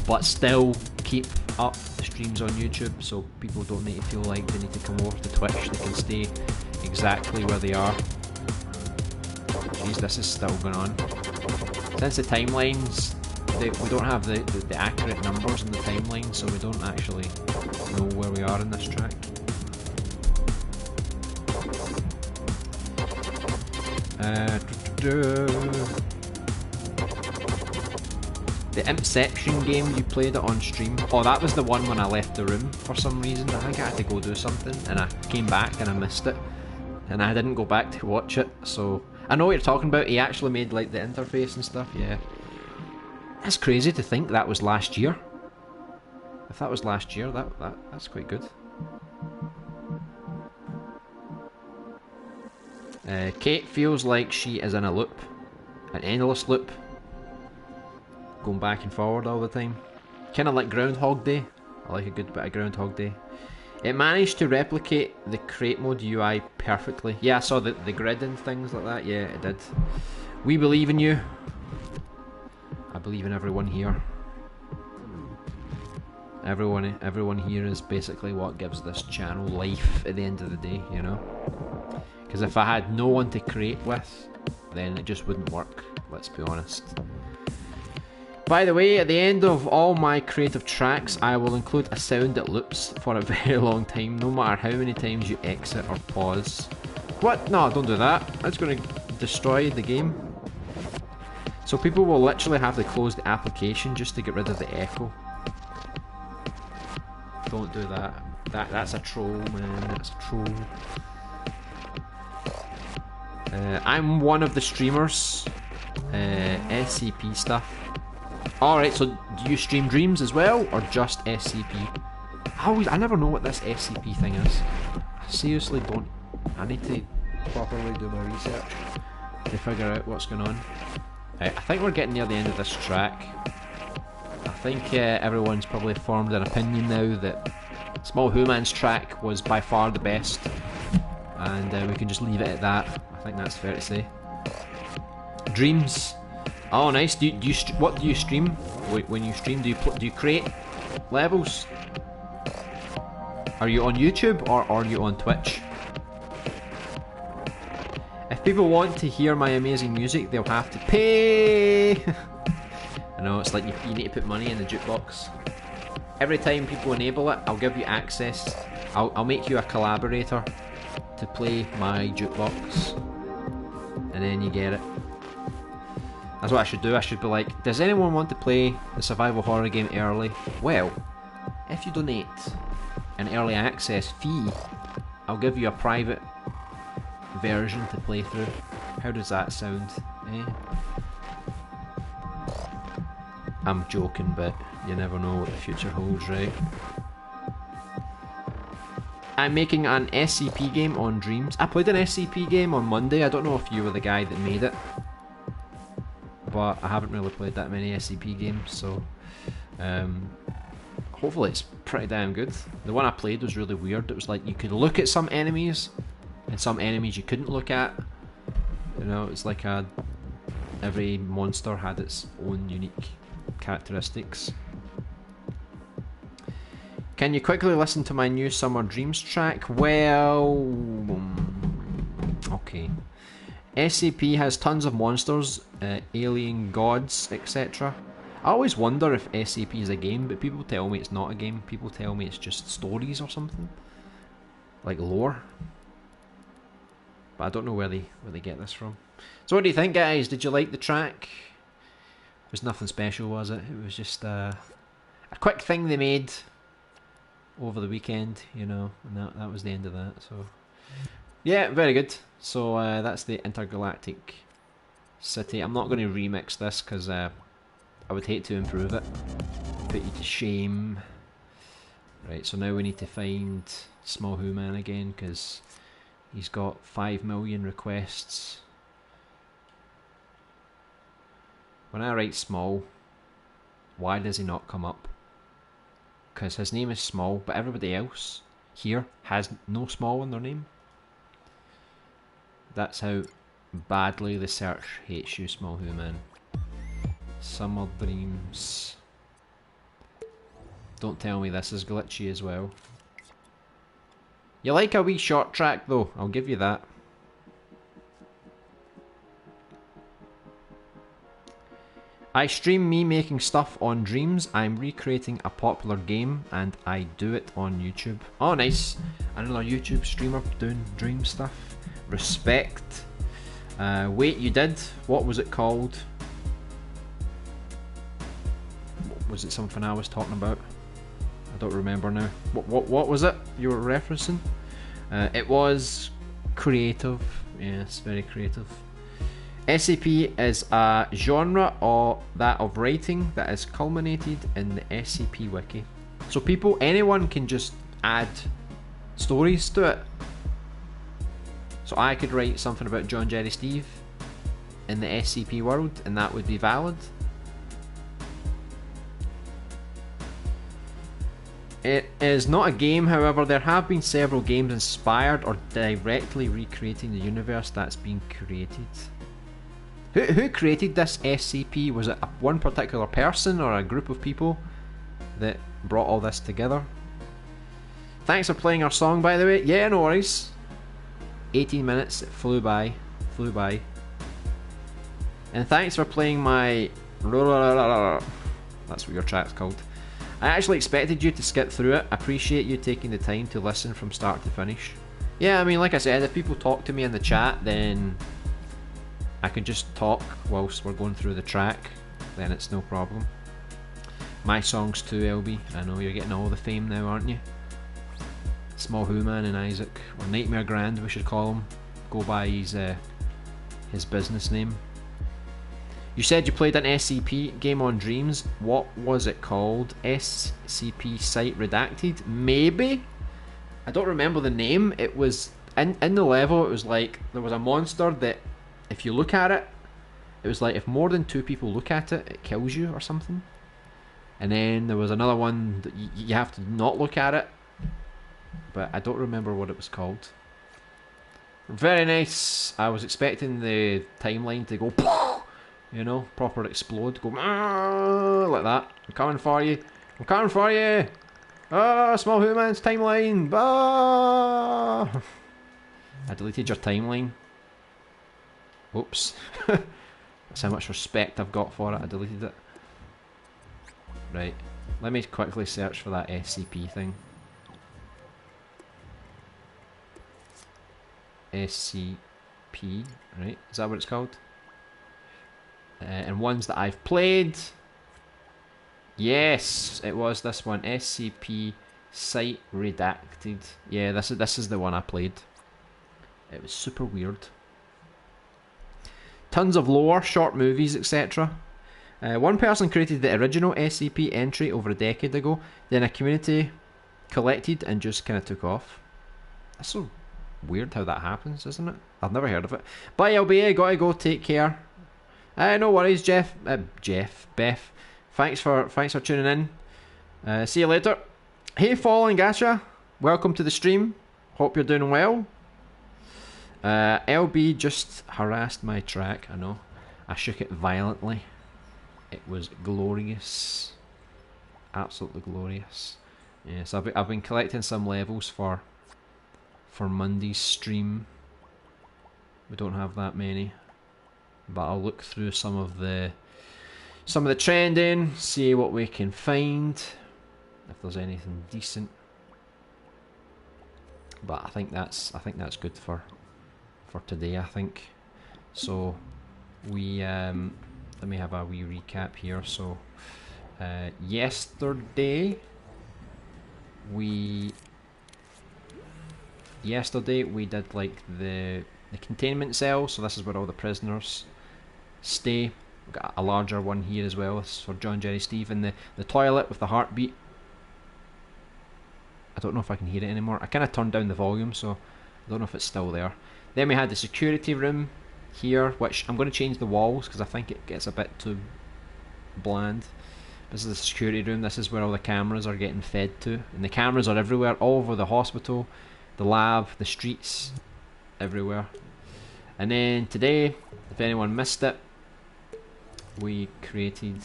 but still keep up the streams on YouTube, so people don't need to feel like they need to come over to Twitch. They can stay exactly where they are. Jeez, this is still going on. Since the timelines, we don't have the accurate numbers in the timeline, so we don't actually know where we are in this track. The Impception game, you played it on stream. Oh, that was the one when I left the room for some reason. I think I had to go do something, and I came back and I missed it, and I didn't go back to watch it. So I know what you're talking about. He actually made like the interface and stuff. Yeah, that's crazy to think that was last year. If that was last year, that's quite good. Kate feels like she is in a loop, an endless loop, going back and forward all the time. Kind of like Groundhog Day. I like a good bit of Groundhog Day. It managed to replicate the crate mode UI perfectly. Yeah, I saw the grid and things like that. Yeah, it did. We believe in you. I believe in everyone here. Everyone here is basically what gives this channel life at the end of the day, you know? Because if I had no one to create with, then it just wouldn't work, let's be honest. By the way, at the end of all my creative tracks, I will include a sound that loops for a very long time, no matter how many times you exit or pause. What? No, don't do that. That's going to destroy the game. So people will literally have to close the application just to get rid of the echo. Don't do that. That's a troll, man. That's a troll. I'm one of the streamers. SCP stuff. Alright, so do you stream Dreams as well, or just SCP? I never know what this SCP thing is. I seriously don't. I need to properly do my research to figure out what's going on. I think we're getting near the end of this track. I think everyone's probably formed an opinion now that Small Whoman's track was by far the best, and we can just leave it at that. I think that's fair to say. Dreams. Oh, nice. What do you stream? When you stream, do you create levels? Are you on YouTube or are you on Twitch? If people want to hear my amazing music, they'll have to pay. I know, it's like you need to put money in the jukebox. Every time people enable it, I'll give you access. I'll make you a collaborator to play my jukebox. And then you get it. That's what I should do. I should be like, does anyone want to play the survival horror game early? Well, if you donate an early access fee, I'll give you a private version to play through. How does that sound? Eh? I'm joking, but you never know what the future holds, right? I'm making an SCP game on Dreams. I played an SCP game on Monday. I don't know if you were the guy that made it, but I haven't really played that many SCP games, so hopefully it's pretty damn good. The one I played was really weird. It was like you could look at some enemies, and some enemies you couldn't look at. You know, it's like every monster had its own unique characteristics. Can you quickly listen to my new Summer Dreams track? Well, okay. SCP has tons of monsters, alien gods, etc. I always wonder if SCP is a game, but people tell me it's not a game. People tell me it's just stories or something, like lore. But I don't know where they get this from. So what do you think, guys? Did you like the track? It was nothing special, was it? It was just a quick thing they made over the weekend, you know, and that was the end of that. So yeah, very good. So that's the intergalactic city. I'm not going to remix this because I would hate to improve it, put you to shame. Right, so now we need to find Small Who Man again because he's got 5 million requests. When I write Small, why does he not come up? Because his name is Small, but everybody else here has no Small in their name. That's how badly the search hates you, Small Who Man. Summer Dreams. Don't tell me this is glitchy as well. You like a wee short track though, I'll give you that. I stream me making stuff on Dreams. I'm recreating a popular game and I do it on YouTube. Oh nice, another YouTube streamer doing Dream stuff. Respect. Wait, you did? What was it called? Was it something I was talking about? I don't remember now. What was it you were referencing? It was creative. Yes, very creative. SCP is a genre of writing that is culminated in the SCP wiki. So anyone can just add stories to it. So I could write something about John, Jerry, Steve in the SCP world and that would be valid. It is not a game, however, there have been several games inspired or directly recreating the universe that's been created. Who created this SCP? Was it one particular person or a group of people that brought all this together? Thanks for playing our song, by the way. Yeah, no worries. 18 minutes, it flew by. And thanks for playing my... That's what your track's called. I actually expected you to skip through it. I appreciate you taking the time to listen from start to finish. Yeah, I mean, like I said, if people talk to me in the chat, then I can just talk whilst we're going through the track. Then it's no problem. My songs too, LB. I know you're getting all the fame now, aren't you? Small Who Man and Isaac, or Nightmare Grand, we should call him. Go by his business name. You said you played an SCP game on Dreams. What was it called? SCP Site Redacted? Maybe? I don't remember the name. It was in the level. It was like there was a monster that if you look at it, it was like if more than 2 people look at it, it kills you or something. And then there was another one that you have to not look at it, but I don't remember what it was called. Very nice. I was expecting the timeline to go You know, proper explode. Go like that. I'm coming for you. I'm coming for you. Ah, small humans, timeline. Ah! I deleted your timeline. Oops. That's how much respect I've got for it. I deleted it. Right. Let me quickly search for that SCP thing. SCP, right? Is that what it's called? And ones that I've played. Yes, it was this one. SCP Site Redacted. Yeah, this is the one I played. It was super weird. Tons of lore, short movies, etc. One person created the original SCP entry over a decade ago. Then a community collected and just kind of took off. That's so weird how that happens, isn't it? I've never heard of it. Bye, LBA. Gotta go. Take care. No worries, Jeff. Beth. Thanks for tuning in. See you later. Hey, Fall and Gasha. Welcome to the stream. Hope you're doing well. LB just harassed my track. I know. I shook it violently. It was glorious. Absolutely glorious. Yes, I've been collecting some levels for Monday's stream. We don't have that many, but I'll look through some of the trending, see what we can find, if there's anything decent. But I think that's good for today. I think so. We let me have a wee recap here. So yesterday we did like the containment cell. So this is where all the prisoners stay. We've got a larger one here as well. This is for John, Jerry, Steve, and the toilet with the heartbeat. I don't know if I can hear it anymore. I kind of turned down the volume, so I don't know if it's still there. Then we had the security room here, which I'm going to change the walls because I think it gets a bit too bland. This is the security room. This is where all the cameras are getting fed to, and the cameras are everywhere, all over the hospital, the lab, the streets, everywhere. And then today, if anyone missed it, we created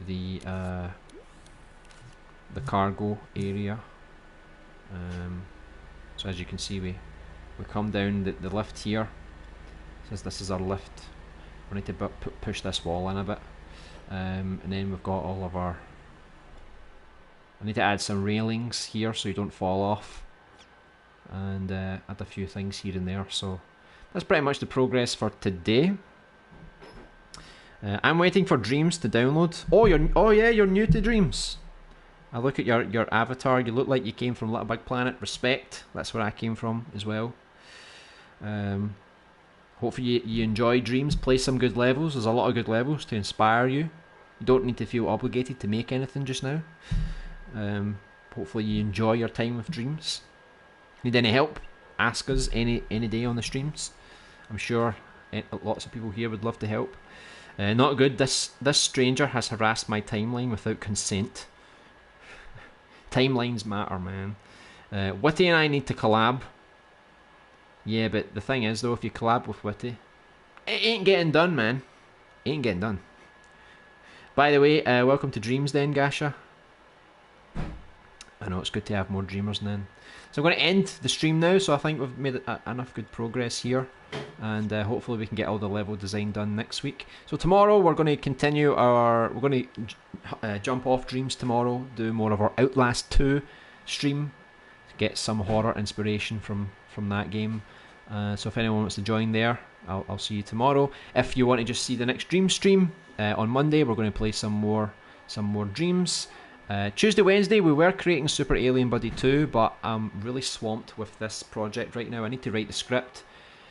the cargo area. So as you can see, we come down the lift here. Says this is our lift. We need to push this wall in a bit, and then we've got all of our. I need to add some railings here so you don't fall off, and add a few things here and there. So that's pretty much the progress for today. I'm waiting for Dreams to download. Oh yeah, you're new to Dreams. I look at your avatar. You look like you came from Little Big Planet. Respect. That's where I came from as well. Hopefully you enjoy Dreams. Play some good levels. There's a lot of good levels to inspire you. You don't need to feel obligated to make anything just now. Hopefully you enjoy your time with Dreams. Need any help? Ask us any day on the streams. I'm sure lots of people here would love to help. Not good. This stranger has harassed my timeline without consent. Timelines matter, man. Witty and I need to collab. Yeah, but the thing is, though, if you collab with Witty, it ain't getting done, man. Ain't getting done. By the way, welcome to Dreams then, Gasha. I know it's good to have more dreamers then. So I'm going to end the stream now, so I think we've made enough good progress here. And hopefully we can get all the level design done next week. So tomorrow we're going to continue we're going to jump off Dreams tomorrow, do more of our Outlast 2 stream, get some horror inspiration from that game. So if anyone wants to join there, I'll see you tomorrow. If you want to just see the next Dream stream, on Monday we're going to play some more Dreams. Tuesday, Wednesday we were creating Super Alien Buddy 2, but I'm really swamped with this project right now. I need to write the script,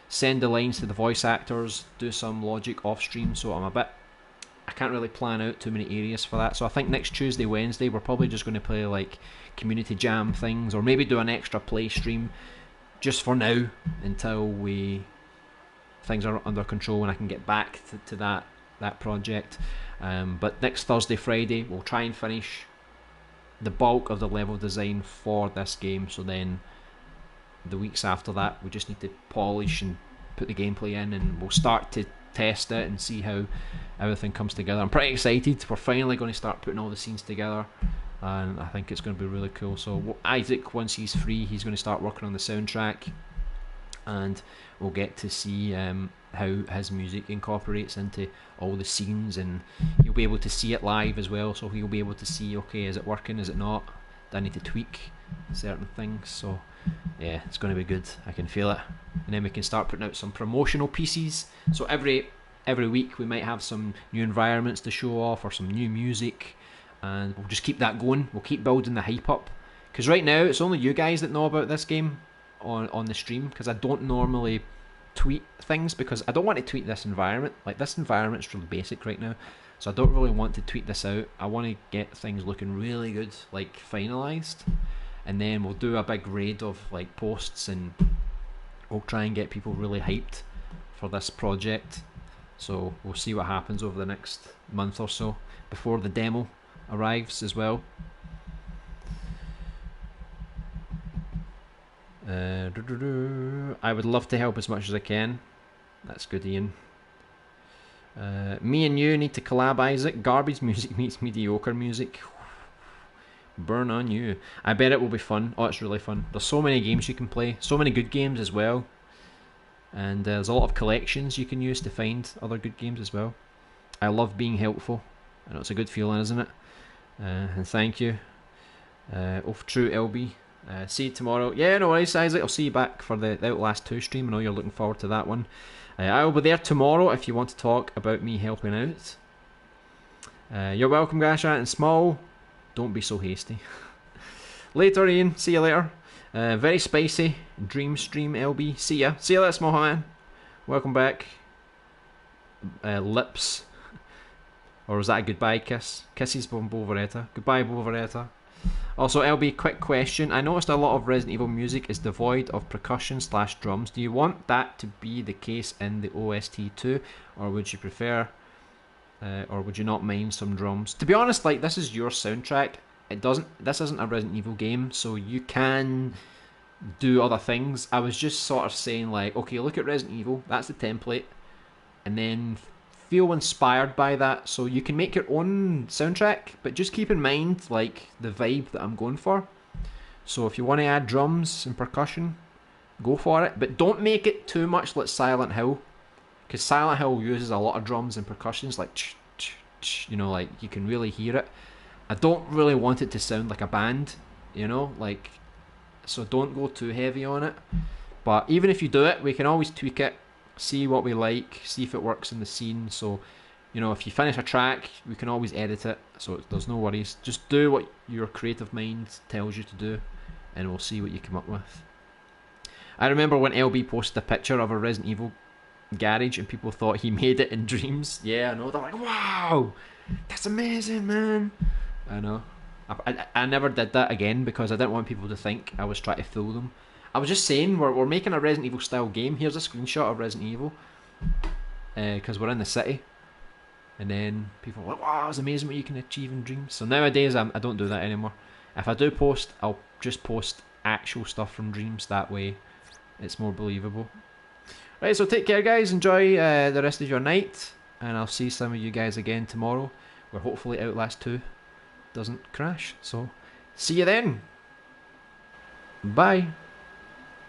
send the lines to the voice actors, do some logic off stream, so I can't really plan out too many areas for that. So I think next Tuesday, Wednesday we're probably just going to play like community jam things, or maybe do an extra play stream just for now until things are under control and I can get back to that project. But next Thursday, Friday we'll try and finish the bulk of the level design for this game, so then the weeks after that we just need to polish and put the gameplay in, and we'll start to test it and see how everything comes together. I'm pretty excited. We're finally going to start putting all the scenes together, and I think it's going to be really cool. So Isaac, once he's free, he's going to start working on the soundtrack, and we'll get to see how his music incorporates into all the scenes, and he'll be able to see it live as well, so he'll be able to see, okay, is it working, is it not, do I need to tweak certain things? So yeah, it's going to be good, I can feel it. And then we can start putting out some promotional pieces, so every week we might have some new environments to show off or some new music, and we'll just keep that going. We'll keep building the hype up, because right now it's only you guys that know about this game on the stream, because I don't normally tweet things, because I don't want to tweet this environment. Like, this environment's really basic right now, so I don't really want to tweet this out. I want to get things looking really good, like finalised, and then we'll do a big raid of like posts, and we'll try and get people really hyped for this project. So we'll see what happens over the next month or so before the demo arrives as well. I would love to help as much as I can. That's good, Ian. Me and you need to collab, Isaac. Garbage music meets mediocre music. Burn on you. I bet it will be fun. Oh, it's really fun. There's so many games you can play. So many good games as well. And there's a lot of collections you can use to find other good games as well. I love being helpful. I know it's a good feeling, isn't it? And thank you. True, LB. See you tomorrow. Yeah, no worries, Isaac. I'll see you back for the Outlast 2 stream. I know you're looking forward to that one. I will be there tomorrow if you want to talk about me helping out. You're welcome, Gasha and Small. Don't be so hasty. Later, Ian. See you later. Very spicy. Dream stream, LB. See ya. See you later, Small Man. Welcome back. Lips. Or was that a goodbye kiss? Kisses from Boveretta. Goodbye, Boveretta. Also, LB, quick question. I noticed a lot of Resident Evil music is devoid of percussion/drums. Do you want that to be the case in the OST too? Or would you prefer, or would you not mind some drums? To be honest, like, this is your soundtrack. This isn't a Resident Evil game, so you can do other things. I was just sort of saying, like, okay, look at Resident Evil. That's the template. And then feel inspired by that, so you can make your own soundtrack, but just keep in mind like the vibe that I'm going for. So if you want to add drums and percussion, go for it, but don't make it too much like Silent Hill, because Silent Hill uses a lot of drums and percussions, like you know, like you can really hear it. I don't really want it to sound like a band, you know, like, so don't go too heavy on it. But even if you do it, we can always tweak it, see what we like, see if it works in the scene. So, you know, if you finish a track, we can always edit it, so there's no worries. Just do what your creative mind tells you to do, and we'll see what you come up with. I remember when LB posted a picture of a Resident Evil garage and people thought he made it in Dreams. Yeah, I know, they're like, wow, that's amazing, man. I know. I never did that again because I didn't want people to think I was trying to fool them. I was just saying, we're making a Resident Evil style game. Here's a screenshot of Resident Evil, because we're in the city. And then people are like, wow, it's amazing what you can achieve in Dreams. So nowadays I don't do that anymore. If I do post, I'll just post actual stuff from Dreams. That way it's more believable. Right, so take care, guys. Enjoy the rest of your night, and I'll see some of you guys again tomorrow, where hopefully Outlast 2 doesn't crash. So see you then. Bye.